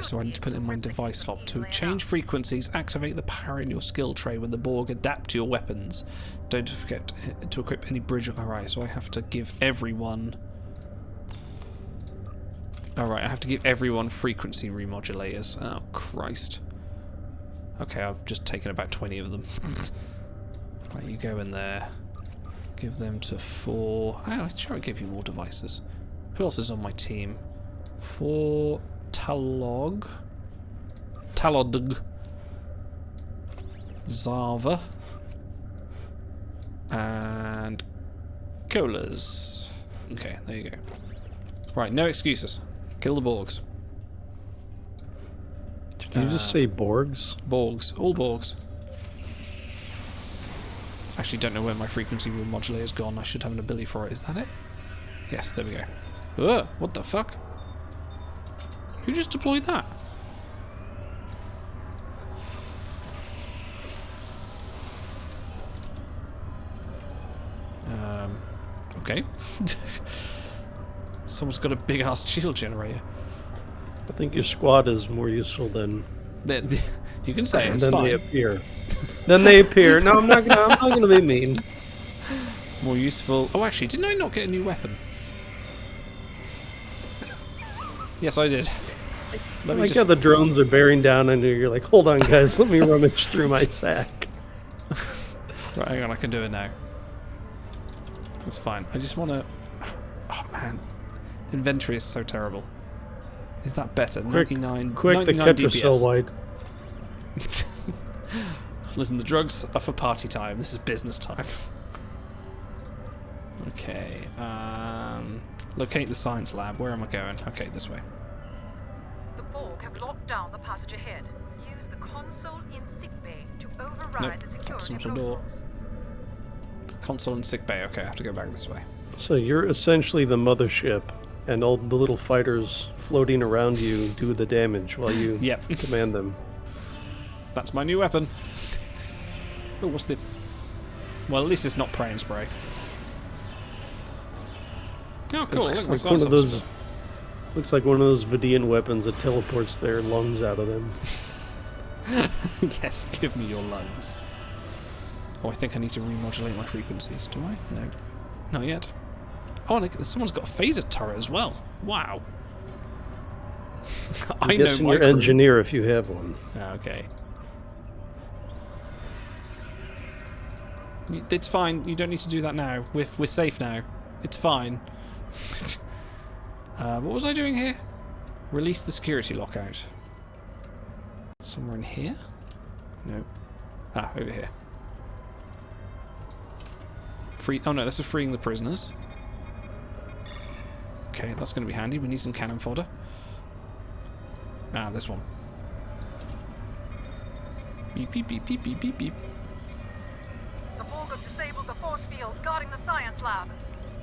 So I need to put it in my device slot. To change frequencies, activate the power in your skill tray when the Borg adapt to your weapons. Don't forget to equip any bridge. Alright, so I have to give everyone... Alright, I have to give everyone frequency remodulators. Oh, Christ. Okay, I've just taken about 20 of them. Right, you go in there. Give them to 4... Oh, sure, I gave you more devices. Who else is on my team? 4 Talog. Zava. And Colas. Okay, there you go. Right, no excuses. Kill the Borgs. Did you just say Borgs? Borgs. All Borgs. Actually, don't know where my frequency modulator's gone. I should have an ability for it. Is that it? Yes, there we go. Ugh, what the fuck? Who just deployed that? Okay. Someone's got a big ass shield generator. I think your squad is more useful than... You can say it, it's then fine. they appear. Then they appear. No, I'm not gonna be mean. More useful. Oh, actually, didn't I not get a new weapon? Yes, I did. I like how the drones are bearing down on you. You're like, hold on, guys, let me rummage through my sack. Right, hang on, I can do it now. It's fine. I just want to... Oh, man. Inventory is so terrible. Is that better? Quick, 99 the 99 Ketracel DPS. white. Listen, the drugs are for party time. This is business time. Okay. Locate the science lab. Where am I going? Okay, this way. The Borg have locked down the passage ahead. Use the console in sickbay to override Nope, the that's security not a door. protocols. Console and sick bay. Okay, I have to go back this way. So you're essentially the mothership, and all the little fighters floating around you do the damage while you command them. That's my new weapon. Oh, what's the... Well, at least it's not pray and spray. Oh, cool. Look, my Looks like one of those Vidian weapons that teleports their lungs out of them. Yes, give me your lungs. Oh, I think I need to remodulate my frequencies. Do I? No. Not yet. Oh, and someone's got a phaser turret as well. Wow. I'm guessing you're engineer if you have one. Okay. It's fine. You don't need to do that now. We're safe now. It's fine. What was I doing here? Release the security lockout. Somewhere in here? No. Ah, over here. Oh no, this is freeing the prisoners. Okay, that's going to be handy. We need some cannon fodder. Ah, this one. Beep, beep, beep, beep, beep, beep, beep. The Borg have disabled the force fields guarding the science lab.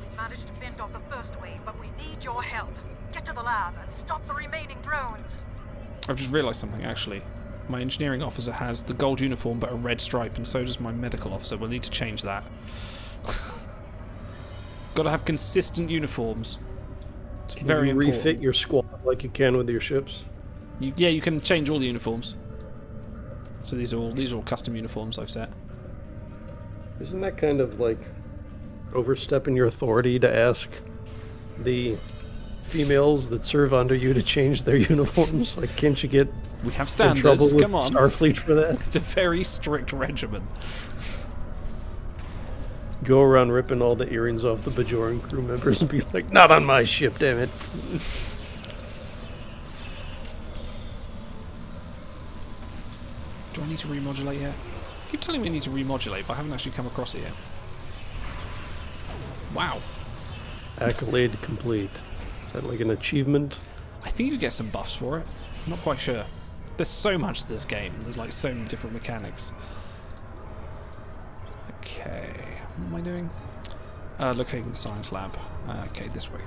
We managed to fend off the first wave, but we need your help. Get to the lab and stop the remaining drones. I've just realised something, actually. My engineering officer has the gold uniform but a red stripe, and so does my medical officer. We'll need to change that. Gotta have consistent uniforms. It's very important. Refit your squad like you can with your ships. Yeah, you can change all the uniforms. So these are all custom uniforms I've set. Isn't that kind of like overstepping your authority to ask the females that serve under you to change their uniforms? Like, can't you get we have in trouble standards? with Come on, Starfleet for that? It's a very strict regimen. Go around ripping all the earrings off the Bajoran crew members and be like, "Not on my ship, damn it!" Do I need to remodulate yet? I keep telling me I need to remodulate, but I haven't actually come across it yet. Wow. Accolade complete. Is that like an achievement? I think you get some buffs for it. I'm not quite sure. There's so much to this game. There's like so many different mechanics. Okay. What am I doing? Locating the science lab. Okay, this way.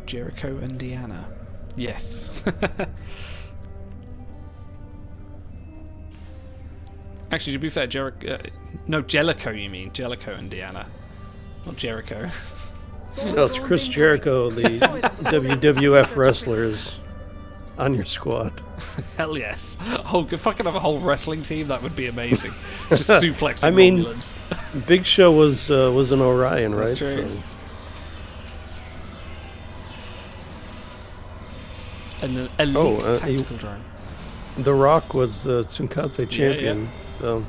Jericho and Deanna. Yes. Actually, to be fair, no, Jellicoe you mean. Jellicoe and Deanna. Not Jericho. No, it's Chris Jericho, the WWF wrestler, is on your squad. Hell yes. Oh, if I could have a whole wrestling team, that would be amazing. Just suplexing Romulans. Big Show was an Orion, right? That's true. So. An elite tactical drone. The Rock was Tsunkatse champion. Yeah. So.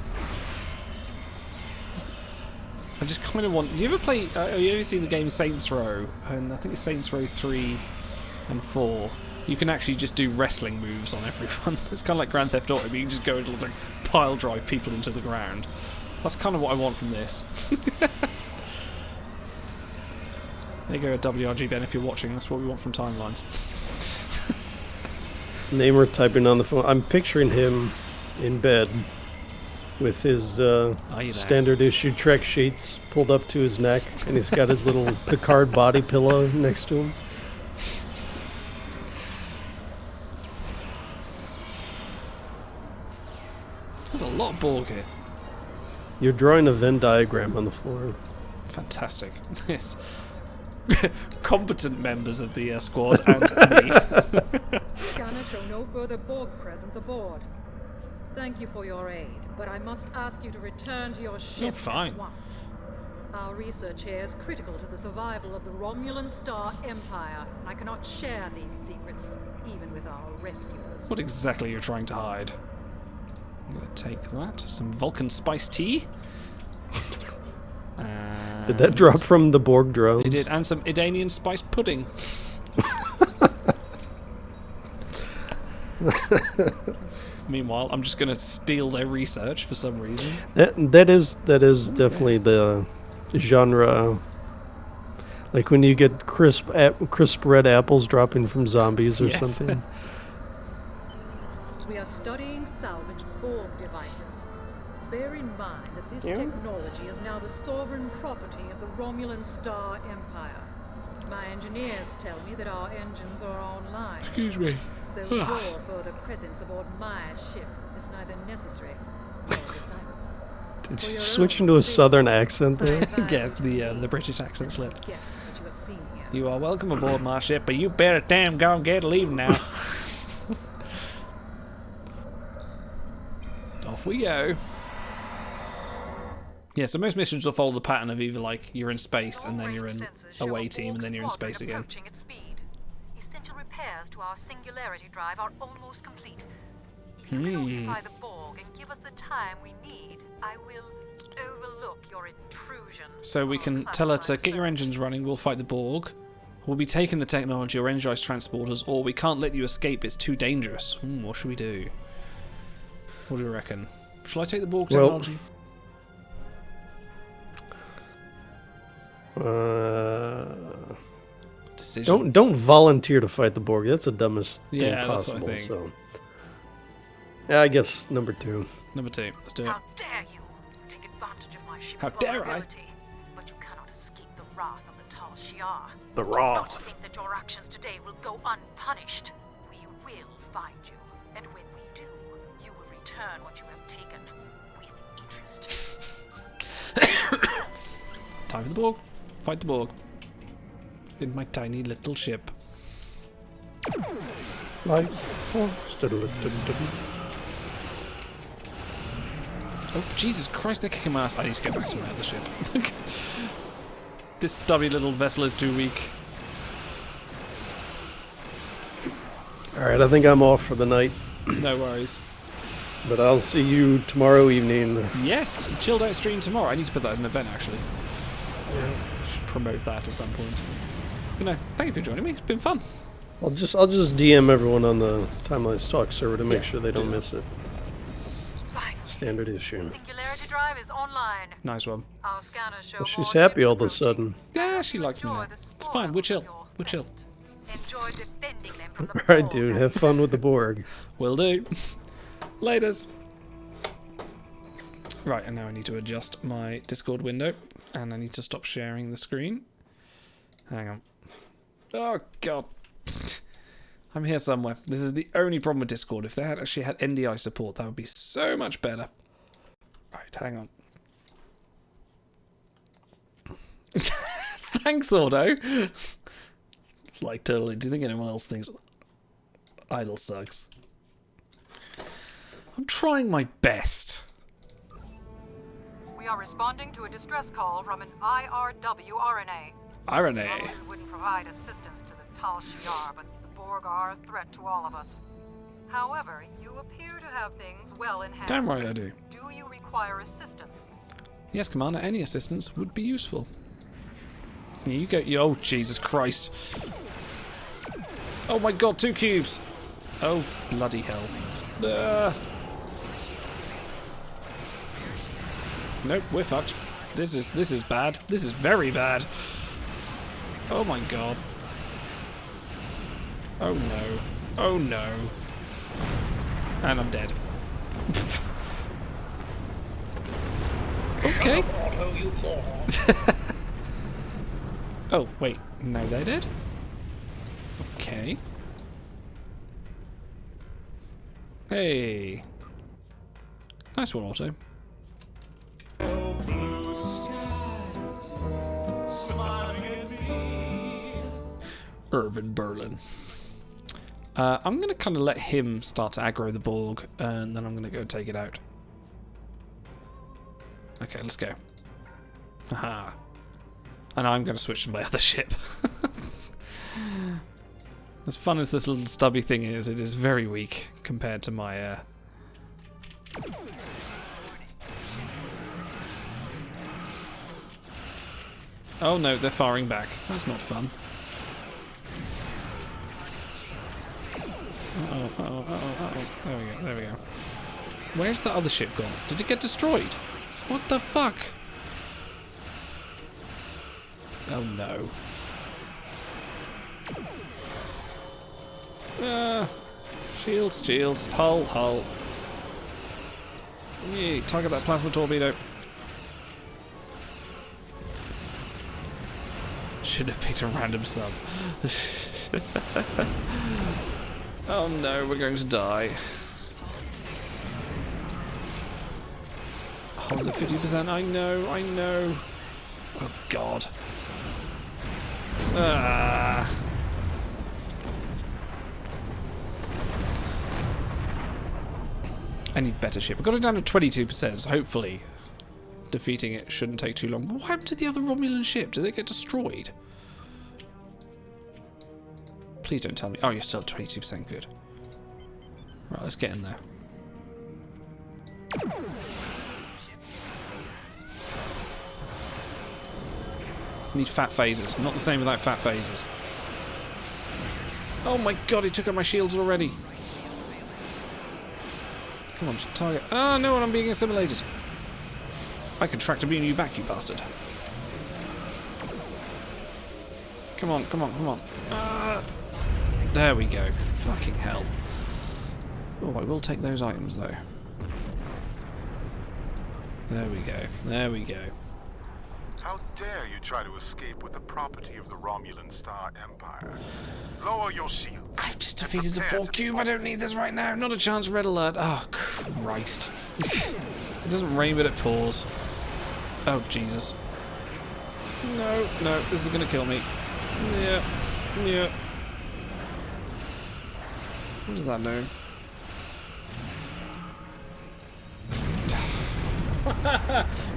I just kind of want... Do you ever play... have you ever seen the game Saints Row? And I think it's Saints Row 3 and 4. You can actually just do wrestling moves on everyone. It's kind of like Grand Theft Auto, but you can just go and like pile drive people into the ground. That's kind of what I want from this. There you go, WRG Ben, if you're watching. That's what we want from Timelines. Namer typing on the phone. I'm picturing him in bed with his standard issue Trek sheets pulled up to his neck, and he's got his little Picard body pillow next to him. There's a lot of Borg here. You're drawing a Venn diagram on the floor. Fantastic. Yes. Competent members of the squad and me. Scanner show no further Borg presence aboard. Thank you for your aid, but I must ask you to return to your ship fine. at once. Our research here is critical to the survival of the Romulan Star Empire, and I cannot share these secrets, even with our rescuers. What exactly are you trying to hide? I'm gonna take that. Some Vulcan spice tea. Did that drop from the Borg drone? It did, and some Idanian spice pudding. Meanwhile, I'm just gonna steal their research for some reason. That is definitely the genre. Like when you get crisp red apples dropping from zombies or something. We are studying salvaged Borg devices. Bear in mind that this technology is now the sovereign property of the Romulan Star Empire. My engineers tell me that our engines are online. Excuse me. So your further presence aboard my ship is neither necessary nor desirable. Did you switch into a southern accent there? Get the British accent slip. You are welcome aboard my ship, but you better damn go and get leaving now. Off we go. Yeah, so most missions will follow the pattern of either like you're in space and then you're in away team and then you're in space again. Essential repairs to our singularity drive are almost complete. If you can occupy the Borg and give us the time we need, I will overlook your intrusion. So we can tell her to get your engines running, we'll fight the Borg. We'll be taking the technology or energized transporters, or we can't let you escape, it's too dangerous. What should we do? What do you reckon? Shall I take the Borg technology? Decision. Don't volunteer to fight the Borg. That's the dumbest thing possible. That's what I think. So. Yeah, I guess number 2. Number 2. Let's do it. How dare you take advantage of my ship's How dare I? But you cannot escape the wrath of the Tal Shiar. The Do wrath. not think that your actions today will go unpunished. We will find you, and when we do, you will return what you have taken with interest. Time for the Borg. Fight the Borg. In my tiny little ship. Life. Oh, Jesus Christ, they're kicking my ass. I need to get back to my other ship. This stubby little vessel is too weak. Alright, I think I'm off for the night. No worries. But I'll see you tomorrow evening. Yes, chilled out stream tomorrow. I need to put that as an event, actually. Yeah, should promote that at some point. But no, thank you for joining me. It's been fun. I'll just DM everyone on the Timelines Talk server to make sure they don't miss it. Standard issue. Singularity drive is online. Nice one. Our scanners show Well, she's happy all of a sudden. Yeah, she likes me now. It's fine. We're chill. We're chill. Enjoy defending them from the Alright, dude. Have fun with the Borg. Will do. Laters. Right, and now I need to adjust my Discord window. And I need to stop sharing the screen. Hang on. Oh, God. I'm here somewhere. This is the only problem with Discord. If they had actually had NDI support, that would be so much better. Right, hang on. Thanks, Auto. It's like, totally. Do you think anyone else thinks Idle sucks? I'm trying my best. We are responding to a distress call from an IRW RNA. RNA. We wouldn't provide assistance to the Tal Shiar, but the Borg are a threat to all of us. However, you appear to have things well in hand. Damn right I do. Do you require assistance? Yes, Commander. Any assistance would be useful. Here you go. Oh, Jesus Christ. Oh my God, 2 cubes. Oh, bloody hell. Nope, we're fucked. This is bad. This is very bad. Oh my God. Oh no. Oh no. And I'm dead. Okay. Oh, wait. No, they're dead? Okay. Hey. Nice one, Auto. Irvin Berlin. I'm going to kind of let him start to aggro the Borg, and then I'm going to go take it out. Okay, let's go. Haha. And I'm going to switch to my other ship. As fun as this little stubby thing is, it is very weak compared to my... Oh no, they're firing back. That's not fun. There we go, there we go. Where's the other ship gone? Did it get destroyed? What the fuck? Oh no. Shields, shields, hull, hull. Yeah, target that plasma torpedo. Should have picked a random sub. Oh no, we're going to die. Oh, is it 50%? I know, I know. Oh god. Ah. I need better ship. I got it down to 22%, so hopefully defeating it shouldn't take too long. But what happened to the other Romulan ship? Did it get destroyed? Please don't tell me. Oh, you're still at 22%. Good. Right, let's get in there. Need fat phasers. Not the same without fat phasers. Oh my god, he took out my shields already. Come on, just target. Oh no, I'm being assimilated. I can track to beam you back, you bastard. Come on, come on, come on. There we go. Fucking hell. Oh, I will take those items though. There we go. There we go. How dare you try to escape with the property of the Romulan Star Empire? Lower your shield. I've just defeated the poor cube. I don't need this right now. Not a chance. Red alert. Oh, Christ. It doesn't rain, but it pours. Oh, Jesus. No, no. This is going to kill me. Yeah. Yeah. What does that know?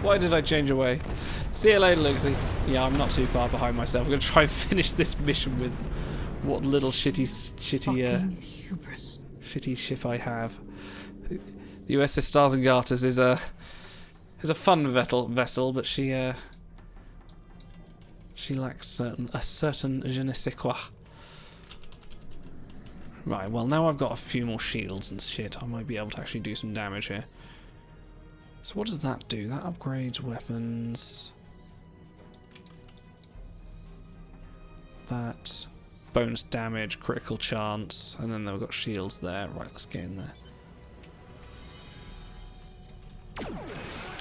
Why did I change away? See you later, Luxie. Yeah, I'm not too far behind myself. I'm going to try and finish this mission with what little shitty ship I have. The USS Stars and Garters is a fun vessel, but she lacks a certain je ne sais quoi. Right, well now I've got a few more shields and shit. I might be able to actually do some damage here. So what does that do? That upgrades weapons. That bonus damage, critical chance, and then they've got shields there. Right, let's get in there.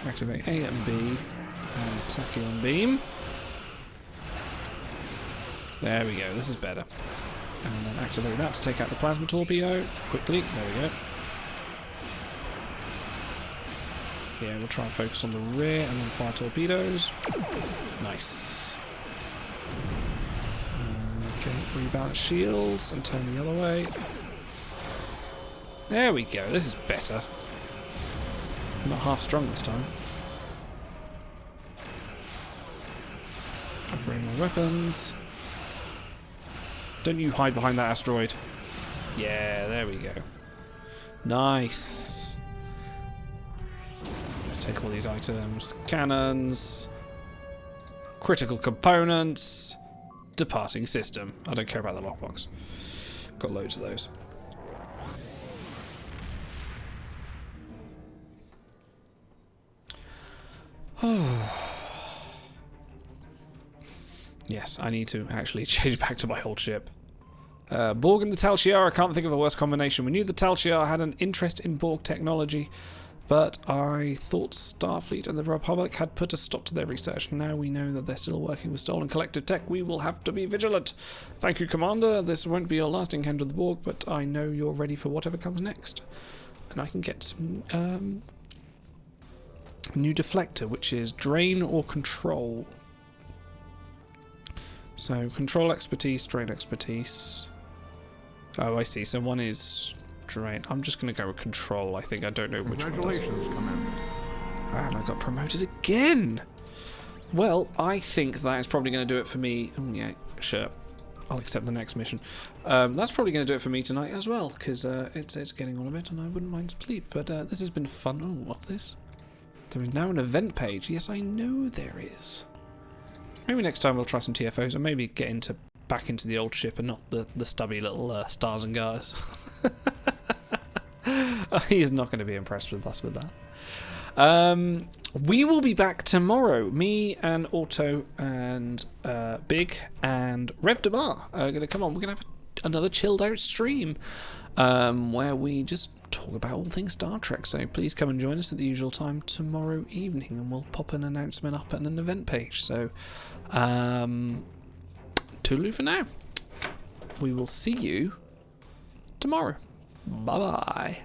Activate A and B and tachyon beam. There we go, this is better. And then activate that to take out the plasma torpedo quickly. There we go. Yeah, we'll try and focus on the rear and then fire torpedoes. Nice. Okay, rebalance shields and turn the other way. There we go, this is better. I'm not half strong this time. Upgrade my weapons. Don't you hide behind that asteroid. Yeah, there we go. Nice. Let's take all these items. Cannons. Critical components. Departing system. I don't care about the lockbox. Got loads of those. Yes, I need to actually change back to my old ship. Borg and the Tal Shiar, I can't think of a worse combination. We knew the Tal Shiar had an interest in Borg technology, but I thought Starfleet and the Republic had put a stop to their research. Now we know that they're still working with stolen collective tech. We will have to be vigilant. Thank you, Commander. This won't be your last encounter with the Borg, but I know you're ready for whatever comes next. And I can get some new deflector, which is drain or control. So control expertise, drain expertise. Oh, I see. So one is drain. I'm just going to go with control. I think I don't know which one. Congratulations, Commander. And I got promoted again. Well, I think that is probably going to do it for me. Oh, yeah, sure. I'll accept the next mission. That's probably going to do it for me tonight as well, because it's getting on a bit and I wouldn't mind some sleep. But this has been fun. Oh, what's this? There is now an event page. Yes, I know there is. Maybe next time we'll try some TFOs and maybe get back into the old ship and not the stubby little stars and guys. He is not going to be impressed with us with that. We will be back tomorrow. Me and Auto and Big and Rev Damar are going to come on. We're going to have another chilled out stream where we just talk about all things Star Trek. So please come and join us at the usual time tomorrow evening, and we'll pop an announcement up at an event page. So toodaloo for now. We will see you tomorrow. Bye bye.